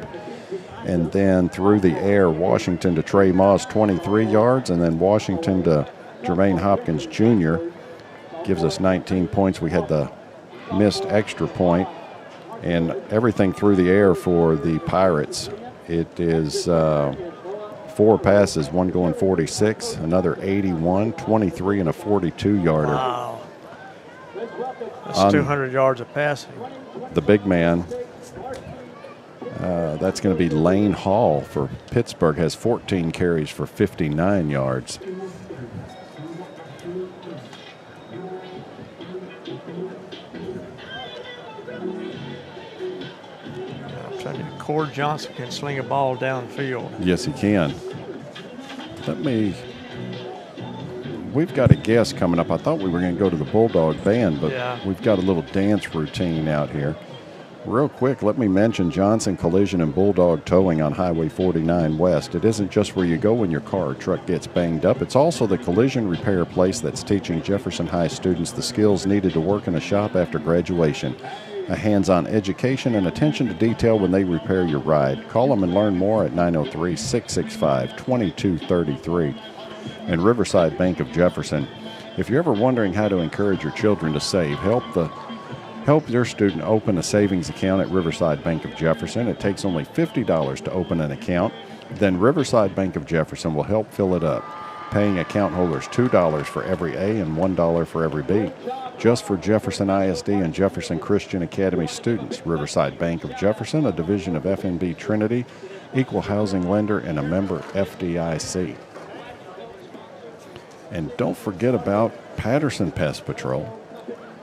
And then through the air, Washington to Trey Moss, 23 yards. And then Washington to Jermaine Hopkins Jr. gives us 19 points. We had the missed extra point. And everything through the air for the Pirates. It is 4 passes, one going 46, another 81, 23, and a 42-yarder. Wow. That's 200 yards of passing. The big man, that's going to be Lane Hall for Pittsburgh, has 14 carries for 59 yards. Cord Johnson can sling a ball downfield. Yes, he can. We've got a guest coming up. I thought we were going to go to the Bulldog band, but we've got a little dance routine out here. Real quick, let me mention Johnson Collision and Bulldog Towing on Highway 49 West. It isn't just where you go when your car or truck gets banged up. It's also the collision repair place that's teaching Jefferson High students the skills needed to work in a shop after graduation. A hands-on education and attention to detail when they repair your ride. Call them and learn more at 903-665-2233. And Riverside Bank of Jefferson. If you're ever wondering how to encourage your children to save, help your student open a savings account at Riverside Bank of Jefferson. It takes only $50 to open an account. Then Riverside Bank of Jefferson will help fill it up, paying account holders $2 for every A and $1 for every B. Just for Jefferson ISD and Jefferson Christian Academy students. Riverside Bank of Jefferson, a division of FNB Trinity, equal housing lender, and a member FDIC. And don't forget about Patterson Pest Patrol.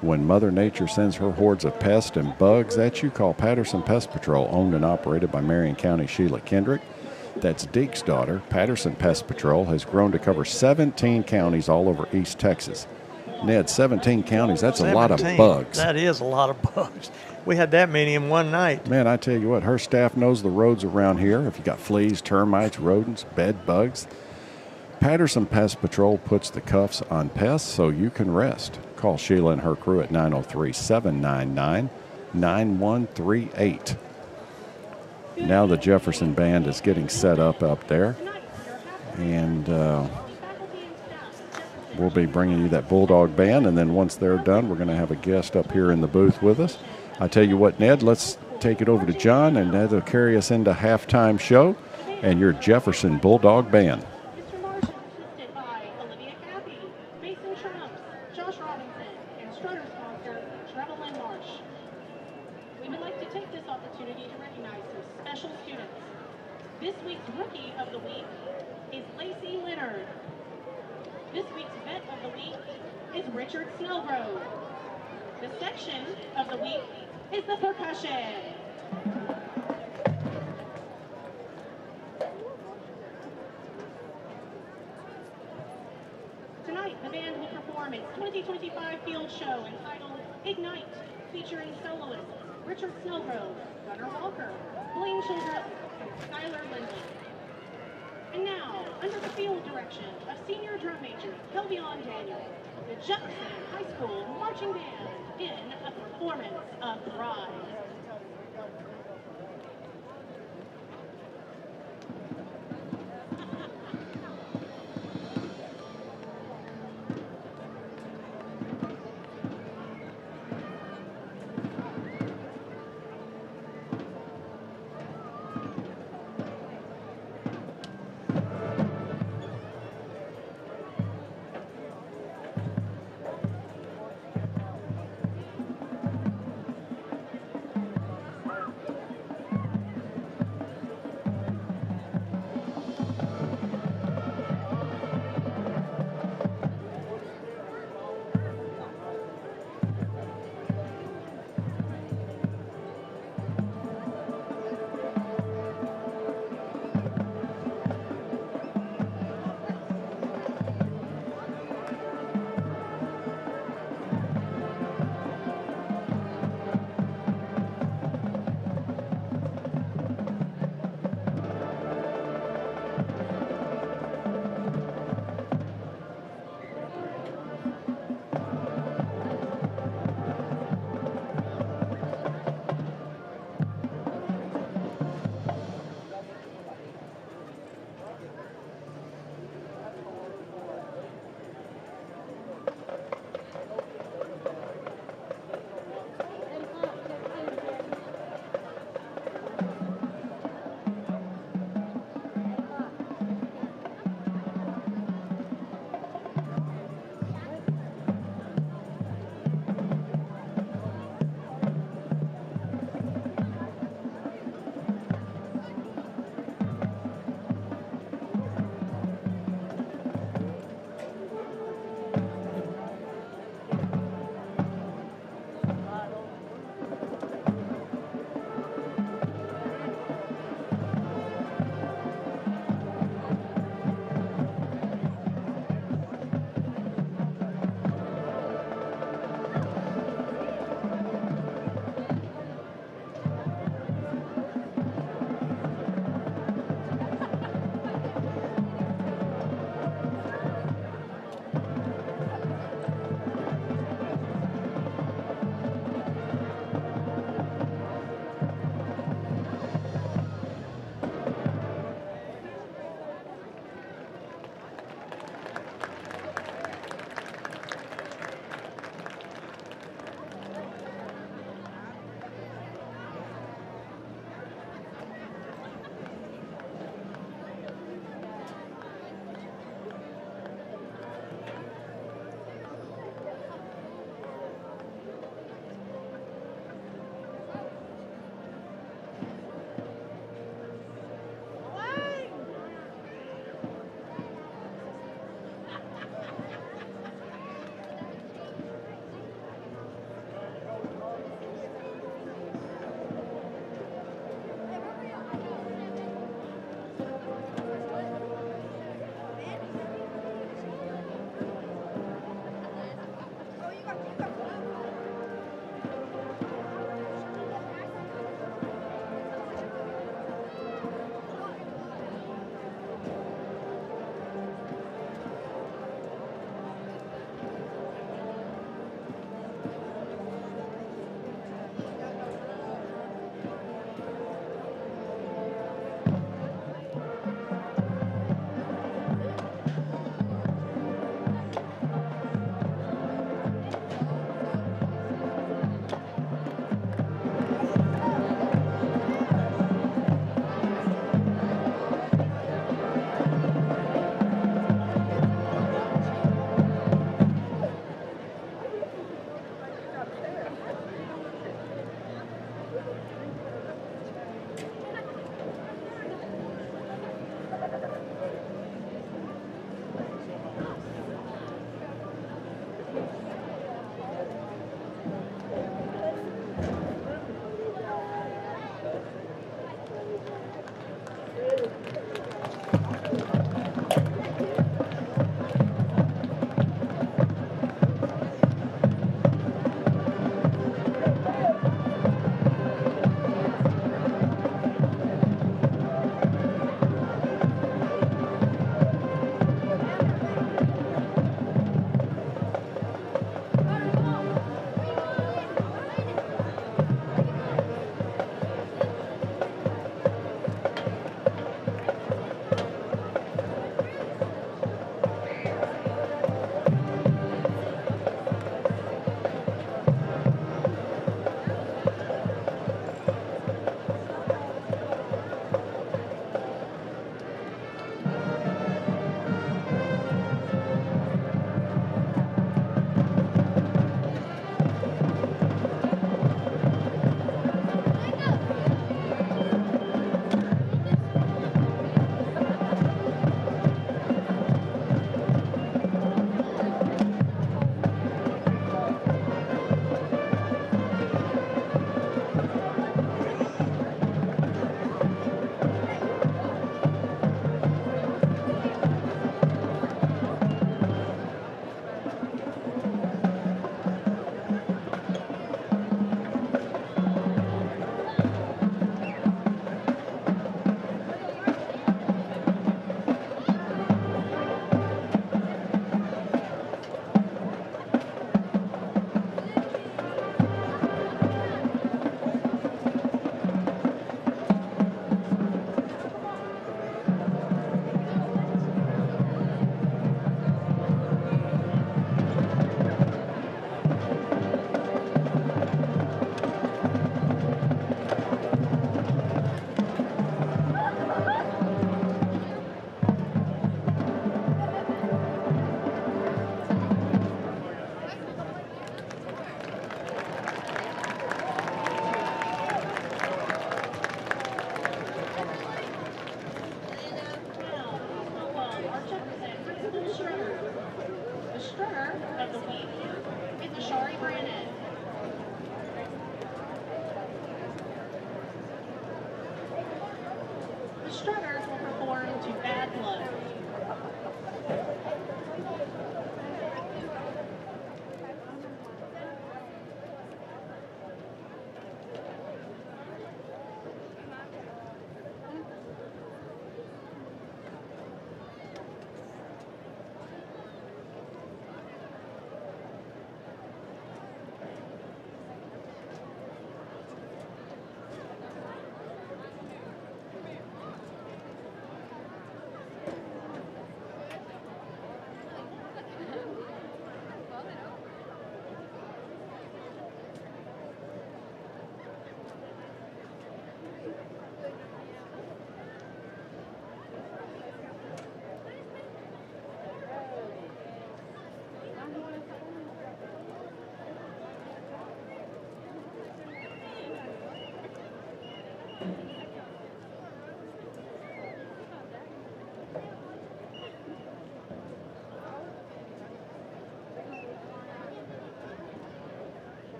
When Mother Nature sends her hordes of pests and bugs at you, call Patterson Pest Patrol, owned and operated by Marion County Sheila Kendrick. That's Deke's daughter. Patterson Pest Patrol has grown to cover 17 counties all over East Texas. Ned, 17 counties, that's 17. A lot of bugs. That is a lot of bugs. We had that many in one night. Man, I tell you what, her staff knows the roads around here. If you got fleas, termites, rodents, bed bugs, Patterson Pest Patrol puts the cuffs on pests so you can rest. Call Sheila and her crew at 903-799-9138. Now the Jefferson Band is getting set up there. And we'll be bringing you that Bulldog Band. And then once they're done, we're going to have a guest up here in the booth with us. I tell you what, Ned, let's take it over to John, and Ned will carry us into halftime show and your Jefferson Bulldog Band. Tonight, the band will perform its 2025 field show entitled Ignite, featuring soloists Richard Snellgrove, Gunnar Walker, Blaine Childress, and Skylar Lindley. And now, under the field direction of senior drum major Kelvyon Daniel, the Jefferson High School Marching Band in a performance of Pride.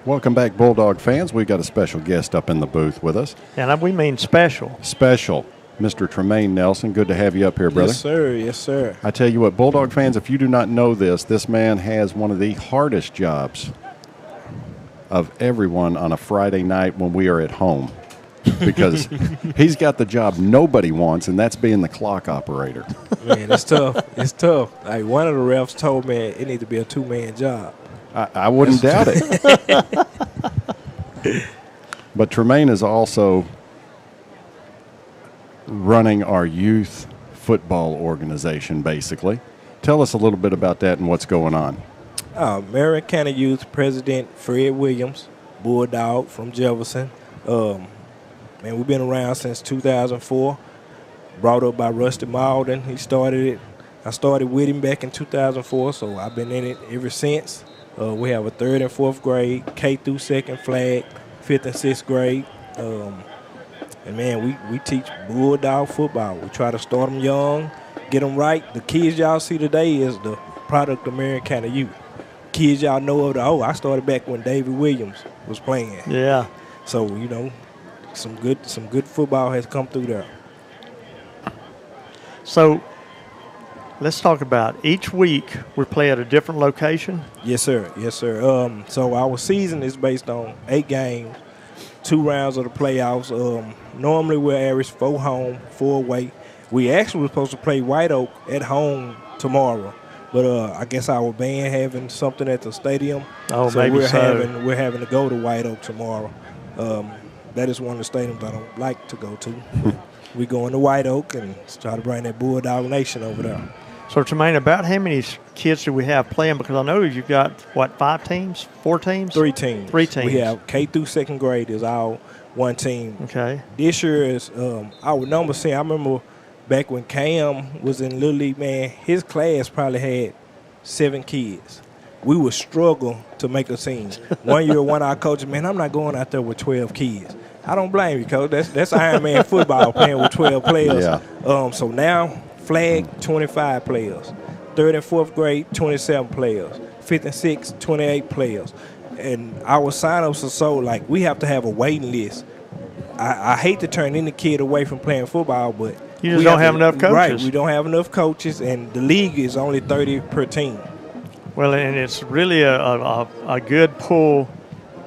Welcome back, Bulldog fans. We've got a special guest up in the booth with us. And we mean special. Special. Mr. Tremaine Nelson. Good to have you up here, brother. Yes, sir. Yes, sir. I tell you what, Bulldog fans, if you do not know this man has one of the hardest jobs of everyone on a Friday night when we are at home, because he's got the job nobody wants, and that's being the clock operator. Man, it's tough. It's tough. Like, one of the refs told me it needs to be a two-man job. I wouldn't doubt it. But Tremaine is also running our youth football organization, basically. Tell us a little bit about that and what's going on. Marion County Youth President Fred Williams, Bulldog from Jefferson. Man, we've been around since 2004. Brought up by Rusty Malden. He started it. I started with him back in 2004, so I've been in it ever since. We have a 3rd and 4th grade, K through 2nd flag, 5th and 6th grade. And, man, we teach Bulldog football. We try to start them young, get them right. The kids y'all see today is the product of Marion County Youth. Kids y'all know of I started back when David Williams was playing. Yeah. So, you know, some good football has come through there. So let's talk about each week we play at a different location. Yes, sir. Yes, sir. So our season is based on 8 games, 2 rounds of the playoffs. Normally we'll average 4 home, 4 away. We actually were supposed to play White Oak at home tomorrow, but I guess our band having something at the stadium. Oh, so maybe we're having to go to White Oak tomorrow. That is one of the stadiums I don't like to go to. We going to White Oak and try to bring that Bulldog Nation over there. So, Tremaine, about how many kids do we have playing? Because I know you've got, 5 teams, 4 teams? 3 teams. 3 teams. We have K through 2nd grade is our one team. Okay. This year is our number 10. I remember back when Cam was in Little League, man, his class probably had 7 kids. We would struggle to make a team. One year, one of our coaches, man, I'm not going out there with 12 kids. I don't blame you, Coach. That's Iron Man football playing with 12 players. Yeah. So now, flag, 25 players. 3rd and 4th grade, 27 players. 5th and 6th, 28 players. And our sign-ups are so, like, we have to have a waiting list. I hate to turn any kid away from playing football, but you just don't have enough coaches. Right, we don't have enough coaches, and the league is only 30 per team. Well, and it's really a good pull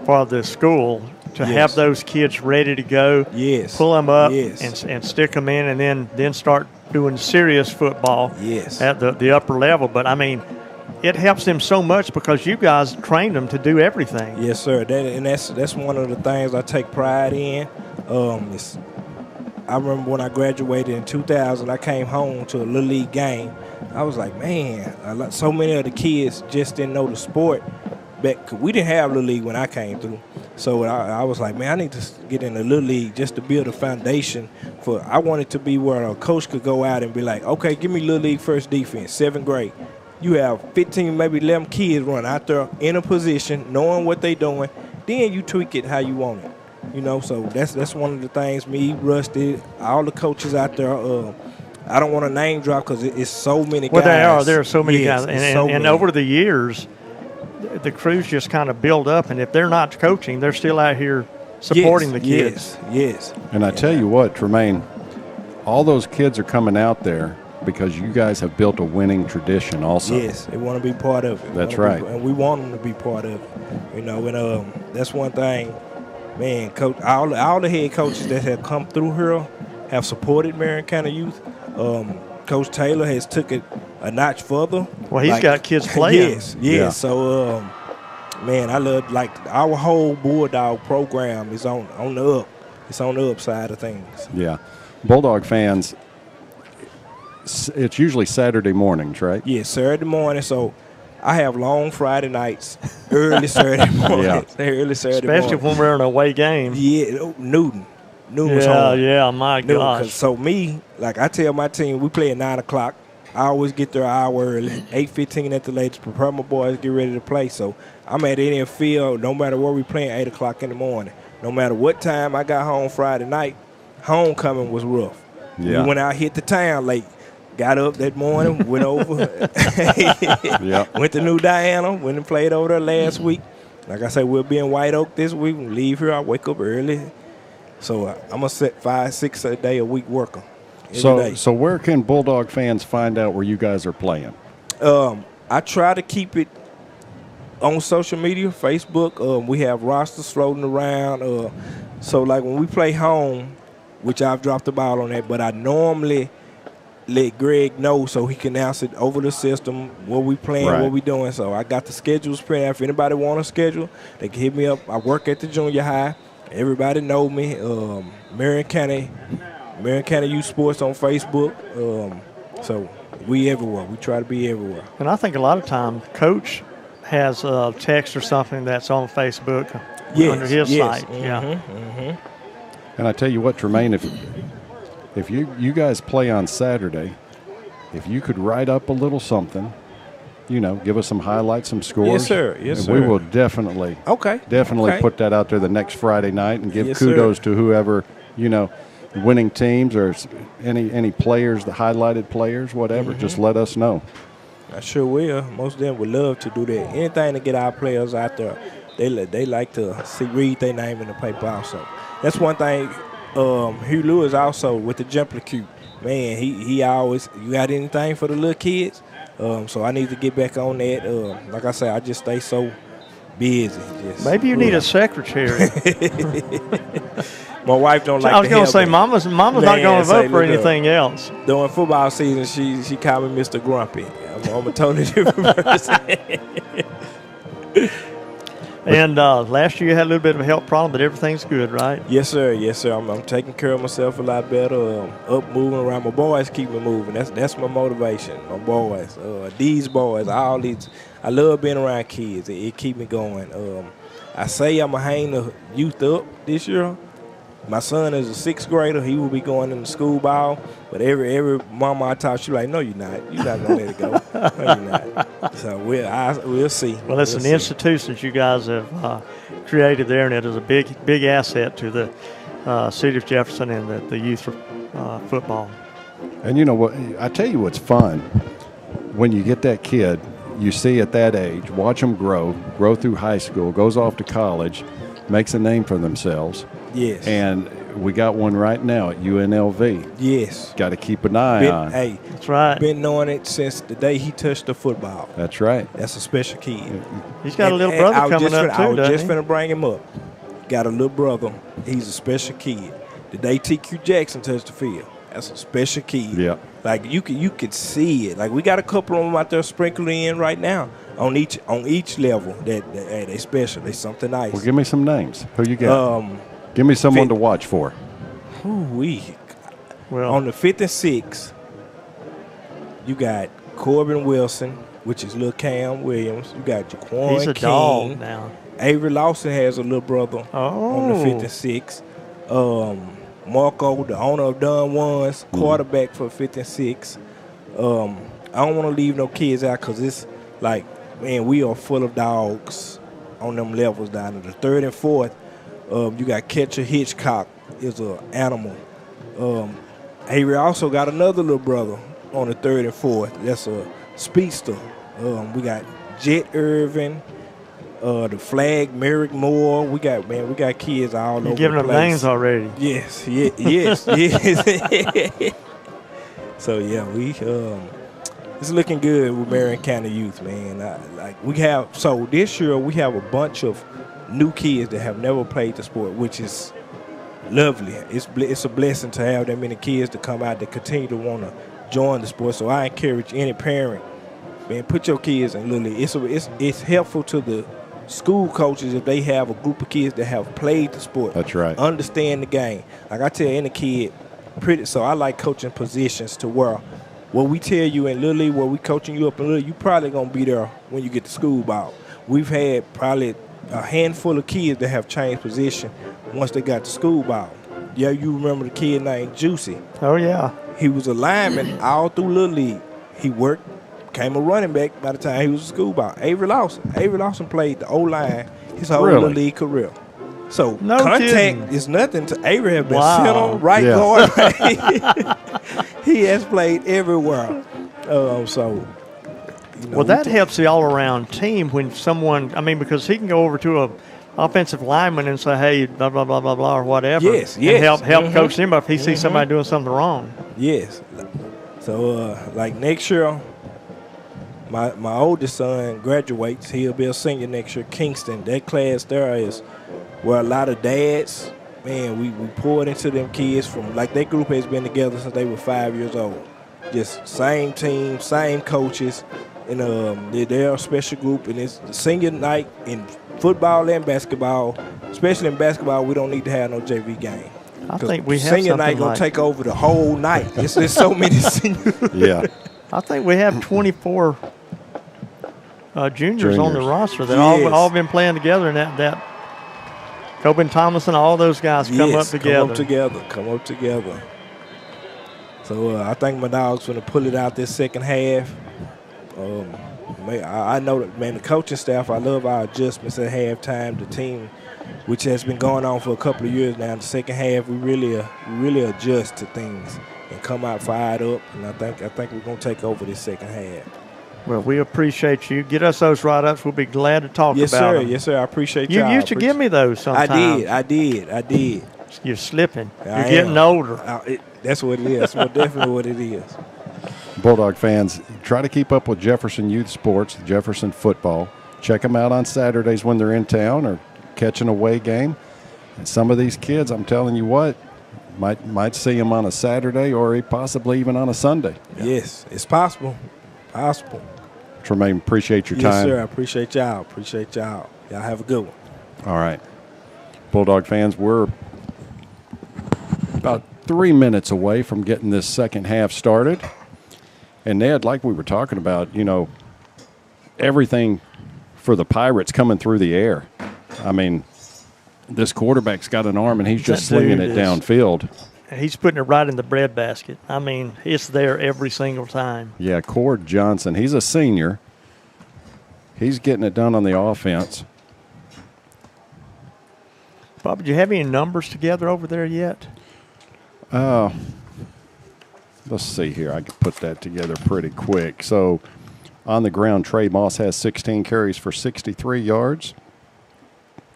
for the school to have those kids ready to go. Yes. Pull them up Yes. and stick them in, and then start doing serious football at the upper level. But, I mean, it helps them so much because you guys trained them to do everything. Yes, sir. That's one of the things I take pride in. I remember when I graduated in 2000, I came home to a Little League game. I was like, man, so many of the kids just didn't know the sport. We didn't have Little League when I came through. So I was like, man, I need to get in the Little League just to build a foundation I wanted to be where a coach could go out and be like, okay, give me Little League first defense, 7th grade. You have 15, maybe 11 kids run out there in a position, knowing what they doing. Then you tweak it how you want it. You know, so that's one of the things me, Rusty, all the coaches out there. I don't want to name drop because it's so many guys. Well, there are so many guys. And many. over the years, the crews just kind of build up. And if they're not coaching, they're still out here supporting the kids. Yes. And I tell you what, Tremaine, all those kids are coming out there because you guys have built a winning tradition also. Yes, they want to be part of it. That's right. And we want them to be part of it. You know, and that's one thing, man, Coach, all the head coaches that have come through here have supported Marion County Youth. Coach Taylor has took it a notch further. Well, he's got kids playing. Yes. Yeah. So, man, I love, like, our whole Bulldog program is on the up. It's on the upside of things. Yeah. Bulldog fans, it's usually Saturday mornings, right? Yeah, Saturday morning. So I have long Friday nights, early Saturday mornings. Early Saturday Especially mornings. when we're in away game. Yeah, Newton was home. Yeah, my Newton, gosh. So me, like I tell my team, we play at 9 o'clock. I always get there an hour early, 8:15 at the latest, prepare my boys, get ready to play. So I'm at any field, no matter where we playing, 8 o'clock in the morning. No matter what time I got home Friday night, homecoming was rough. Yeah. We went out, hit the town late. Got up that morning, went over, went to New Diana, went and played over there last week. Like I say, we'll be in White Oak this week. We leave here. I wake up early. So I'm going to set 5-6 a day a week working. So where can Bulldog fans find out where you guys are playing? I try to keep it on social media, Facebook. We have rosters floating around. So, like, when we play home, which I've dropped the ball on that, but I normally let Greg know so he can announce it over the system, what we playing, what we doing. So I got the schedules printed. If anybody want a schedule, they can hit me up. I work at the junior high. Everybody know me. Marion County Youth Sports on Facebook. So we everywhere. We try to be everywhere. And I think a lot of times Coach has a text or something that's on Facebook under his site. And I tell you what, Tremaine, if you guys play on Saturday, if you could write up a little something, give us some highlights, some scores. Yes, sir. Yes, sir. We will definitely put that out there the next Friday night and give kudos to whoever, winning teams or any players, the highlighted players, whatever. Just let us know. I sure will. Most of them would love to do that. Anything to get our players out there. They like to read their name in the paper also. That's one thing. Hugh Lewis also with the jumper cute. Man, he always, you got anything for the little kids? So I need to get back on that. Like I say, I just stay so busy. Maybe you need a secretary. My wife don't like. I was going to say, Mama's not going to vote for anything else. During football season, she called me Mr. Grumpy. I'm a totally different person. And last year you had a little bit of a health problem, but everything's good, right? Yes, sir. Yes, sir. I'm taking care of myself a lot better. Up, moving around. My boys keep me moving. That's my motivation. My boys, these boys, all these. I love being around kids. It keep me going. I say I'm gonna hang the youth up this year. My son is a 6th grader. He will be going in the school ball. But every mama I talk, she like, no, you're not. You're not going to let it go. No, you're not. So we'll see. Well, it's an institution that you guys have created there, and it is a big asset to the city of Jefferson and the youth football. And you know what? I tell you what's fun. When you get that kid, you see at that age, watch them grow through high school, goes off to college, makes a name for themselves. Yes. And we got one right now at UNLV. Yes. Got to keep an eye on. Hey, that's right. Been knowing it since the day he touched the football. That's right. That's a special kid. He's got a little brother coming up, too, I was just finna bring him up. Got a little brother. He's a special kid. The day TQ Jackson touched the field. That's a special kid. Yeah. Like, you could see it. Like, we got a couple of them out there sprinkling in right now on each level. Hey, they special. They something nice. Well, give me some names. Who you got? Give me someone to watch for. Well, on the 5th and 6th, you got Corbin Wilson, which is Lil Cam Williams. You got Jaquan King. He's a dog now. Avery Lawson has a little brother on the 5th and 6th. Marco, the owner of Don One's, quarterback for 5th and 6th. I don't want to leave no kids out because it's like, man, we are full of dogs on them levels down there. The 3rd and 4th. You got Catcher Hitchcock is an animal. Avery also got another little brother on the 3rd and 4th. That's a speedster. We got Jet Irvin, the Flag, Merrick Moore. We got kids all over the place. You're giving them names already. Yes. So yeah, it's looking good with Marion County Youth, man. This year we have a bunch of new kids that have never played the sport, which is lovely. It's a blessing to have that many kids to come out that continue to want to join the sport. So I encourage any parent, man, put your kids in Little League. It's helpful to the school coaches if they have a group of kids that have played the sport. That's right. Understand the game. Like I tell any kid, so I like coaching positions to where what we tell you in Little League, where we coaching you up in Little League, you probably going to be there when you get to school ball. We've had probably a handful of kids that have changed position once they got to school ball. Yeah, you remember the kid named Juicy. Oh, yeah. He was a lineman all through Little League. He became a running back by the time he was in school ball. Avery Lawson played the O-line his whole Little League career. So contact is nothing to Avery have been sent on right guard. He has played everywhere. So Well, that helps the all-around team when someone, because he can go over to a offensive lineman and say, hey, blah, blah, blah, blah, blah, or whatever. Yes. And help coach him up if he sees somebody doing something wrong. Yes. So, like next year, my oldest son graduates. He'll be a senior next year. Kingston, that class there is where a lot of dads, man, we poured into them kids from, like that group has been together since they were 5 years old. Just same team, same coaches. And they're a special group, and it's the senior night in football and basketball. Especially in basketball, we don't need to have no JV game. I think we have senior night gonna take over the whole night. There's so many seniors. Yeah. I think we have 24 juniors on the roster that all been playing together, and that Coben Thomason, all those guys come up together. Come up together. So I think my dog's going to pull it out this second half. I know that, man, the coaching staff, I love our adjustments at halftime. The team, which has been going on for a couple of years now, the second half, we really adjust to things and come out fired up. And I think we're going to take over this second half. Well, we appreciate you. Get us those write-ups. We'll be glad to talk about them. Yes, sir. I appreciate you. You used to give me those sometimes. I did. You're slipping. You're getting older. That's what it is. That's definitely what it is. Bulldog fans, try to keep up with Jefferson Youth Sports, Jefferson football. Check them out on Saturdays when they're in town or catch an away game. And some of these kids, I'm telling you what, might see them on a Saturday or possibly even on a Sunday. Yes, it's possible. Tremaine, appreciate your time. Yes, sir. I appreciate y'all. Y'all have a good one. All right. Bulldog fans, we're about 3 minutes away from getting this second half started. And, Ned, like we were talking about, everything for the Pirates coming through the air. I mean, this quarterback's got an arm, and he's just slinging it downfield. He's putting it right in the breadbasket. I mean, it's there every single time. Yeah, Cord Johnson, he's a senior. He's getting it done on the offense. Bob, did you have any numbers together over there yet? Let's see here. I can put that together pretty quick. So, on the ground, Trey Moss has 16 carries for 63 yards.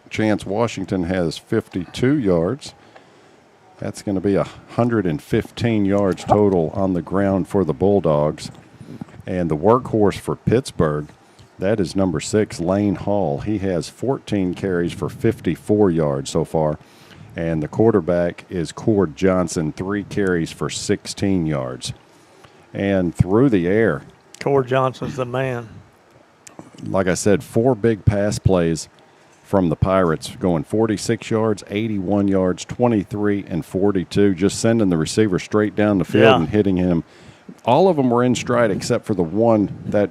Chance Washington has 52 yards. That's going to be 115 yards total on the ground for the Bulldogs. And the workhorse for Pittsburgh, that is number 6, Lane Hall. He has 14 carries for 54 yards so far. And the quarterback is Cord Johnson, 3 carries for 16 yards. And through the air, Cord Johnson's the man. Like I said, 4 big pass plays from the Pirates, going 46 yards, 81 yards, 23, and 42, just sending the receiver straight down the field and hitting him. All of them were in stride except for the one that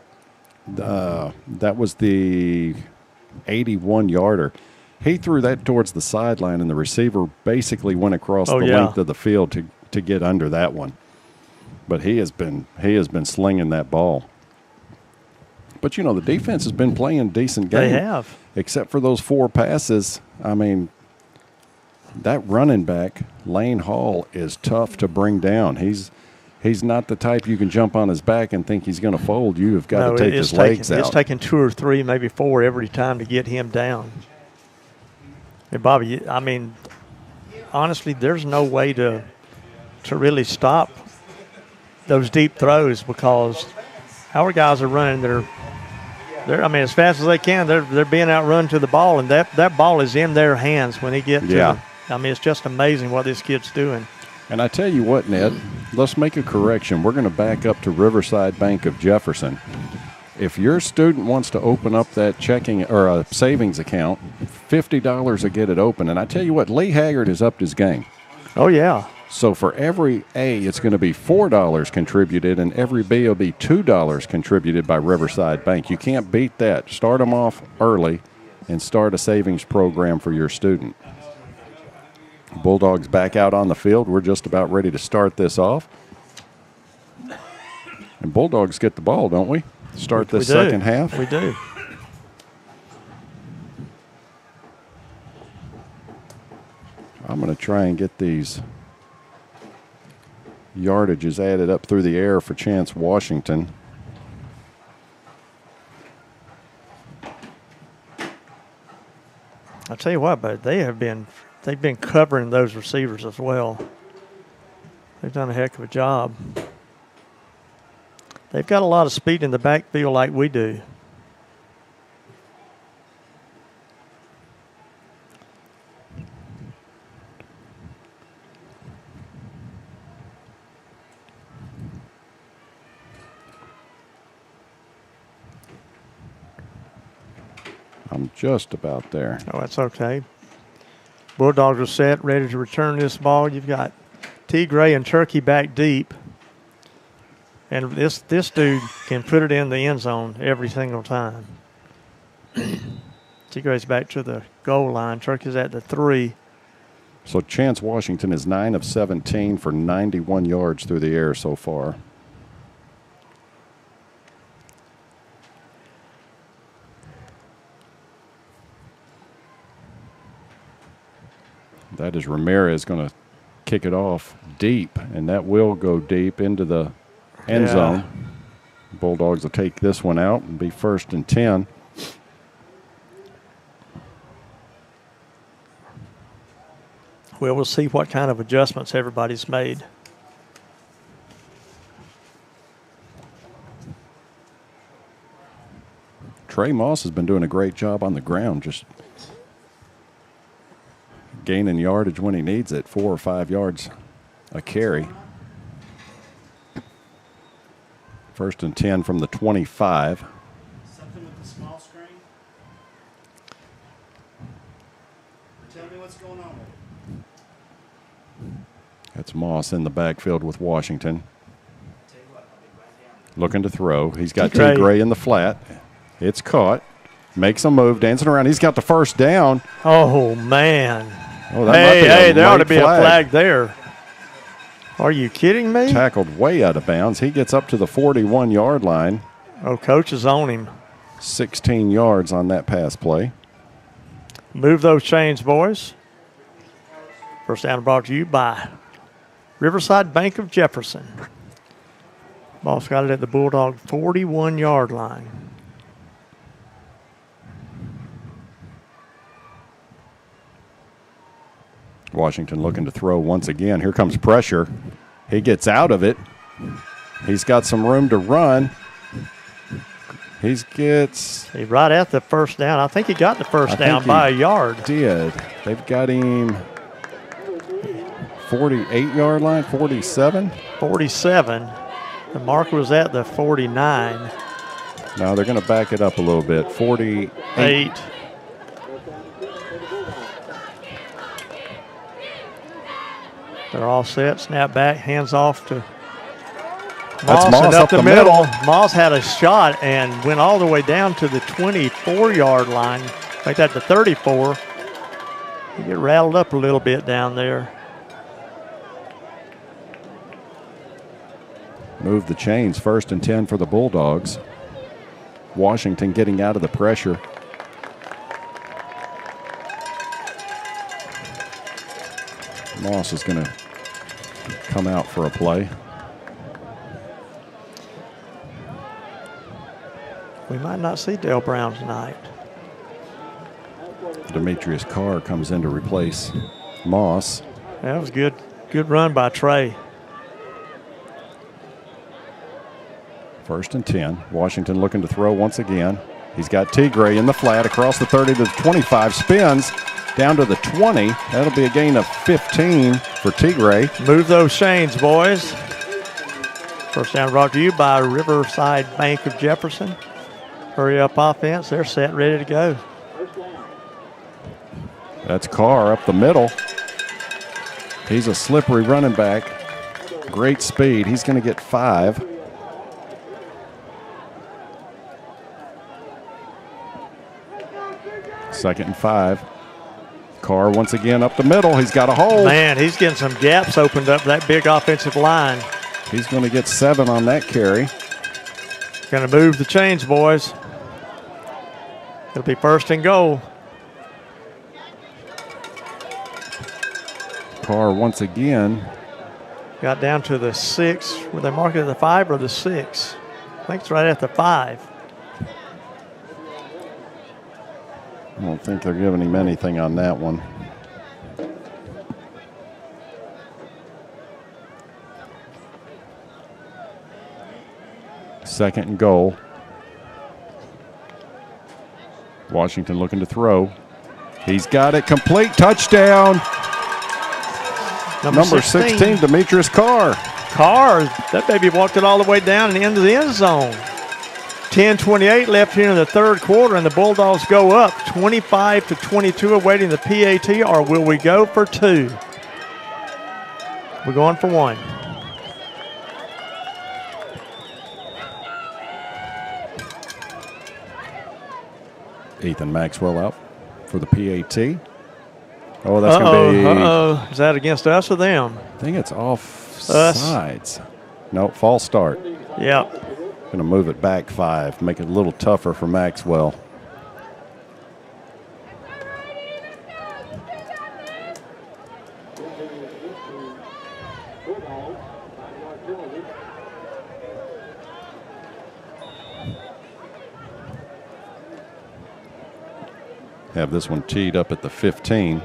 was the 81-yarder. He threw that towards the sideline, and the receiver basically went across the length of the field to get under that one. But he has been slinging that ball. But, the defense has been playing a decent game. They have. Except for those 4 passes. I mean, that running back, Lane Hall, is tough to bring down. He's not the type you can jump on his back and think he's going to fold. You have got to take his legs out. It's taking 2 or 3, maybe 4 every time to get him down. And Bobby, I mean, honestly, there's no way to really stop those deep throws because our guys are running as fast as they can. They're being outrun to the ball, and that ball is in their hands when he gets to it. I mean, it's just amazing what this kid's doing. And I tell you what, Ned, let's make a correction. We're going to back up to Riverside Bank of Jefferson. If your student wants to open up that checking or a savings account, $50 will get it open. And I tell you what, Lee Haggard has upped his game. Oh, yeah. So for every A, it's going to be $4 contributed, and every B will be $2 contributed by Riverside Bank. You can't beat that. Start them off early and start a savings program for your student. Bulldogs back out on the field. We're just about ready to start this off. And Bulldogs get the ball, don't we? Start this second half. We do. I'm going to try and get these yardages added up through the air for Chance Washington. I tell you what, but they've been covering those receivers as well. They've done a heck of a job. They've got a lot of speed in the backfield like we do. I'm just about there. Oh, that's okay. Bulldogs are set, ready to return this ball. You've got T. Gray and Turkey back deep. And this dude can put it in the end zone every single time. T. Gray's back to the goal line. Turkey's at the 3. So Chance Washington is 9 of 17 for 91 yards through the air so far. That is Ramirez going to kick it off deep, and that will go deep into the end zone. Bulldogs will take this one out and be 1st and 10. Well, we'll see what kind of adjustments everybody's made. Trey Moss has been doing a great job on the ground, just gaining yardage when he needs it, 4 or 5 yards a carry. 1st and 10 from the 25. Something with the small screen? Tell me what's going on with it. That's Moss in the backfield with Washington. Looking to throw. He's got T. Gray in the flat. It's caught. Makes a move, dancing around. He's got the first down. Oh, man. Oh, that might be there ought to be a flag there. Are you kidding me? Tackled way out of bounds. He gets up to the 41-yard line. Oh, coach is on him. 16 yards on that pass play. Move those chains, boys. First down brought to you by Riverside Bank of Jefferson. Ball's got it at the Bulldog 41-yard line. Washington looking to throw once again. Here comes pressure. He gets out of it. He's got some room to run. He's right at the first down. I think he got the first down by a yard. Did. They've got him 48-yard line, 47? 47. The marker was at the 49. Now they're going to back it up a little bit. 48. They're all set. Snap back. Hands off to Moss. Moss up the middle. Moss had a shot and went all the way down to the 24-yard line. Make that the 34. You get rattled up a little bit down there. Move the chains. 1st and 10 for the Bulldogs. Washington getting out of the pressure. Moss is going to come out for a play. We might not see Dale Brown tonight. Demetrius Carr comes in to replace Moss. That was good. Good run by Trey. 1st and 10. Washington looking to throw once again. He's got T. Gray in the flat across the 30 to the 25. Spins down to the 20. That'll be a gain of 15 for T. Gray. Move those chains, boys. First down brought to you by Riverside Bank of Jefferson. Hurry up offense. They're set, ready to go. That's Carr up the middle. He's a slippery running back. Great speed. He's going to get 5. Second and 5. Carr once again up the middle. He's got a hole. Man, he's getting some gaps opened up that big offensive line. He's going to get 7 on that carry. Going to move the chains, boys. It'll be 1st and goal. Carr once again. Got down to the 6. Were they marking at the 5 or the 6? I think it's right at the 5. don't think they're giving him anything on that one. Second and goal. Washington looking to throw. He's got it complete. Touchdown. Number 16, Demetrius Carr. Carr, that baby walked it all the way down and into the end zone. 10:28 left here in the third quarter, and the Bulldogs go up 25-22, awaiting the PAT, or will we go for two? We're going for one. Ethan Maxwell out for the PAT. Oh, that's going to be. Uh-oh. Is that against us or them? I think it's offsides. No, false start. Yeah. Going to move it back 5, make it a little tougher for Maxwell. Have this one teed up at the 15.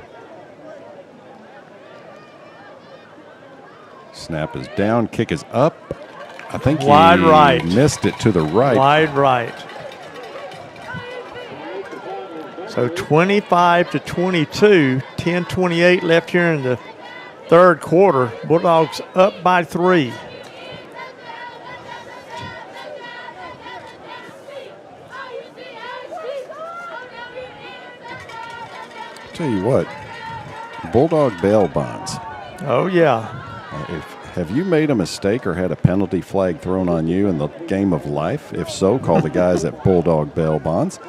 Snap is down, kick is up. I think wide right. Missed it to the right. Wide right. So 25-22, 10:28 left here in the third quarter. Bulldogs up by 3. Tell you what, Bulldog bail bonds. Oh, yeah. Have you made a mistake or had a penalty flag thrown on you in the game of life? If so, call the guys at Bulldog Bail Bonds.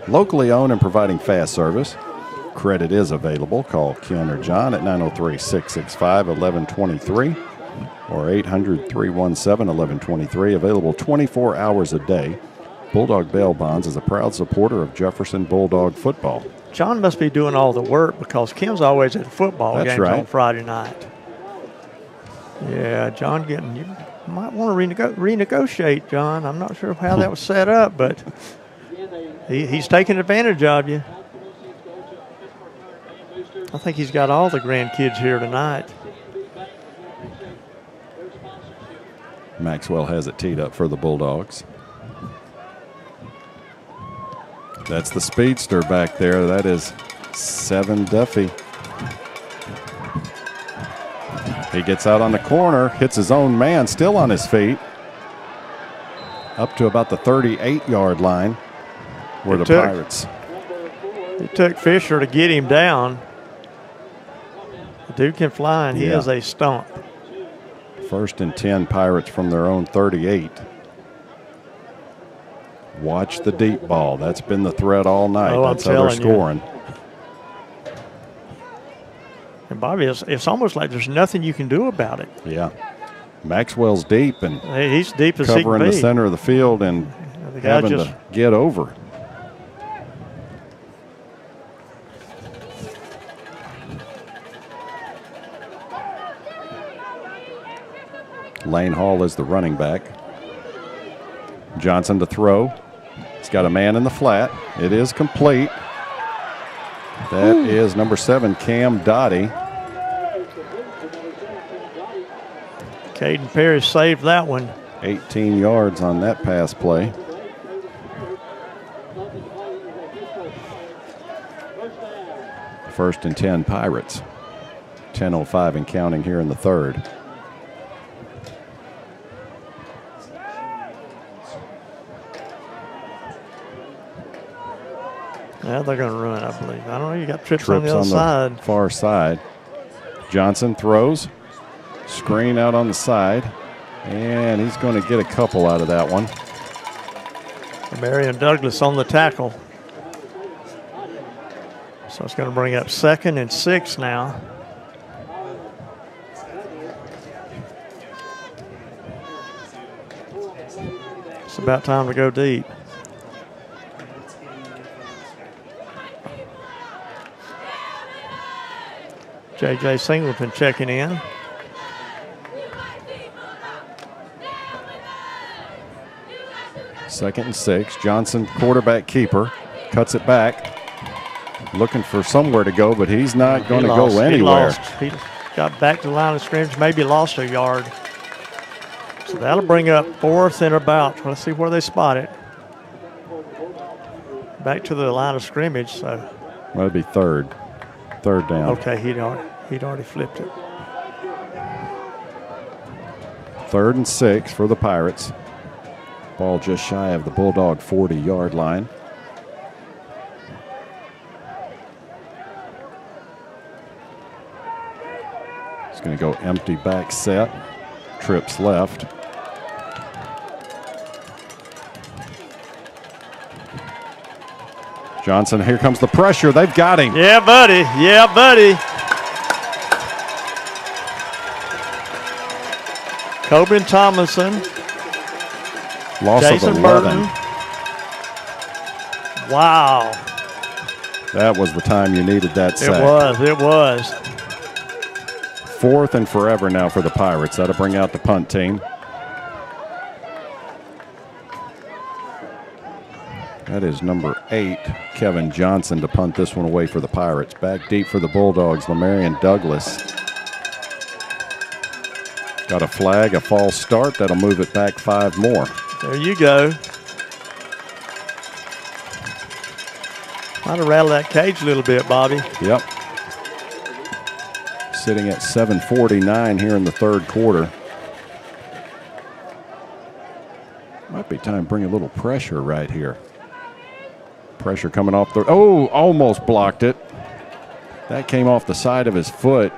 Locally owned and providing fast service. Credit is available. Call Ken or John at 903-665-1123 or 800-317-1123. Available 24 hours a day. Bulldog Bail Bonds is a proud supporter of Jefferson Bulldog football. John must be doing all the work because Kim's always at football games right. on Friday night. Yeah, John, you might want to renegotiate, John. I'm not sure how that was set up, but he's taking advantage of you. I think he's got all the grandkids here tonight. Maxwell has it teed up for the Bulldogs. That's the speedster back there. That is 7 Duffy. He gets out on the corner, hits his own man, still on his feet. Up to about the 38-yard line where Pirates. It took Fisher to get him down. The dude can fly, and he is a stump. 1st and 10 Pirates from their own 38. Watch the deep ball. That's been the threat all night. Oh, that's how they're scoring. And Bobby, it's almost like there's nothing you can do about it. Yeah. Maxwell's deep and he's deep as he can be. Covering the center of the field and having to get over. Lane Hall is the running back. Johnson to throw. He's got a man in the flat. It is complete. That is number 7, Cam Dottie. Caden Perry saved that one. 18 yards on that pass play. First and 10 Pirates. 10:05 and counting here in the third. Yeah, they're going to run, I believe. I don't know. You got trips on the other side. Far side. Johnson throws. Screen out on the side. And he's going to get a couple out of that one. Marion Douglas on the tackle. So it's going to bring up 2nd and 6 now. It's about time to go deep. J.J. Singleton checking in. Second and 6. Johnson, quarterback keeper, cuts it back. looking for somewhere to go, but he's not going to lost. go anywhere. He got back to the line of scrimmage, maybe lost a yard. So that'll bring up 4th and about. Let's see where they spot it. Back to the line of scrimmage. So That'd be third down. Okay, he'd already flipped it. 3rd and 6 for the Pirates. Ball just shy of the Bulldog 40-yard line. It's going to go empty back set. Trips left. Johnson, here comes the pressure. They've got him. Yeah, buddy. Yeah, buddy. Coben Tomlinson. Loss Jason of 11. Burton. Wow. That was the time you needed that sack. It was. 4th and forever now for the Pirates. That'll bring out the punt team. That is number 8, Kevin Johnson, to punt this one away for the Pirates. Back deep for the Bulldogs, Lamarian Douglas. Got a flag, a false start. That'll move it back 5 more. There you go. Might have rattled that cage a little bit, Bobby. Yep. Sitting at 7:49 here in the 3rd quarter. Might be time to bring a little pressure right here. Pressure coming off the, almost blocked it. That came off the side of his foot,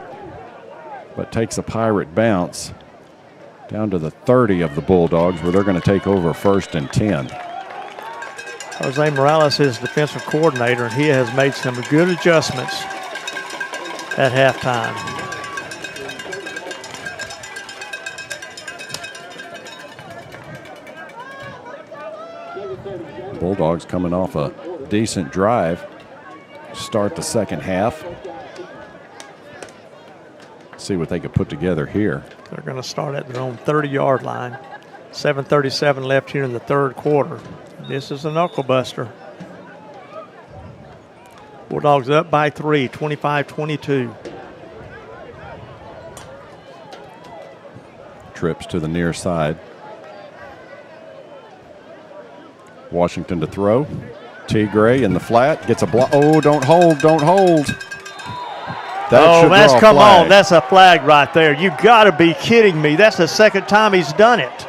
but takes a Pirate bounce down to the 30 of the Bulldogs, where they're going to take over 1st and 10. Jose Morales is defensive coordinator, and he has made some good adjustments at halftime. Bulldogs coming off a decent drive. Start the second half. See what they could put together here. They're going to start at their own 30-yard line. 7:37 left here in the 3rd quarter. This is a knuckle buster. Bulldogs up by 3, 25-22. Trips to the near side. Washington to throw. T. Gray in the flat. Gets a block. Oh, don't hold. That's come on. That's a flag right there. You got to be kidding me. That's the 2nd time he's done it.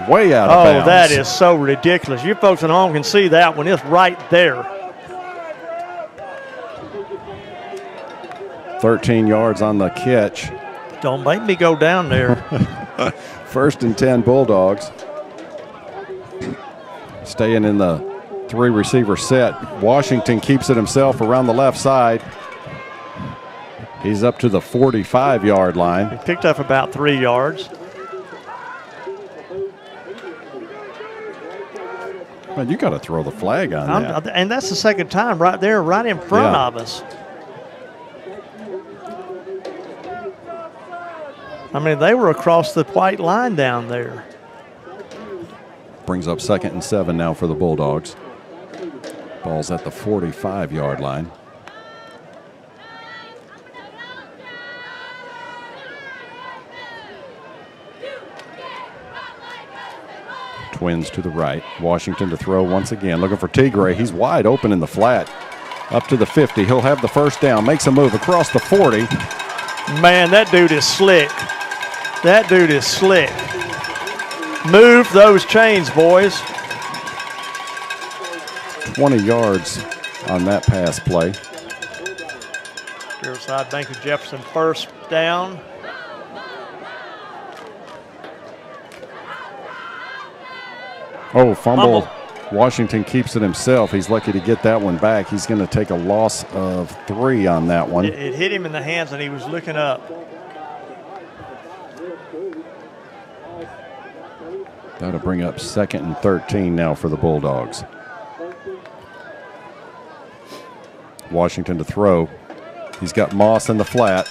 Way out of bounds. Oh, that is so ridiculous. You folks at home can see that one. It's right there. 13 yards on the catch. Don't make me go down there. 1st and 10 Bulldogs. Staying in the 3-receiver set. Washington keeps it himself around the left side. He's up to the 45-yard line. He picked up about 3 yards. Man, you got to throw the flag on that. And that's the 2nd time right there, right in front of us. I mean, they were across the white line down there. Brings up 2nd and 7 now for the Bulldogs. Ball's at the 45-yard line. Twins to the right. Washington to throw once again. Looking for Tigray. He's wide open in the flat. Up to the 50. He'll have the 1st down. Makes a move across the 40. Man, that dude is slick. That dude is slick. Move those chains, boys. 20 yards on that pass play. Riverside Bank of Jefferson 1st down. Oh, fumble. Washington keeps it himself. He's lucky to get that one back. He's going to take a loss of 3 on that one. It hit him in the hands, and he was looking up. That'll bring up 2nd and 13 now for the Bulldogs. Washington to throw. He's got Moss in the flat.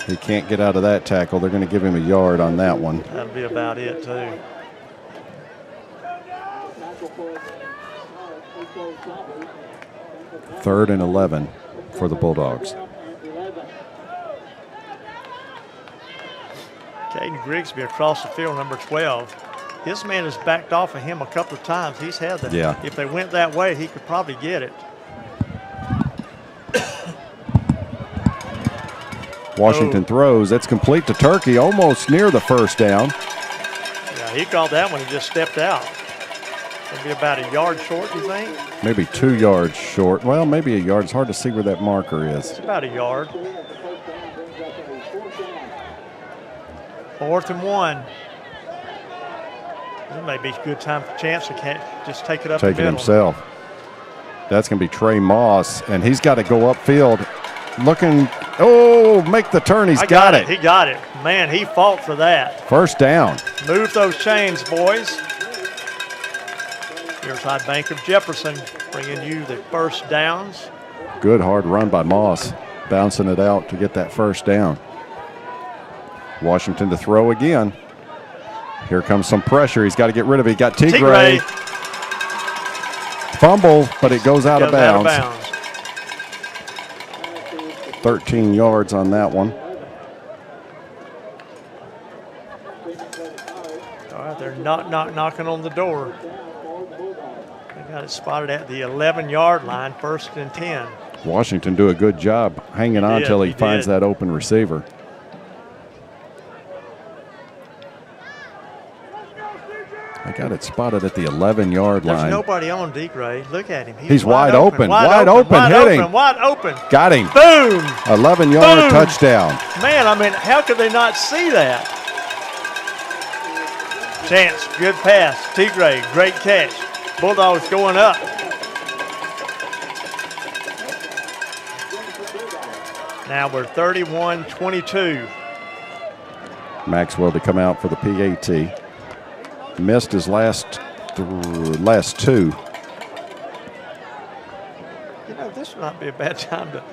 He can't get out of that tackle. They're going to give him a yard on that one. That'll be about it, too. 3rd and 11 for the Bulldogs. Caden Grigsby across the field, number 12. His man has backed off of him a couple of times. He's had that. Yeah. If they went that way, he could probably get it. Washington throws. That's complete to Turkey, almost near the first down. Yeah, he called that one and just stepped out. Maybe about a yard short, you think? Maybe 2 yards short. Well, maybe a yard. It's hard to see where that marker is. It's about a yard. 4th and 1. This may be a good time for Chance to just take it up the middle. Take it himself. That's going to be Trey Moss, and he's got to go upfield. Looking, make the turn. He's got it. He got it. Man, he fought for that. First down. Move those chains, boys. Riverside Bank of Jefferson bringing you the first downs. Good hard run by Moss, bouncing it out to get that first down. Washington to throw again. Here comes some pressure. He's got to get rid of it. He got Tigray. Fumble, but it goes out of bounds. 13 yards on that one. All right, they're knocking on the door. They got it spotted at the 11-yard line, 1st and 10. Washington do a good job hanging on till he finds that open receiver. I got it spotted at the 11-yard line. There's nobody on Tigray. Look at him. He's wide open. Wide open. Hitting. Wide open. Got him. Boom. 11-yard touchdown. Man, I mean, how could they not see that? Chance, good pass. Tigray, great catch. Bulldogs going up. Now we're 31-22. Maxwell to come out for the PAT. Missed his last 2. You know, this might be a bad time to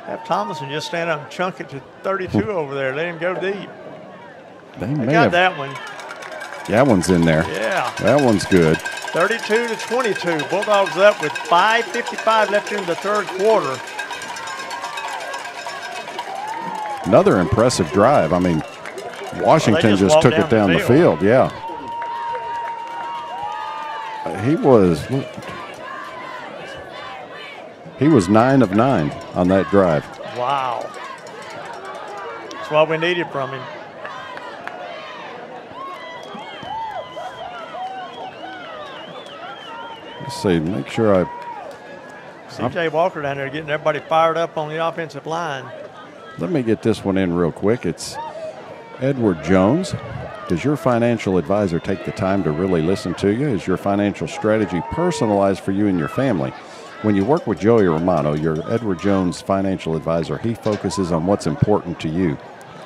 have Thomason just stand up and chunk it to 32 over there. Let him go deep. They got that one. That one's in there. Yeah. That one's good. 32-22. Bulldogs up with 5:55 left in the 3rd quarter. Another impressive drive. I mean, Washington just took it down the field. Yeah. He was 9 of 9 on that drive. Wow. That's what we needed from him. Let's see, make sure C.J. Walker down there getting everybody fired up on the offensive line. Let me get this one in real quick. It's Edward Jones. Does your financial advisor take the time to really listen to you? Is your financial strategy personalized for you and your family? When you work with Joey Romano, your Edward Jones financial advisor, he focuses on what's important to you.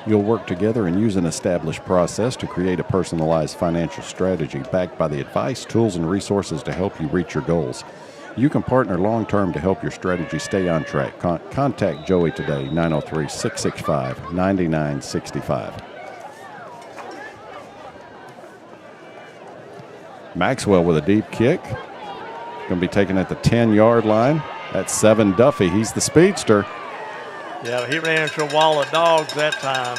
You'll work together and use an established process to create a personalized financial strategy backed by the advice, tools, and resources to help you reach your goals. You can partner long-term to help your strategy stay on track. Contact Joey today, 903-665-9965. Maxwell with a deep kick. Going to be taken at the 10-yard line. That's 7 Duffy. He's the speedster. Yeah, he ran into a wall of dogs that time.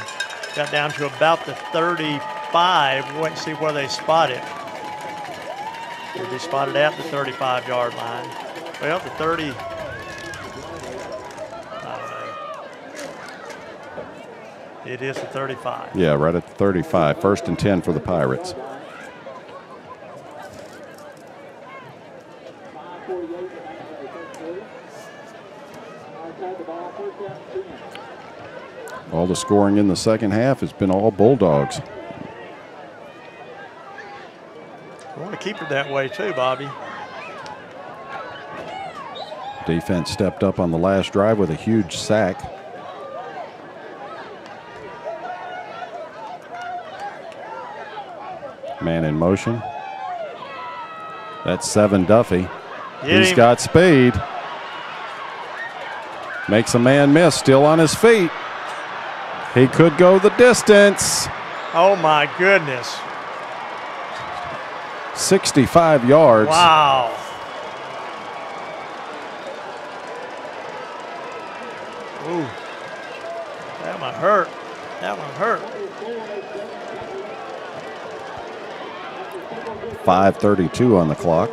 Got down to about the 35. We'll wait and see where they spot it. Did they spot it at the 35-yard line? Well, the 30. I don't know. It is the 35. Yeah, right at the 35. 1st and 10 for the Pirates. All the scoring in the second half has been all Bulldogs. I want to keep it that way too, Bobby. Defense stepped up on the last drive with a huge sack. Man in motion. That's 7 Duffy. He's got speed. Makes a man miss, still on his feet. He could go the distance. Oh, my goodness. 65 yards. Wow. That one hurt. That one hurt. 5:32 on the clock.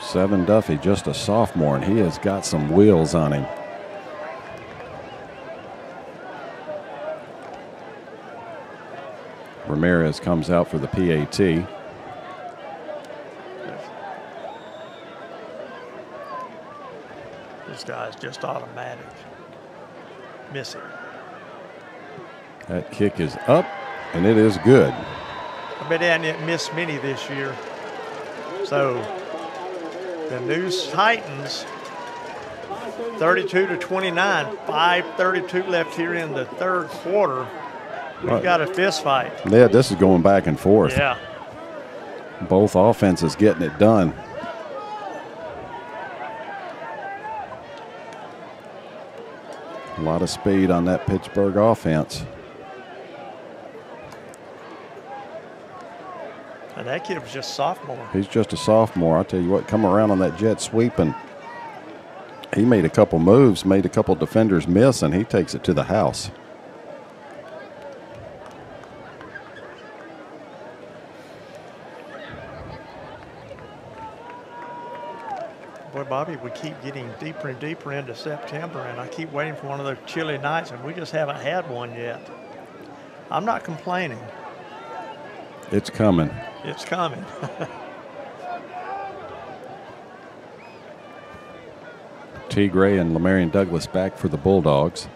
Seven Duffy, just a sophomore, and he has got some wheels on him. Ramirez comes out for the PAT. This guy's just automatic. Miss it. That kick is up, and it is good. I bet they didn't miss many this year. So the News Titans, 32-29, 5:32 left here in the third quarter. We've got a fist fight. Yeah, this is going back and forth. Yeah. Both offenses getting it done. A lot of speed on that Pittsburgh offense. And that kid was just sophomore. He's just a sophomore. I'll tell you what, come around on that jet sweep, and he made a couple moves, made a couple defenders miss, and he takes it to the house. Boy, Bobby, we keep getting deeper and deeper into September, and I keep waiting for one of those chilly nights, and we just haven't had one yet. I'm not complaining. It's coming. It's coming. T. Gray and Lamarion Douglas back for the Bulldogs.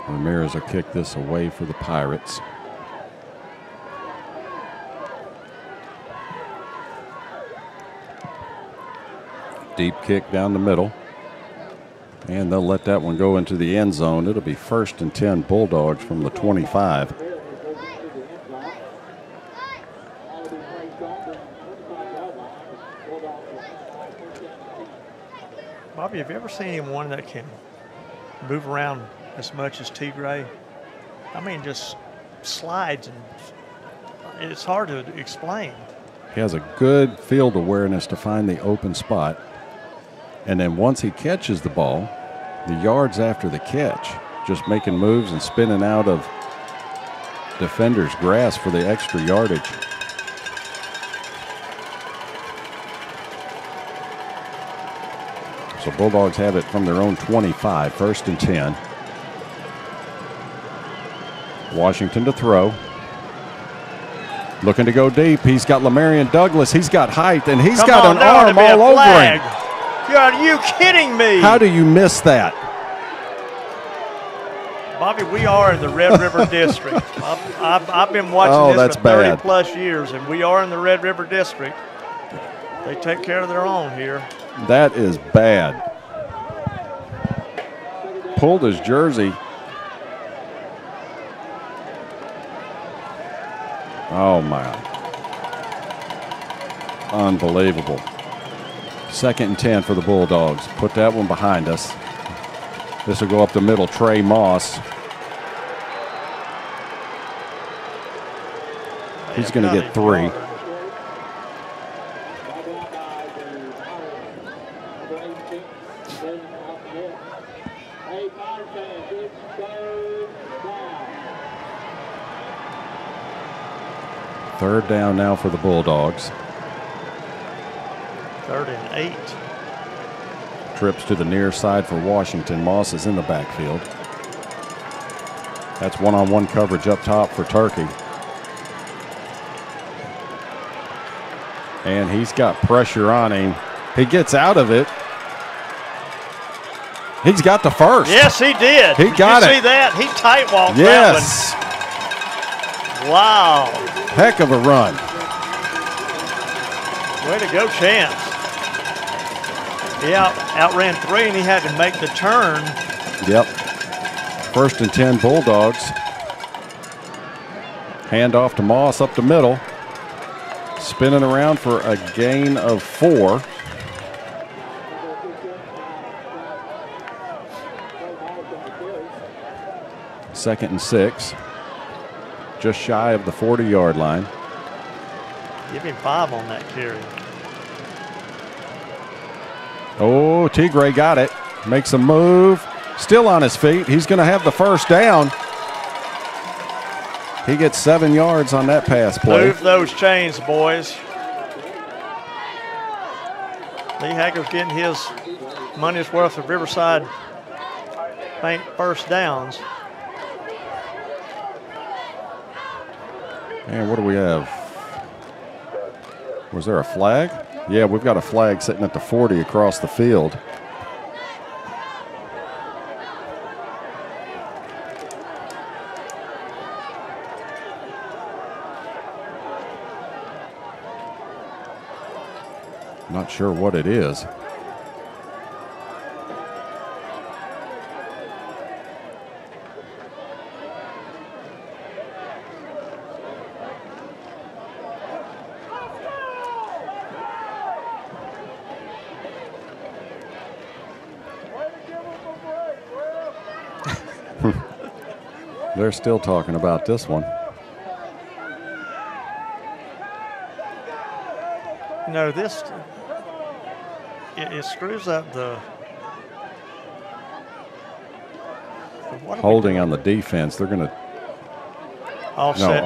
Ramirez will kick this away for the Pirates. Deep kick down the middle. And they'll let that one go into the end zone. It'll be 1st and 10 Bulldogs from the 25. Bobby, have you ever seen anyone that can move around as much as T. Gray? I mean, just slides, and it's hard to explain. He has a good field awareness to find the open spot. And then once he catches the ball, the yards after the catch, just making moves and spinning out of defenders' grasp for the extra yardage. So Bulldogs have it from their own 25, 1st and 10. Washington to throw. Looking to go deep. He's got Lamarion Douglas. He's got height, and he's got an arm all over him. Are you kidding me? How do you miss that? Bobby, we are in the Red River District. I've been watching this for 30 plus years, and we are in the Red River District. They take care of their own here. That is bad. Pulled his jersey. Oh, my. Unbelievable. 2nd and 10 for the Bulldogs. Put that one behind us. This will go up the middle. Trey Moss. He's going to get 3. Third down now for the Bulldogs. 3rd and 8. Trips to the near side for Washington. Moss is in the backfield. That's one-on-one coverage up top for Turkey. And he's got pressure on him. He gets out of it. He's got the first. Yes, he did. He got it. Did you see that? He tight walked yes. that one. Wow. Heck of a run. Way to go, Chance. He outran 3, and he had to make the turn. Yep. 1st and 10 Bulldogs. Hand off to Moss up the middle. Spinning around for a gain of 4. 2nd and 6. Just shy of the 40-yard line. Give him 5 on that carry. Oh, Tigre got it. Makes a move. Still on his feet. He's going to have the first down. He gets 7 yards on that pass play. Move those chains, boys. Lee Hager's getting his money's worth of Riverside Bank first downs. And what do we have? Was there a flag? Yeah, we've got a flag sitting at the 40 across the field. Not sure what it is. They're still talking about this one. No, this it screws up the holding on the defense. They're going to offset.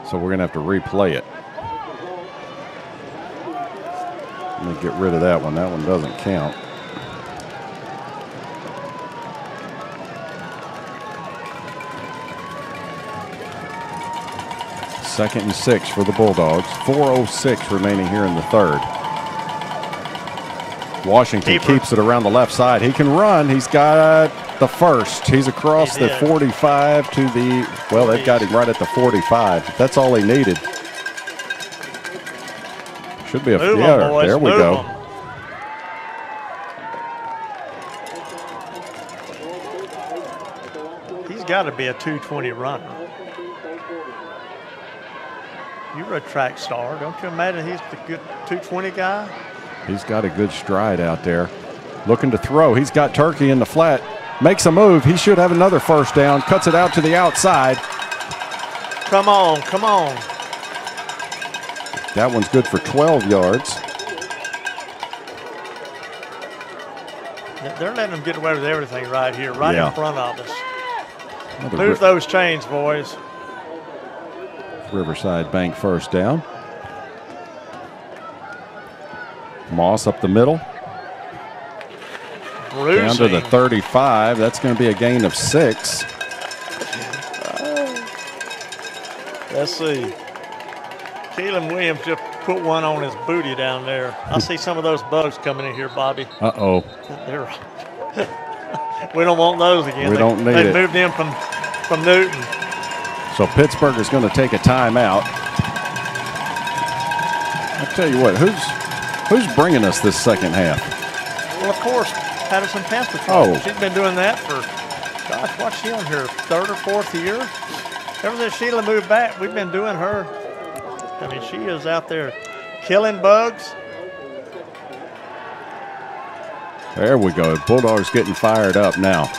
So we're going to have to replay it. Let me get rid of that one. That one doesn't count. Second and 6 for the Bulldogs. 4:06 remaining here in the third. Washington keeps it around the left side. He can run. He's got the first. He's across the 45 to the, well, they've got him right at the 45. That's all he needed. Should be a, there we go. He's got to be a 220 runner. You're a track star. Don't you imagine he's the good 220 guy? He's got a good stride out there. Looking to throw. He's got Turkey in the flat. Makes a move. He should have another first down. Cuts it out to the outside. Come on, come on. That one's good for 12 yards. They're letting them get away with everything right here, right in front of us. Move those chains, boys. Riverside Bank first down. Moss up the middle. Bruising. Down to the 35. That's going to be a gain of 6. Let's see. Keelan Williams just put one on his booty down there. I see some of those bugs coming in here, Bobby. Uh-oh. We don't want those again. We don't need it. They moved in from Newton. So Pittsburgh is going to take a timeout. I'll tell you what, who's bringing us this second half? Well, of course, Patterson Pass Patrol. Oh. She's been doing that for, gosh, what's she on her 3rd or 4th year? Ever since Sheila moved back, we've been doing her. I mean, she is out there killing bugs. There we go. Bulldogs getting fired up now.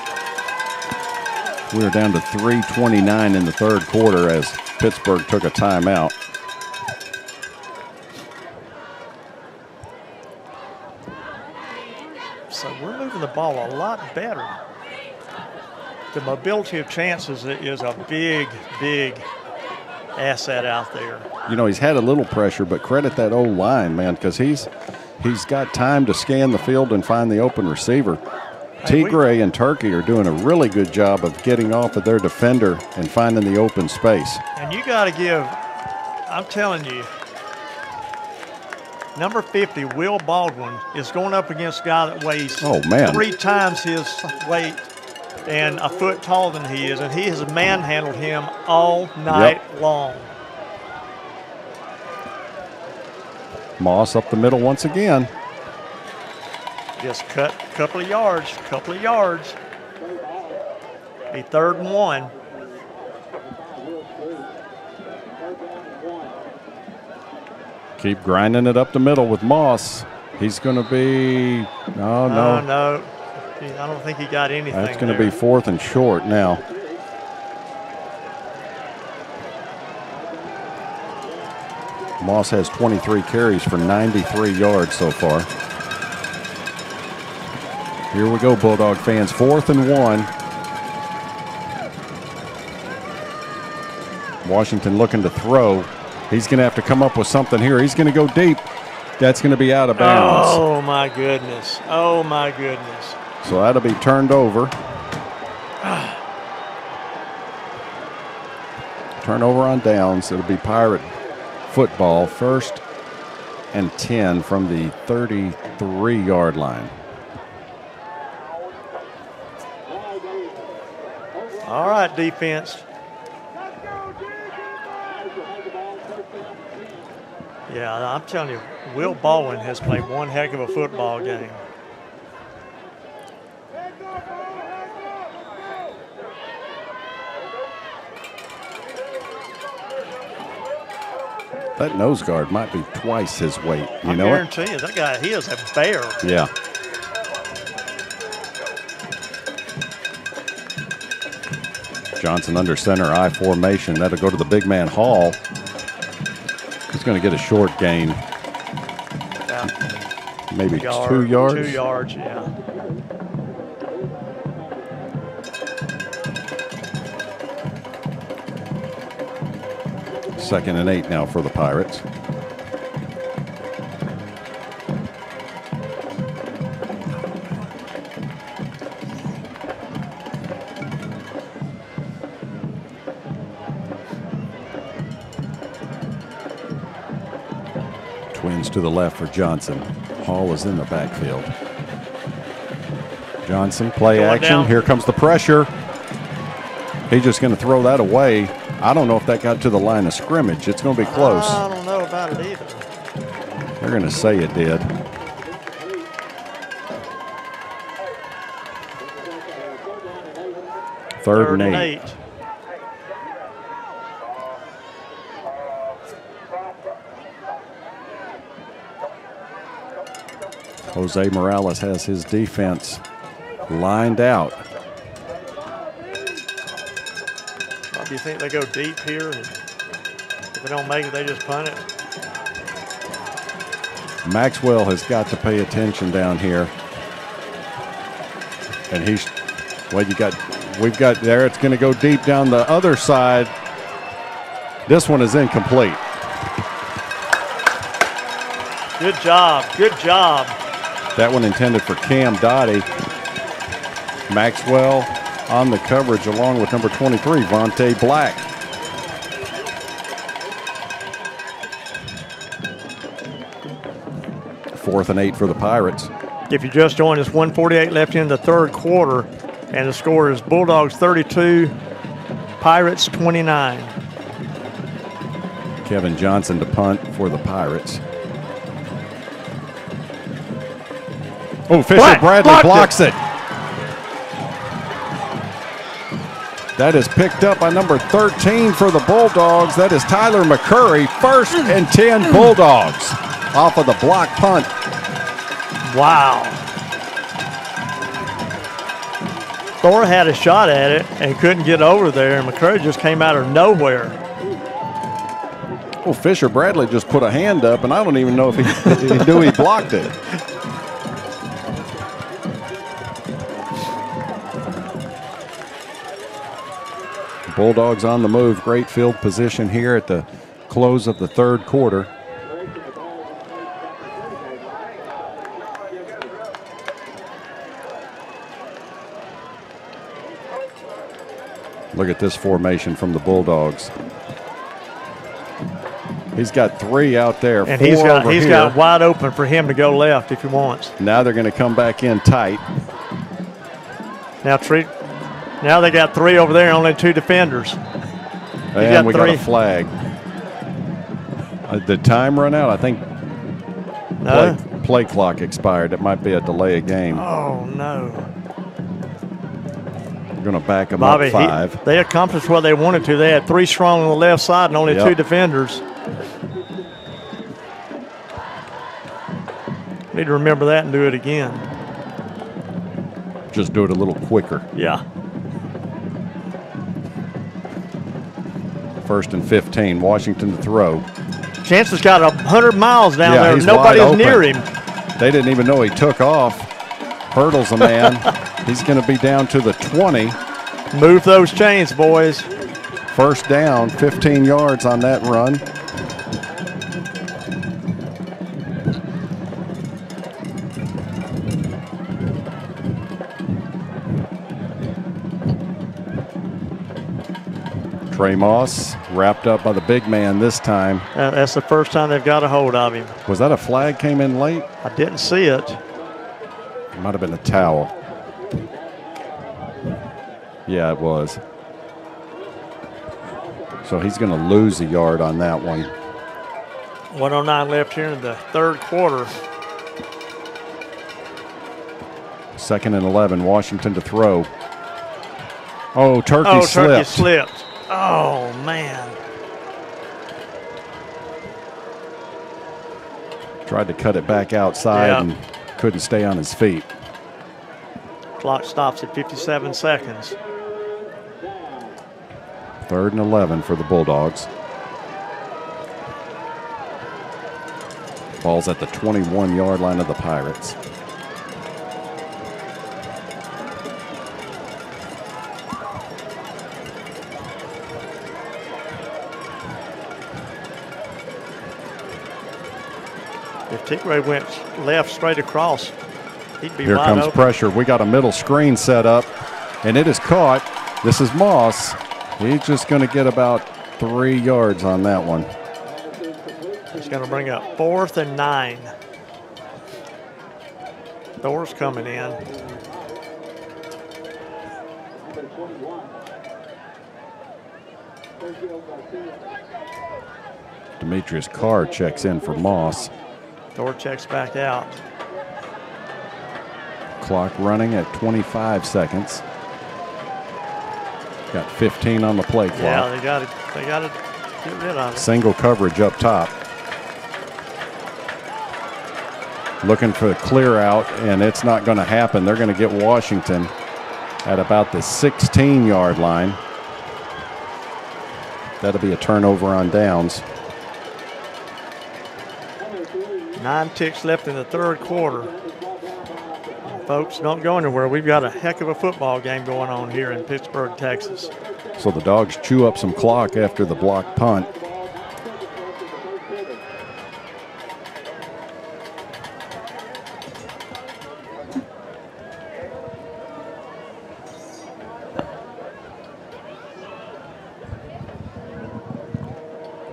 We are down to 3:29 in the third quarter as Pittsburgh took a timeout. So we're moving the ball a lot better. The mobility of chances is a big, big asset out there. You know, he's had a little pressure, but credit that old line, man, because he's got time to scan the field and find the open receiver. Tigre and Turkey are doing a really good job of getting off of their defender and finding the open space. And you got to give, I'm telling you, number 50, Will Baldwin, is going up against a guy that weighs 3 times his weight and a foot taller than he is, and he has manhandled him all night long. Moss up the middle once again. Just cut a couple of yards. Be 3rd and 1. Keep grinding it up the middle with Moss. He's going to be no. I don't think he got anything. That's going to be 4th and short now. Moss has 23 carries for 93 yards so far. Here we go, Bulldog fans. 4th and 1. Washington looking to throw. He's going to have to come up with something here. He's going to go deep. That's going to be out of bounds. Oh, my goodness. Oh, my goodness. So that'll be turned over. Turnover on downs. It'll be Pirate football. 1st and 10 from the 33-yard line. All right, defense. Yeah, I'm telling you, Will Baldwin has played one heck of a football game. That nose guard might be twice his weight. I guarantee you, that guy, he is a bear. Yeah. Johnson under center, I formation. That'll go to the big man Hall. He's going to get a short gain. Maybe 2 yards. 2 yards, yeah. Second and 8 now for the Pirates. Twins to the left for Johnson. Hall is in the backfield. Johnson, play action. Down. Here comes the pressure. He's just going to throw that away. I don't know if that got to the line of scrimmage. It's going to be close. I don't know about it either. They're going to say it did. Third and eight. Jose Morales has his defense lined out. Do you think they go deep here? And if they don't make it, they just punt it? Maxwell has got to pay attention down here. And we've got there. It's going to go deep down the other side. This one is incomplete. Good job. Good job. That one intended for Cam Dottie. Maxwell on the coverage along with number 23, Vontae Black. Fourth and 8 for the Pirates. If you just joined us, 1:48 left in the third quarter, and the score is Bulldogs 32, Pirates 29. Kevin Johnson to punt for the Pirates. Oh, Fisher Bradley blocks it. That is picked up by number 13 for the Bulldogs. That is Tyler McCurry. 1st and 10 Bulldogs off of the block punt. Wow. Thor had a shot at it and couldn't get over there, and McCurry just came out of nowhere. Well, Fisher Bradley just put a hand up, and I don't even know if he knew he blocked it. Bulldogs on the move. Great field position here at the close of the third quarter. Look at this formation from the Bulldogs. He's got 3 out there. And he's got wide open for him to go left if he wants. Now they're going to come back in tight. Now they got 3 over there, only 2 defenders. And we got a flag. The time run out, I think. No. Play clock expired. It might be a delay of game. Oh, no. We're going to back them up 5. They accomplished what they wanted to. They had 3 strong on the left side and only 2 defenders. Need to remember that and do it again. Just do it a little quicker. Yeah. 1st and 15. Washington to throw. Chancellor's got 100 miles down there. He's Nobody's wide near open. him. They didn't even know he took off. Hurdles a man. He's going to be down to the 20. Move those chains, boys. 1st down, 15 yards on that run. Trey Moss wrapped up by the big man this time. That's the first time they've got a hold of him. Was that a flag came in late? I didn't see it. It might have been a towel. Yeah, it was. So he's going to lose a yard on that one. 1:09 left here in the 3rd quarter. 2nd and 11, Washington to throw. Oh, Turkey Oh, slipped. Turkey slipped. Oh, man. Tried to cut it back outside and couldn't stay on his feet. Clock stops at 57 seconds. 3rd and 11 for the Bulldogs. Ball's at the 21-yard line of the Pirates. If Tigray went left straight across, he'd be Here wide comes open. pressure. We got a middle screen set up, and it is caught. This is Moss. He's just going to get about 3 yards on that one. He's going to bring up 4th and 9. Thor's coming in. Demetrius Carr checks in for Moss. Thor checks back out. Clock running at 25 seconds. Got 15 on the play clock. Yeah, they got to get rid of it. Single coverage up top. Looking for a clear out, and it's not going to happen. They're going to get Washington at about the 16-yard line. That'll be a turnover on downs. 9 ticks left in the 3rd quarter. Folks, don't go anywhere. We've got a heck of a football game going on here in Pittsburgh, Texas. So the Dogs chew up some clock after the blocked punt.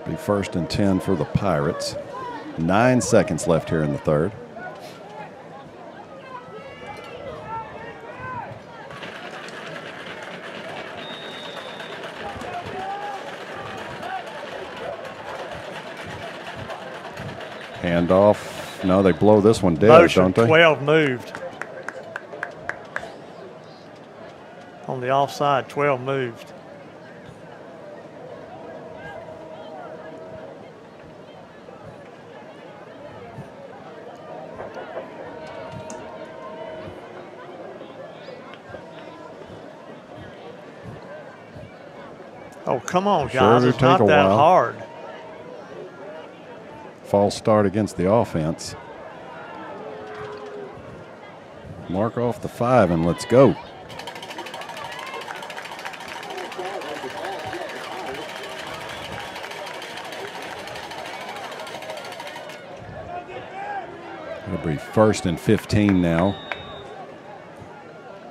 Be 1st and 10 for the Pirates. 9 seconds left here in the 3rd. Handoff. No, they blow this one dead, Motion, don't they? 12 moved. On the offside, 12 moved. Oh, come on, guys. Sure, It's not that hard. False start against the offense. Mark off the 5 and let's go. It'll be 1st and 15 now.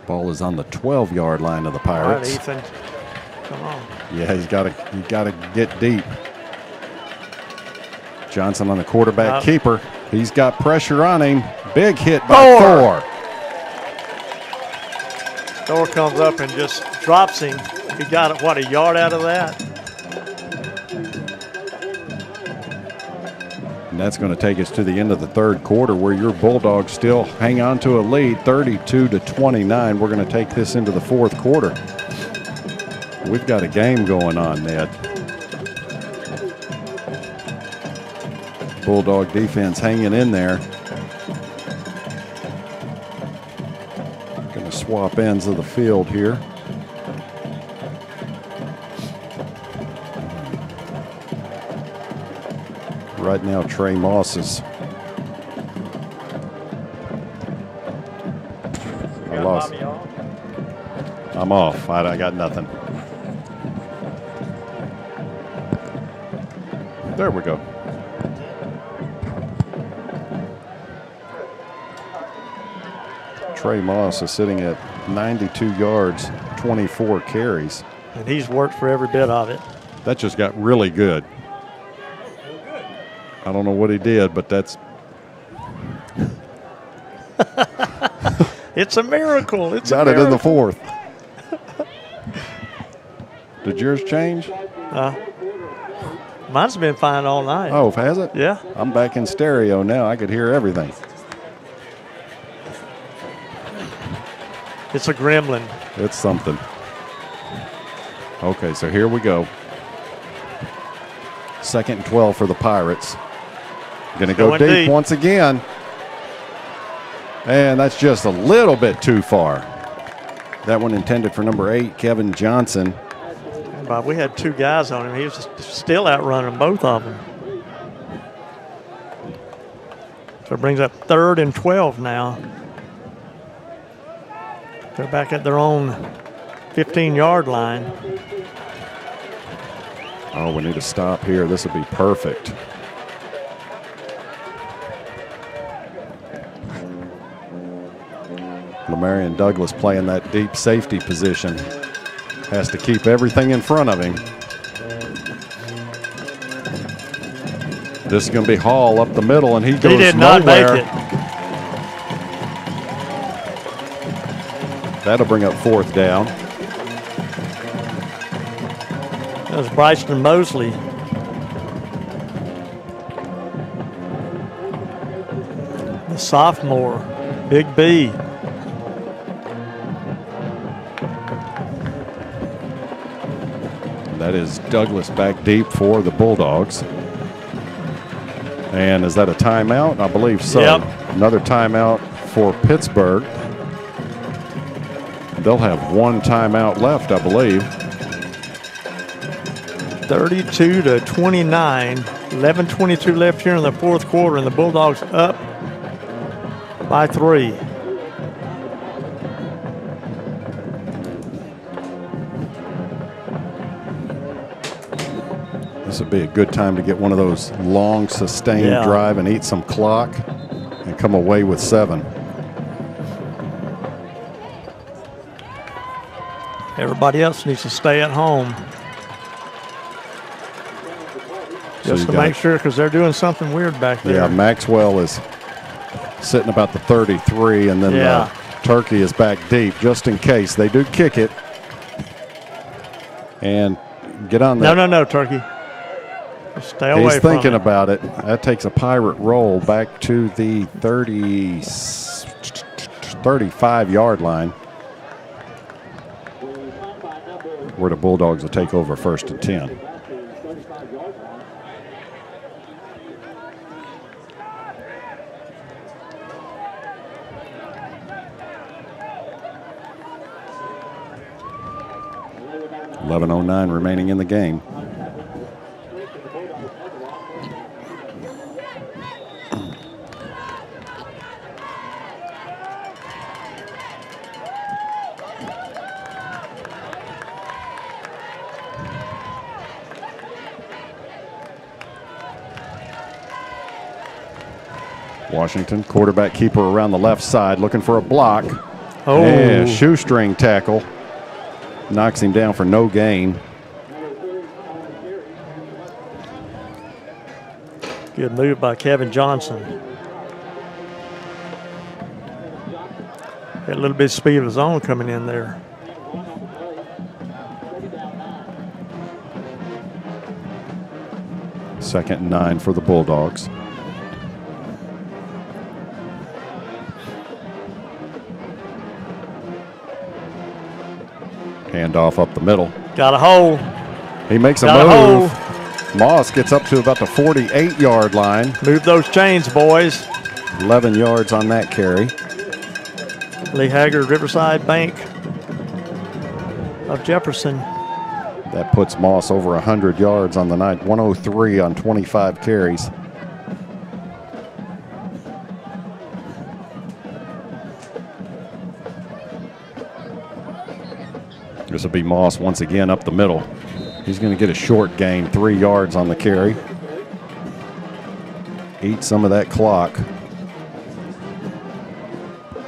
Ball is on the 12-yard line of the Pirates. All right, Ethan. Come on. Yeah, he's got to get deep. Johnson on the quarterback keeper. He's got pressure on him. Big hit by Thor. Thor comes up and just drops him. He got, what, a yard out of that? And that's going to take us to the end of the 3rd quarter where your Bulldogs still hang on to a lead, 32-29. We're going to take this into the 4th quarter. We've got a game going on, Ned. Bulldog defense hanging in there. swap ends of the field here. Right now, Trey Moss is. I lost. I'm off. I got nothing. There we go. Trey Moss is sitting at 92 yards, 24 carries. And he's worked for every bit of it. That just got really good. I don't know what he did, but that's. It's a miracle. It's got a it in the miracle. fourth. Did yours change? Mine's been fine all night. Oh, has it? Yeah. I'm back in stereo now. I could hear everything. It's a gremlin. It's something. Okay, so here we go. 2nd and 12 for the Pirates. Going to go deep once again. And that's just a little bit too far. That one intended for number 8, Kevin Johnson. Bob, we had 2 guys on him. He was still outrunning both of them. So it brings up 3rd and 12 now. They're back at their own 15-yard line. Oh, we need to stop here. This would be perfect. Lamarion Douglas playing that deep safety position. Has to keep everything in front of him. This is going to be Hall up the middle, and he goes did nowhere. not make it. That'll bring up 4th down. That was Bryson Mosley. The sophomore, Big B. That is Douglas back deep for the Bulldogs. And is that a timeout? I believe so. Yep. Another timeout for Pittsburgh. They'll have 1 timeout left, I believe. 32-29. 11:22 left here in the 4th quarter, and the Bulldogs up by 3. This would be a good time to get one of those long, sustained drive and eat some clock and come away with 7. Everybody else needs to stay at home. Just to make sure, because they're doing something weird back there. Yeah, Maxwell is sitting about the 33, and then Turkey is back deep just in case. They do kick it. And get on that. No, Turkey. Just stay away He's from thinking it. about it. That takes a Pirate roll back to the 35-yard line, where the Bulldogs will take over 1st and 10. .11:09 remaining in the game. Washington, quarterback keeper around the left side, looking for a block. Oh. And shoestring tackle. Knocks him down for no gain. Good move by Kevin Johnson. Got a little bit of speed of his own coming in there. Second and 9 for the Bulldogs. Handoff up the middle. Got a hole. He makes a move. Moss gets up to about the 48-yard line. Move those chains, boys. 11 yards on that carry. Lee Haggard, Riverside Bank of Jefferson. That puts Moss over 100 yards on the night, 103 on 25 carries. This will be Moss once again up the middle. He's going to get a short gain, 3 yards on the carry. Eat some of that clock.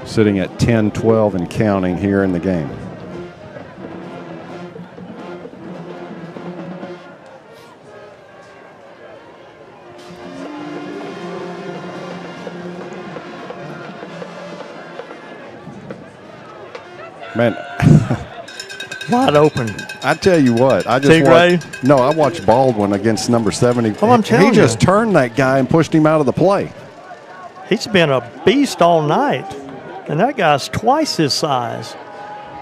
Sitting at 10-12 and counting here in the game. Man, wide open. I tell you what, I watched Baldwin against number 70. Oh, I'm telling you. He just turned that guy and pushed him out of the play. He's been a beast all night, and that guy's twice his size,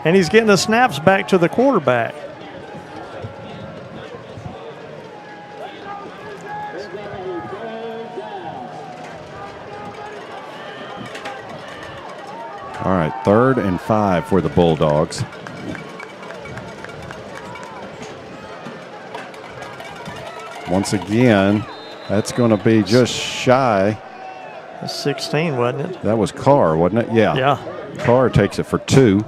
and he's getting the snaps back to the quarterback. All right, 3rd and 5 for the Bulldogs. Once again, that's going to be just shy. 16, wasn't it? That was Carr, wasn't it? Yeah. Yeah. Carr takes it for 2.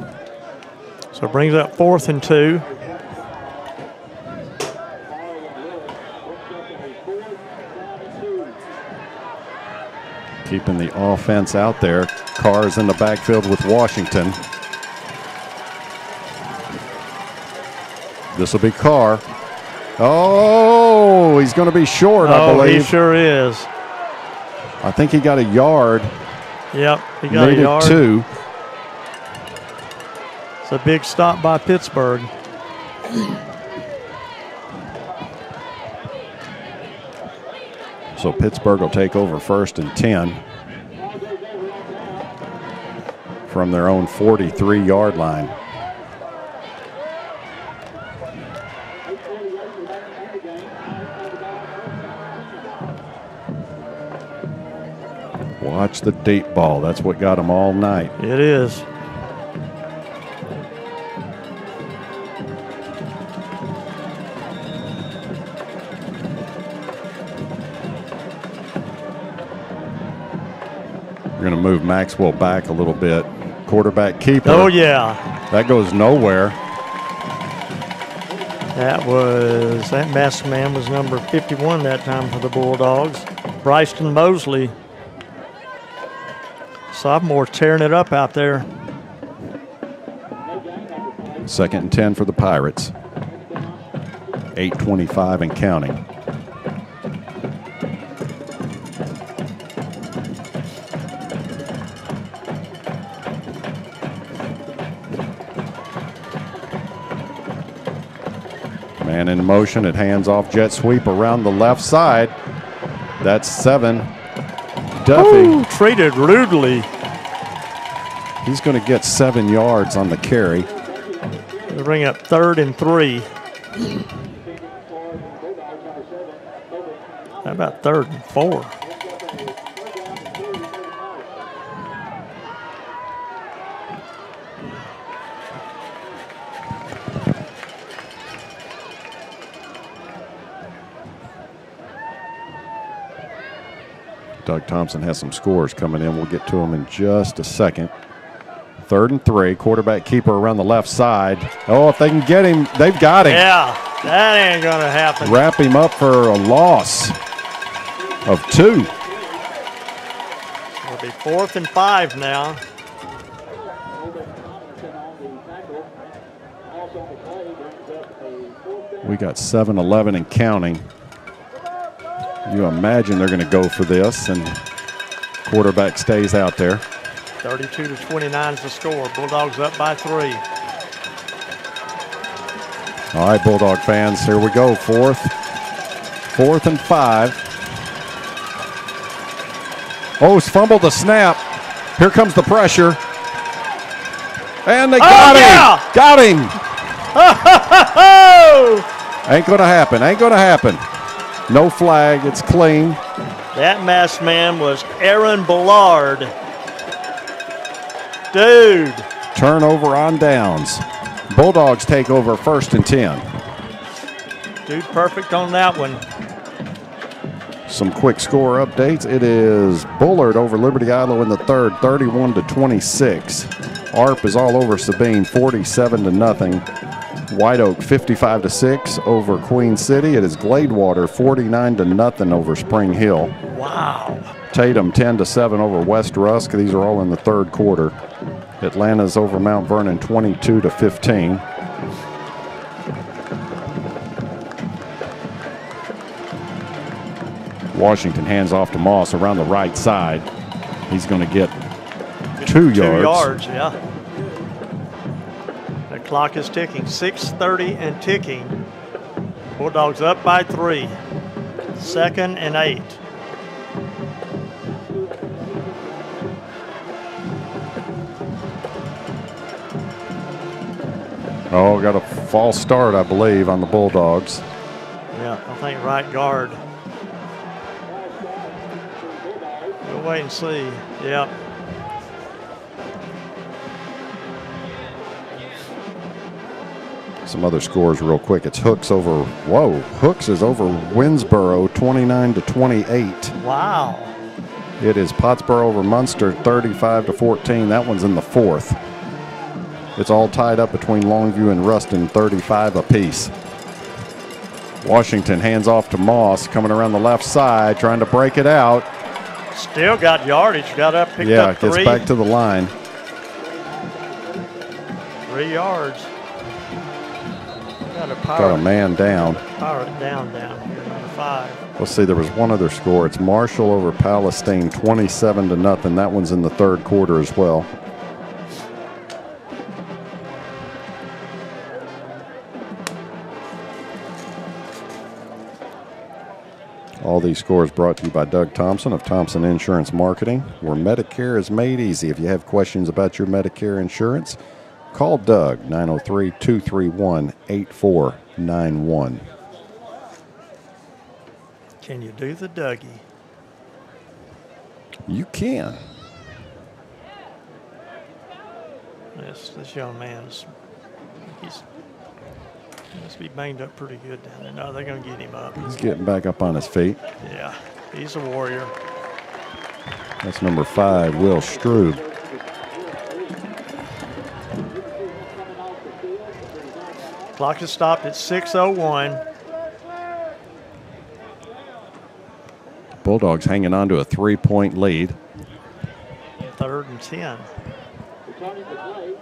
So it brings up 4th and 2. Keeping the offense out there. Carr's in the backfield with Washington. This will be Carr. Oh, he's going to be short, I believe. He sure is. I think he got a yard. Yep, he got Needed a yard. 2. It's a big stop by Pittsburgh. So Pittsburgh will take over 1st and 10 from their own 43-yard line. Watch the deep ball. That's what got them all night. It is. We're going to move Maxwell back a little bit. Quarterback keeper. Oh, yeah. That goes nowhere. That masked man was number 51 that time for the Bulldogs. Bryson Mosley. Sophomore tearing it up out there. 2nd and 10 for the Pirates. 8:25 and counting. Man in motion, it hands off, jet sweep around the left side. That's 7. Duffy. Ooh, treated rudely. He's going to get 7 yards on the carry. They bring up 3rd and 3. How about 3rd and 4? Doug Thompson has some scores coming in. We'll get to them in just a second. 3rd and 3. Quarterback keeper around the left side. Oh, if they can get him, they've got him. Yeah, that ain't going to happen. Wrap him up for a loss of 2. It'll be 4th and 5 now. We got 7-11 and counting. You imagine they're going to go for this, and quarterback stays out there. 32-29 is the score. Bulldogs up by 3. All right, Bulldog fans, here we go. 4th and 5. Oh, he's fumbled the snap. Here comes the pressure. And they got him. Yeah! Got him. Ain't going to happen. Ain't going to happen. No flag. It's clean. That masked man was Aaron Ballard. Dude. Turnover on downs. Bulldogs take over 1st and 10. Dude perfect on that one. Some quick score updates. It is Bullard over Liberty Ilo in the 3rd, 31-26. ARP is all over Sabine, 47-0. White Oak 55-6 over Queen City. It is Gladewater 49-0 over Spring Hill. Wow. Tatum 10-7 over West Rusk. These are all in the 3rd quarter. Atlanta's over Mount Vernon 22-15. Washington hands off to Moss around the right side. He's going to get 2 yards. 2 yards, yeah. The clock is ticking. 6:30 and ticking. Bulldogs up by 3. 2nd and 8. Oh, got a false start, I believe, on the Bulldogs. Yeah, I think right guard. We'll wait and see. Yep. Some other scores real quick. It's Hooks over, Hooks is over Winsboro 29-28. Wow. It is Pottsboro over Munster 35-14. That one's in the 4th. It's all tied up between Longview and Ruston, 35 apiece. Washington hands off to Moss, coming around the left side, trying to break it out. Still got yardage. Got up, picked up 3. Yeah, gets back to the line. 3 yards. Got a man down. Pirate down here, number 5. Let's see, there was one other score. It's Marshall over Palestine, 27-0. That one's in the 3rd quarter as well. All these scores brought to you by Doug Thompson of Thompson Insurance Marketing, where Medicare is made easy. If you have questions about your Medicare insurance, call Doug, 903-231-8491. Can you do the Dougie? You can. This young man, he must be banged up pretty good down there. No, they're going to get him up. He's getting back up on his feet. Yeah, he's a warrior. That's number 5, Will Strube. Clock is stopped at 6:01. Bulldogs hanging on to a 3-point lead. 3rd and 10. Returning to play,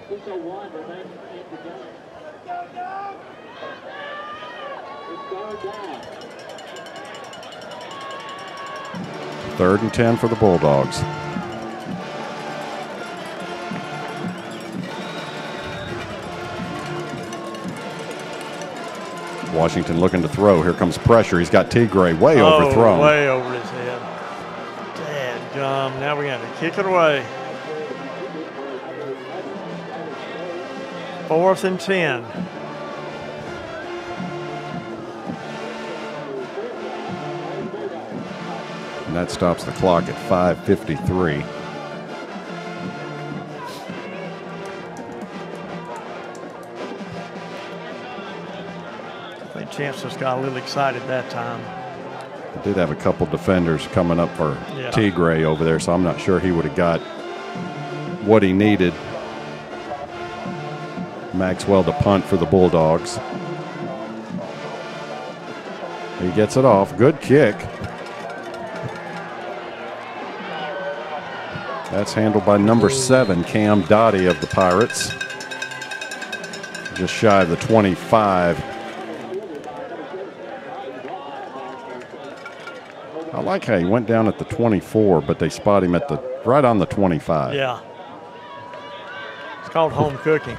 6:01 remaining in the game. It's 3rd down. 3rd and 10 for the Bulldogs. Washington looking to throw. Here comes pressure. He's got Tigray way overthrown. Way over his head. Dadgum. Now we got to kick it away. 4th and 10. And that stops the clock at 5:53. I think Chancellor's got a little excited that time. I did have a couple defenders coming up for Tigray over there, so I'm not sure he would have got what he needed. Maxwell to punt for the Bulldogs. He gets it off. Good kick. That's handled by number 7, Cam Dottie of the Pirates. Just shy of the 25. I like how he went down at the 24, but they spot him at the right on the 25. Yeah. It's called home cooking.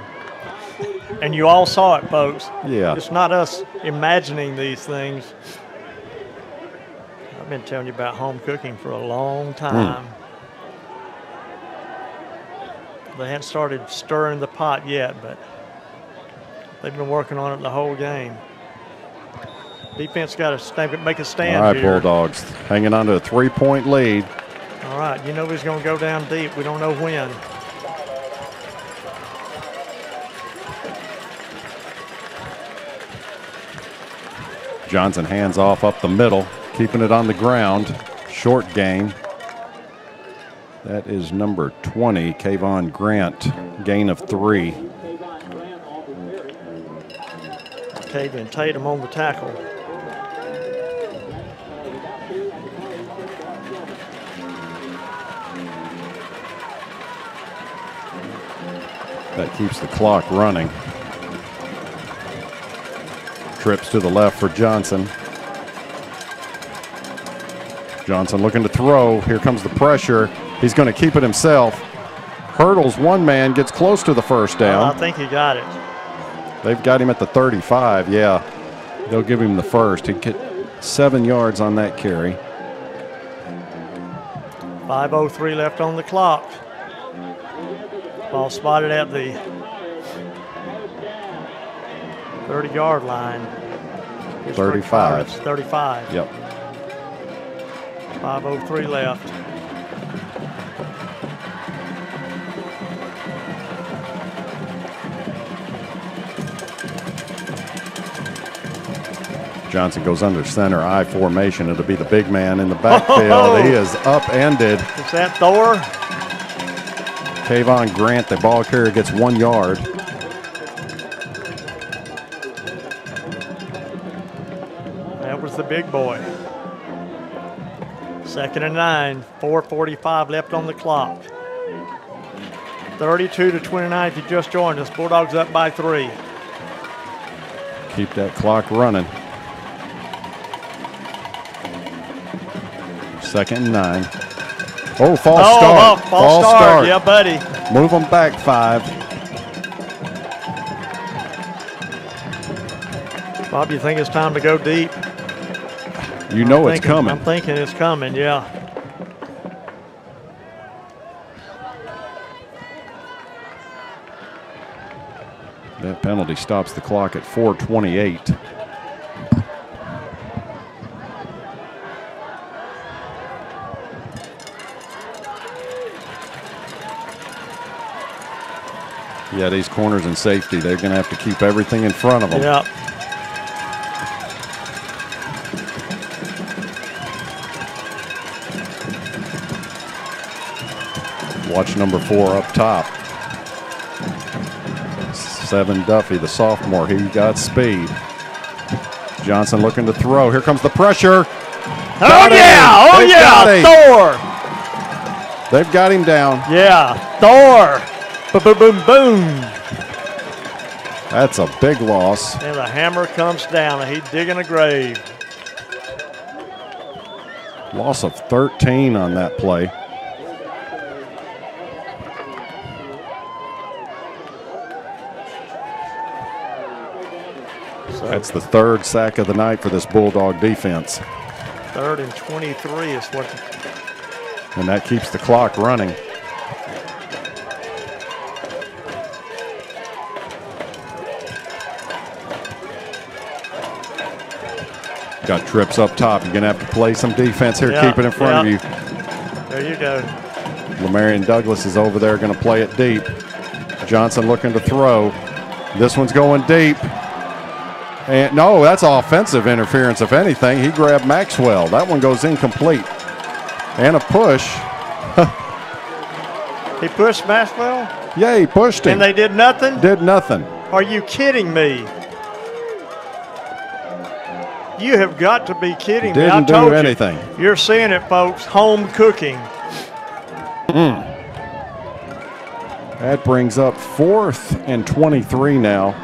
And you all saw it, folks. Yeah. It's not us imagining these things. I've been telling you about home cooking for a long time. They hadn't started stirring the pot yet, but they've been working on it the whole game. Defense got to make a stand All right, here. Bulldogs hanging on to a 3-point lead. All right, you know he's going to go down deep. We don't know when. Johnson hands off up the middle, keeping it on the ground. Short gain. That is number 20, Kayvon Grant, gain of 3. Kavion Tatum on the tackle. That keeps the clock running. Trips to the left for Johnson. Johnson looking to throw. Here comes the pressure. He's going to keep it himself. Hurdles one man, gets close to the first down. I think he got it. They've got him at the 35, yeah. They'll give him the first. He'd get 7 yards on that carry. 5:03 left on the clock. Ball spotted at the 30-yard line. 35. 35. Yep. 5:03 left. Johnson goes under center, I formation. It'll be the big man in the backfield. He is upended. Is that Thor? Kayvon Grant, the ball carrier, gets 1 yard. That was the big boy. 2nd and 9, 4:45 left on the clock. 32-29 if you just joined us. Bulldogs up by 3. Keep that clock running. 2nd and 9. Oh, false start. False start. Yeah, buddy. Move them back 5. Bob, you think it's time to go deep? You know it's coming. I'm thinking it's coming, yeah. That penalty stops the clock at 4:28. Yeah, these corners and safety, they're going to have to keep everything in front of them. Yep. Watch number 4 up top. 7 Duffy, the sophomore. He got speed. Johnson looking to throw. Here comes the pressure. Oh, yeah. Oh, yeah. Thor. They've got him down. Yeah. Thor. Boom, boom, boom. That's a big loss. And the hammer comes down, and he's digging a grave. Loss of 13 on that play. That's the 3rd sack of the night for this Bulldog defense. 3rd and 23 is what. And that keeps the clock running. Got trips up top. You're going to have to play some defense here. Keep it in front of you. There you go. Lamarion Douglas is over there going to play it deep. Johnson looking to throw. This one's going deep. And no, that's offensive interference, if anything. He grabbed Maxwell. That one goes incomplete. And a push. He pushed Maxwell? Yeah, he pushed him. And they did nothing? Did nothing. Are you kidding me? You have got to be kidding me. Didn't do anything. You're seeing it, folks. Home cooking. That brings up 4th and 23 now.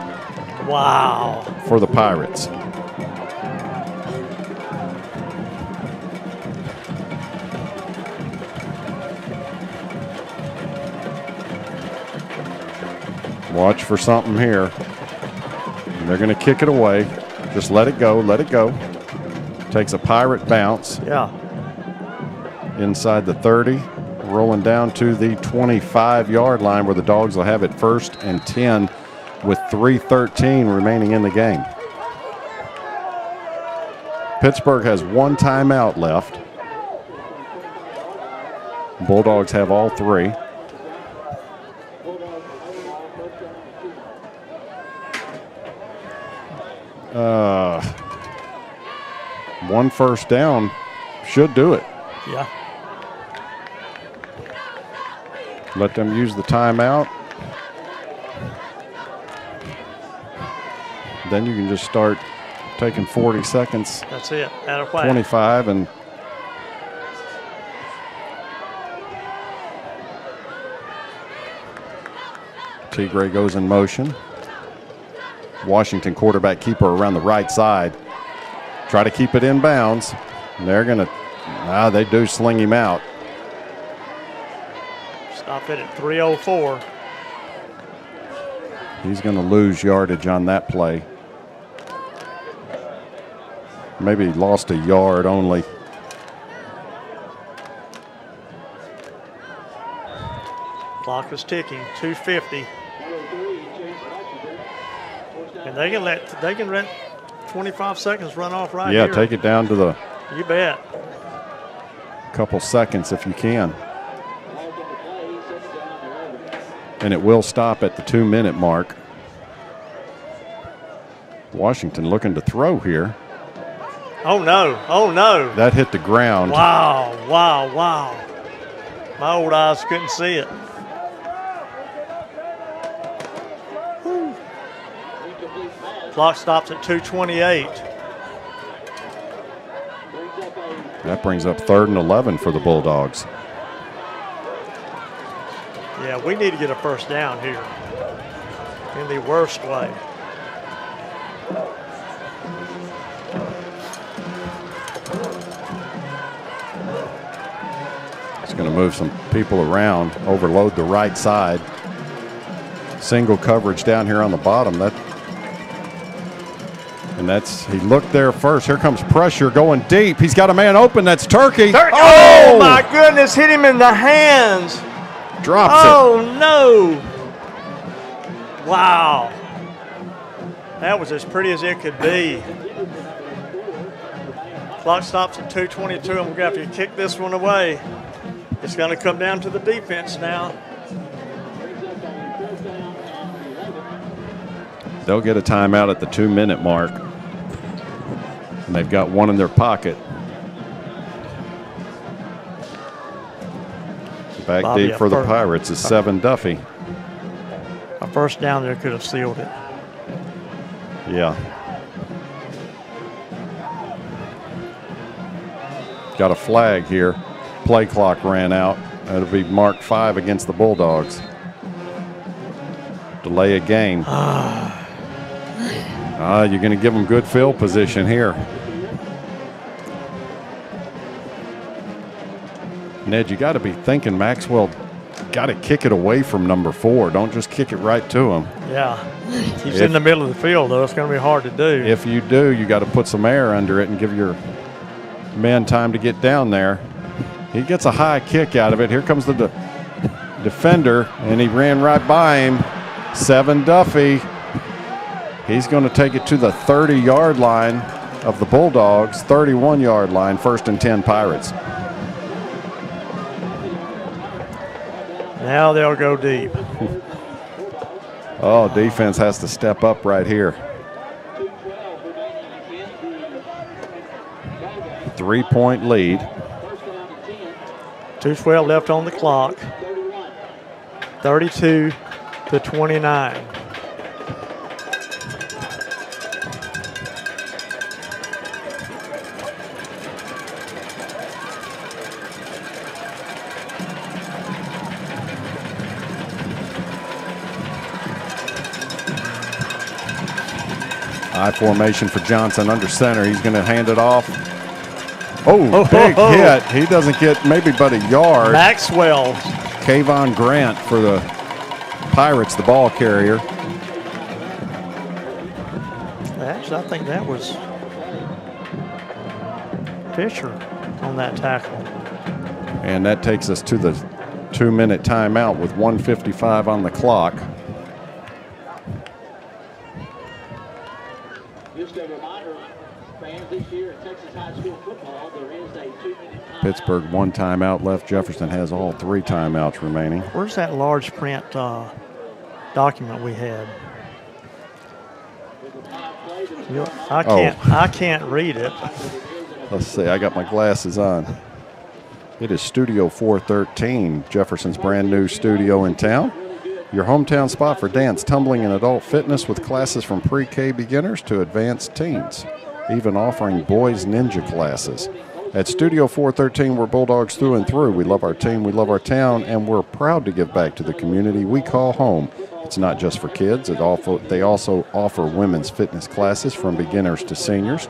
Wow. For the Pirates. Watch for something here. And they're going to kick it away. Just let it go, let it go. Takes a Pirate bounce. Yeah. Inside the 30, rolling down to the 25-yard line where the Dogs will have it 1st and 10 with 3:13 remaining in the game. Pittsburgh has 1 timeout left. Bulldogs have all 3. one first down should do it. Yeah. Let them use the timeout. Then you can just start taking 40 seconds. That's it. Out of whack. 25 and Tigre goes in motion. Washington quarterback keeper around the right side. Try to keep it in bounds. They're going to, they do sling him out. Stop it at 3:04. He's going to lose yardage on that play. Maybe he lost a yard only. Clock is ticking. 2:50. And they can let 25 seconds run off right here. Yeah, take it down to the. You bet. Couple seconds if you can. And it will stop at the 2-minute mark. Washington looking to throw here. Oh, no. Oh, no. That hit the ground. Wow, wow, wow. My old eyes couldn't see it. Whew. Clock stops at 2:28. That brings up 3rd and 11 for the Bulldogs. Yeah, we need to get a first down here in the worst way. It's going to move some people around, overload the right side. Single coverage down here on the bottom. He looked there first. Here comes pressure going deep. He's got a man open. That's Turkey. Oh, my goodness. Hit him in the hands. Drops it. Oh, no. Wow. That was as pretty as it could be. Clock stops at 2:22, and we're going to have to kick this one away. It's going to come down to the defense now. They'll get a timeout at the 2-minute mark. And they've got one in their pocket. Back Bobby, deep for the Pirates is Seven Duffy. A first down there could have sealed it. Yeah. Got a flag here. Play clock ran out. That'll be mark 5 against the Bulldogs. Delay a game. You're going to give them good field position here. Ned, you got to be thinking Maxwell got to kick it away from number 4. Don't just kick it right to him. Yeah. He's in the middle of the field, though. It's going to be hard to do. If you do, you got to put some air under it and give your men time to get down there. He gets a high kick out of it. Here comes the defender, and he ran right by him. Seven Duffy. He's going to take it to the 30-yard line of the Bulldogs, 31-yard line, 1st and 10 Pirates. Now they'll go deep. Oh, defense has to step up right here. 3-point lead. 2:12 left on the clock. 32-29. I formation for Johnson under center. He's going to hand it off. Big hit. He doesn't get maybe but a yard. Maxwell. Kayvon Grant for the Pirates, the ball carrier. Actually, I think that was Fisher on that tackle. And that takes us to the 2-minute timeout with 1:55 on the clock. Just a reminder, fans, this year in Texas high school football, there is a 2-minute timeout. Pittsburgh 1 timeout left. Jefferson has all 3 timeouts remaining. Where's that large print document we had? I can't read it. Let's see, I got my glasses on. It is Studio 413, Jefferson's brand new studio in town. Your hometown spot for dance, tumbling, and adult fitness with classes from pre-K beginners to advanced teens, even offering boys ninja classes. At Studio 413, we're Bulldogs through and through. We love our team, we love our town, and we're proud to give back to the community we call home. It's not just for kids. They also offer women's fitness classes from beginners to seniors.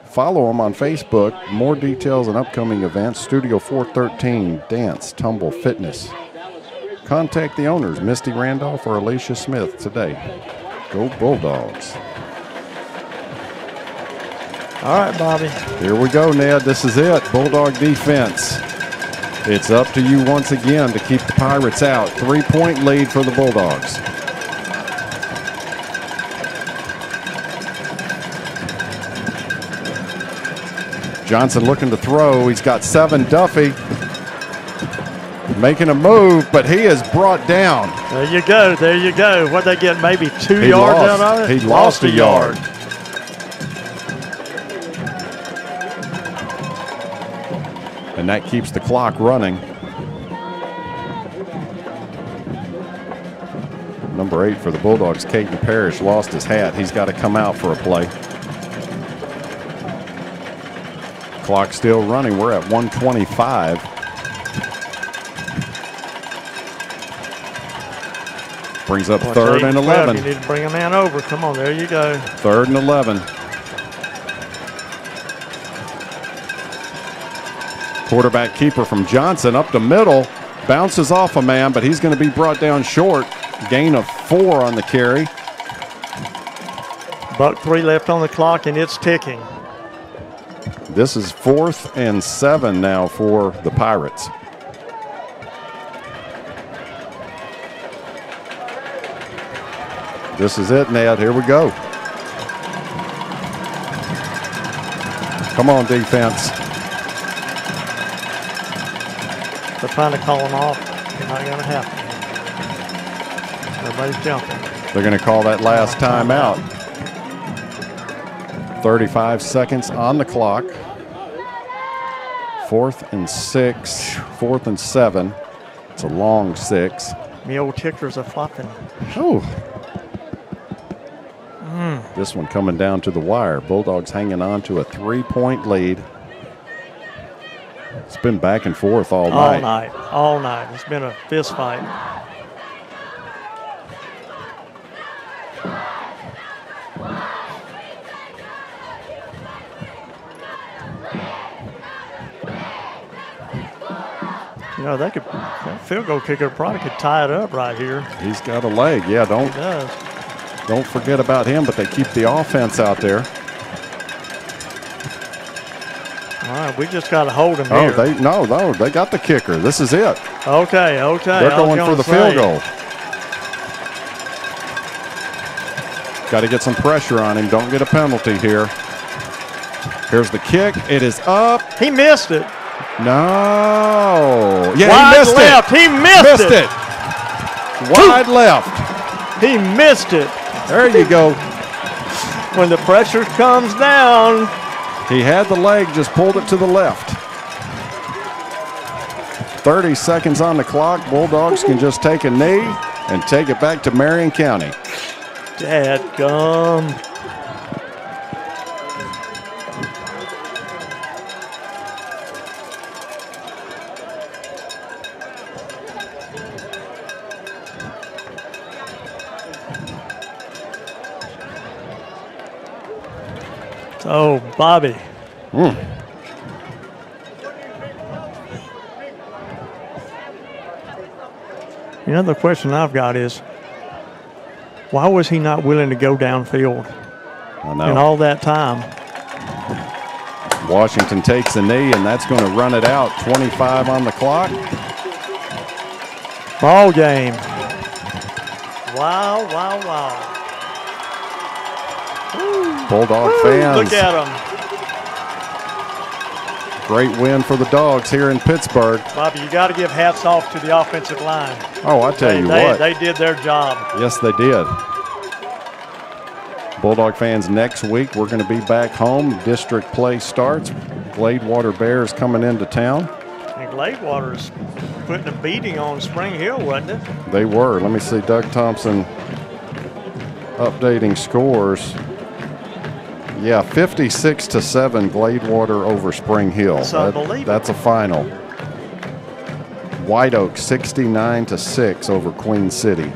Follow them on Facebook. More details and upcoming events, Studio 413, Dance, Tumble, Fitness. Contact the owners, Misty Randolph or Alicia Smith, today. Go Bulldogs. All right, Bobby. Here we go, Ned. This is it. Bulldog defense. It's up to you once again to keep the Pirates out. 3-point lead for the Bulldogs. Johnson looking to throw. He's got 7. Duffy making a move, but he is brought down. There you go. There you go. What'd they get? Maybe 2 yards out of it? He lost a yard. And that keeps the clock running. Number 8 for the Bulldogs, Caden Parrish, lost his hat. He's got to come out for a play. Clock still running. We're at 1:25. Brings up 3rd and 11. You need to bring a man over. Come on, there you go. 3rd and 11. Quarterback keeper from Johnson up the middle. Bounces off a man, but he's going to be brought down short. Gain of 4 on the carry. Buck 3 left on the clock, and it's ticking. This is 4th and 7 now for the Pirates. This is it, Ned. Here we go. Come on, defense. They're trying to call him off. It's not going to happen. Everybody's jumping. They're going to call that last timeout. 35 seconds on the clock. 4th and 6, 4th and 7. It's a long 6. The old tickers are flopping. Oh. This one coming down to the wire. Bulldogs hanging on to a 3-point lead. It's been back and forth all night. All night. It's been a fist fight. You know, that field goal kicker probably could tie it up right here. He's got a leg. Yeah, don't forget about him, but they keep the offense out there. All right, we just got to hold him here. They got the kicker. This is it. Okay. They're going for the field goal. Got to get some pressure on him. Don't get a penalty here. Here's the kick. It is up. He missed it. No. Yeah, wide he missed left. it. He missed it. Wide left. He missed it. There you go. When the pressure comes down. He had the leg, just pulled it to the left. 30 seconds on the clock. Bulldogs can just take a knee and take it back to Marion County. Dadgum. Oh, Bobby. You know, the question I've got is, why was he not willing to go downfield I know. in all that time? Washington takes a knee, and that's going to run it out. 25 on the clock. Ball game. Wow, wow, wow. Bulldog fans. Look at them. Great win for the Dogs here in Pittsburgh. Bobby, you got to give hats off to the offensive line. Oh, I tell you what. They did their job. Yes, they did. Bulldog fans, next week we're going to be back home. District play starts. Gladewater Bears coming into town. And Gladewater's putting a beating on Spring Hill, wasn't it? They were. Let me see. Doug Thompson updating scores. Yeah, 56-7 Gladewater over Spring Hill. That's unbelievable. That's a final. White Oak 69-6 over Queen City.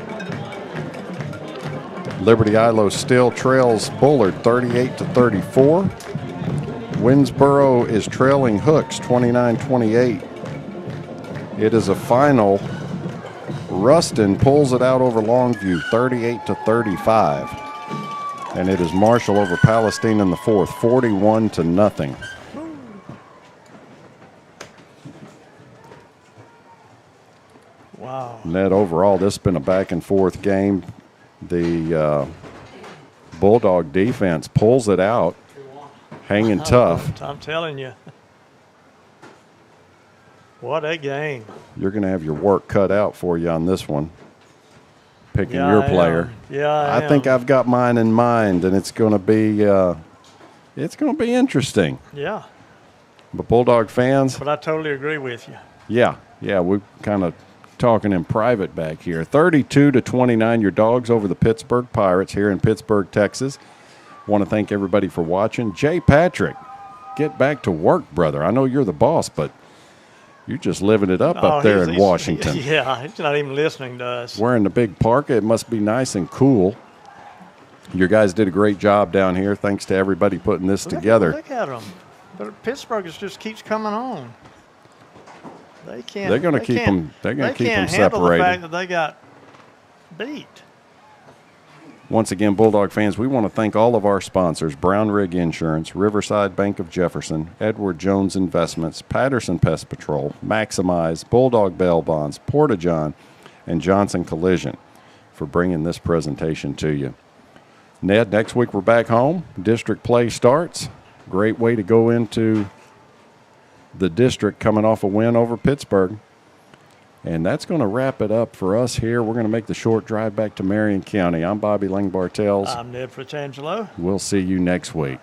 Liberty Ilo still trails Bullard 38-34. Winsboro is trailing Hooks 29-28. It is a final. Ruston pulls it out over Longview 38-35. And it is Marshall over Palestine in the fourth, 41-0. Wow. Ned, overall, this has been a back and forth game. The Bulldog defense pulls it out, hanging tough. I'm telling you. What a game. You're going to have your work cut out for you on this one, picking your player. Yeah, I am. think I've got mine in mind, and it's going to be interesting. Yeah. But Bulldog fans, But I totally agree with you. yeah, we're kind of talking in private back here. 32-29, your Dogs over the Pittsburgh Pirates here in Pittsburgh, Texas. Want to thank everybody for watching. Jay Patrick, get back to work, brother. I know you're the boss, but you're just living it up there in Washington. Yeah, he's not even listening to us. Wearing the big parka. It must be nice and cool. Your guys did a great job down here. Thanks to everybody putting this together. Look at them. But Pittsburgh just keeps coming on. They can't. They're going to keep them. They're going to keep them They can't handle the separated. fact that they got beat. Once again, Bulldog fans, we want to thank all of our sponsors: Brown Rig Insurance, Riverside Bank of Jefferson, Edward Jones Investments, Patterson Pest Patrol, Maximize, Bulldog Bail Bonds, Porta-John, and Johnson Collision for bringing this presentation to you. Ned, next week we're back home. District play starts. Great way to go into the district coming off a win over Pittsburgh. And that's going to wrap it up for us here. We're going to make the short drive back to Marion County. I'm Bobby Lang Bartels. I'm Ned Fritangelo. We'll see you next week.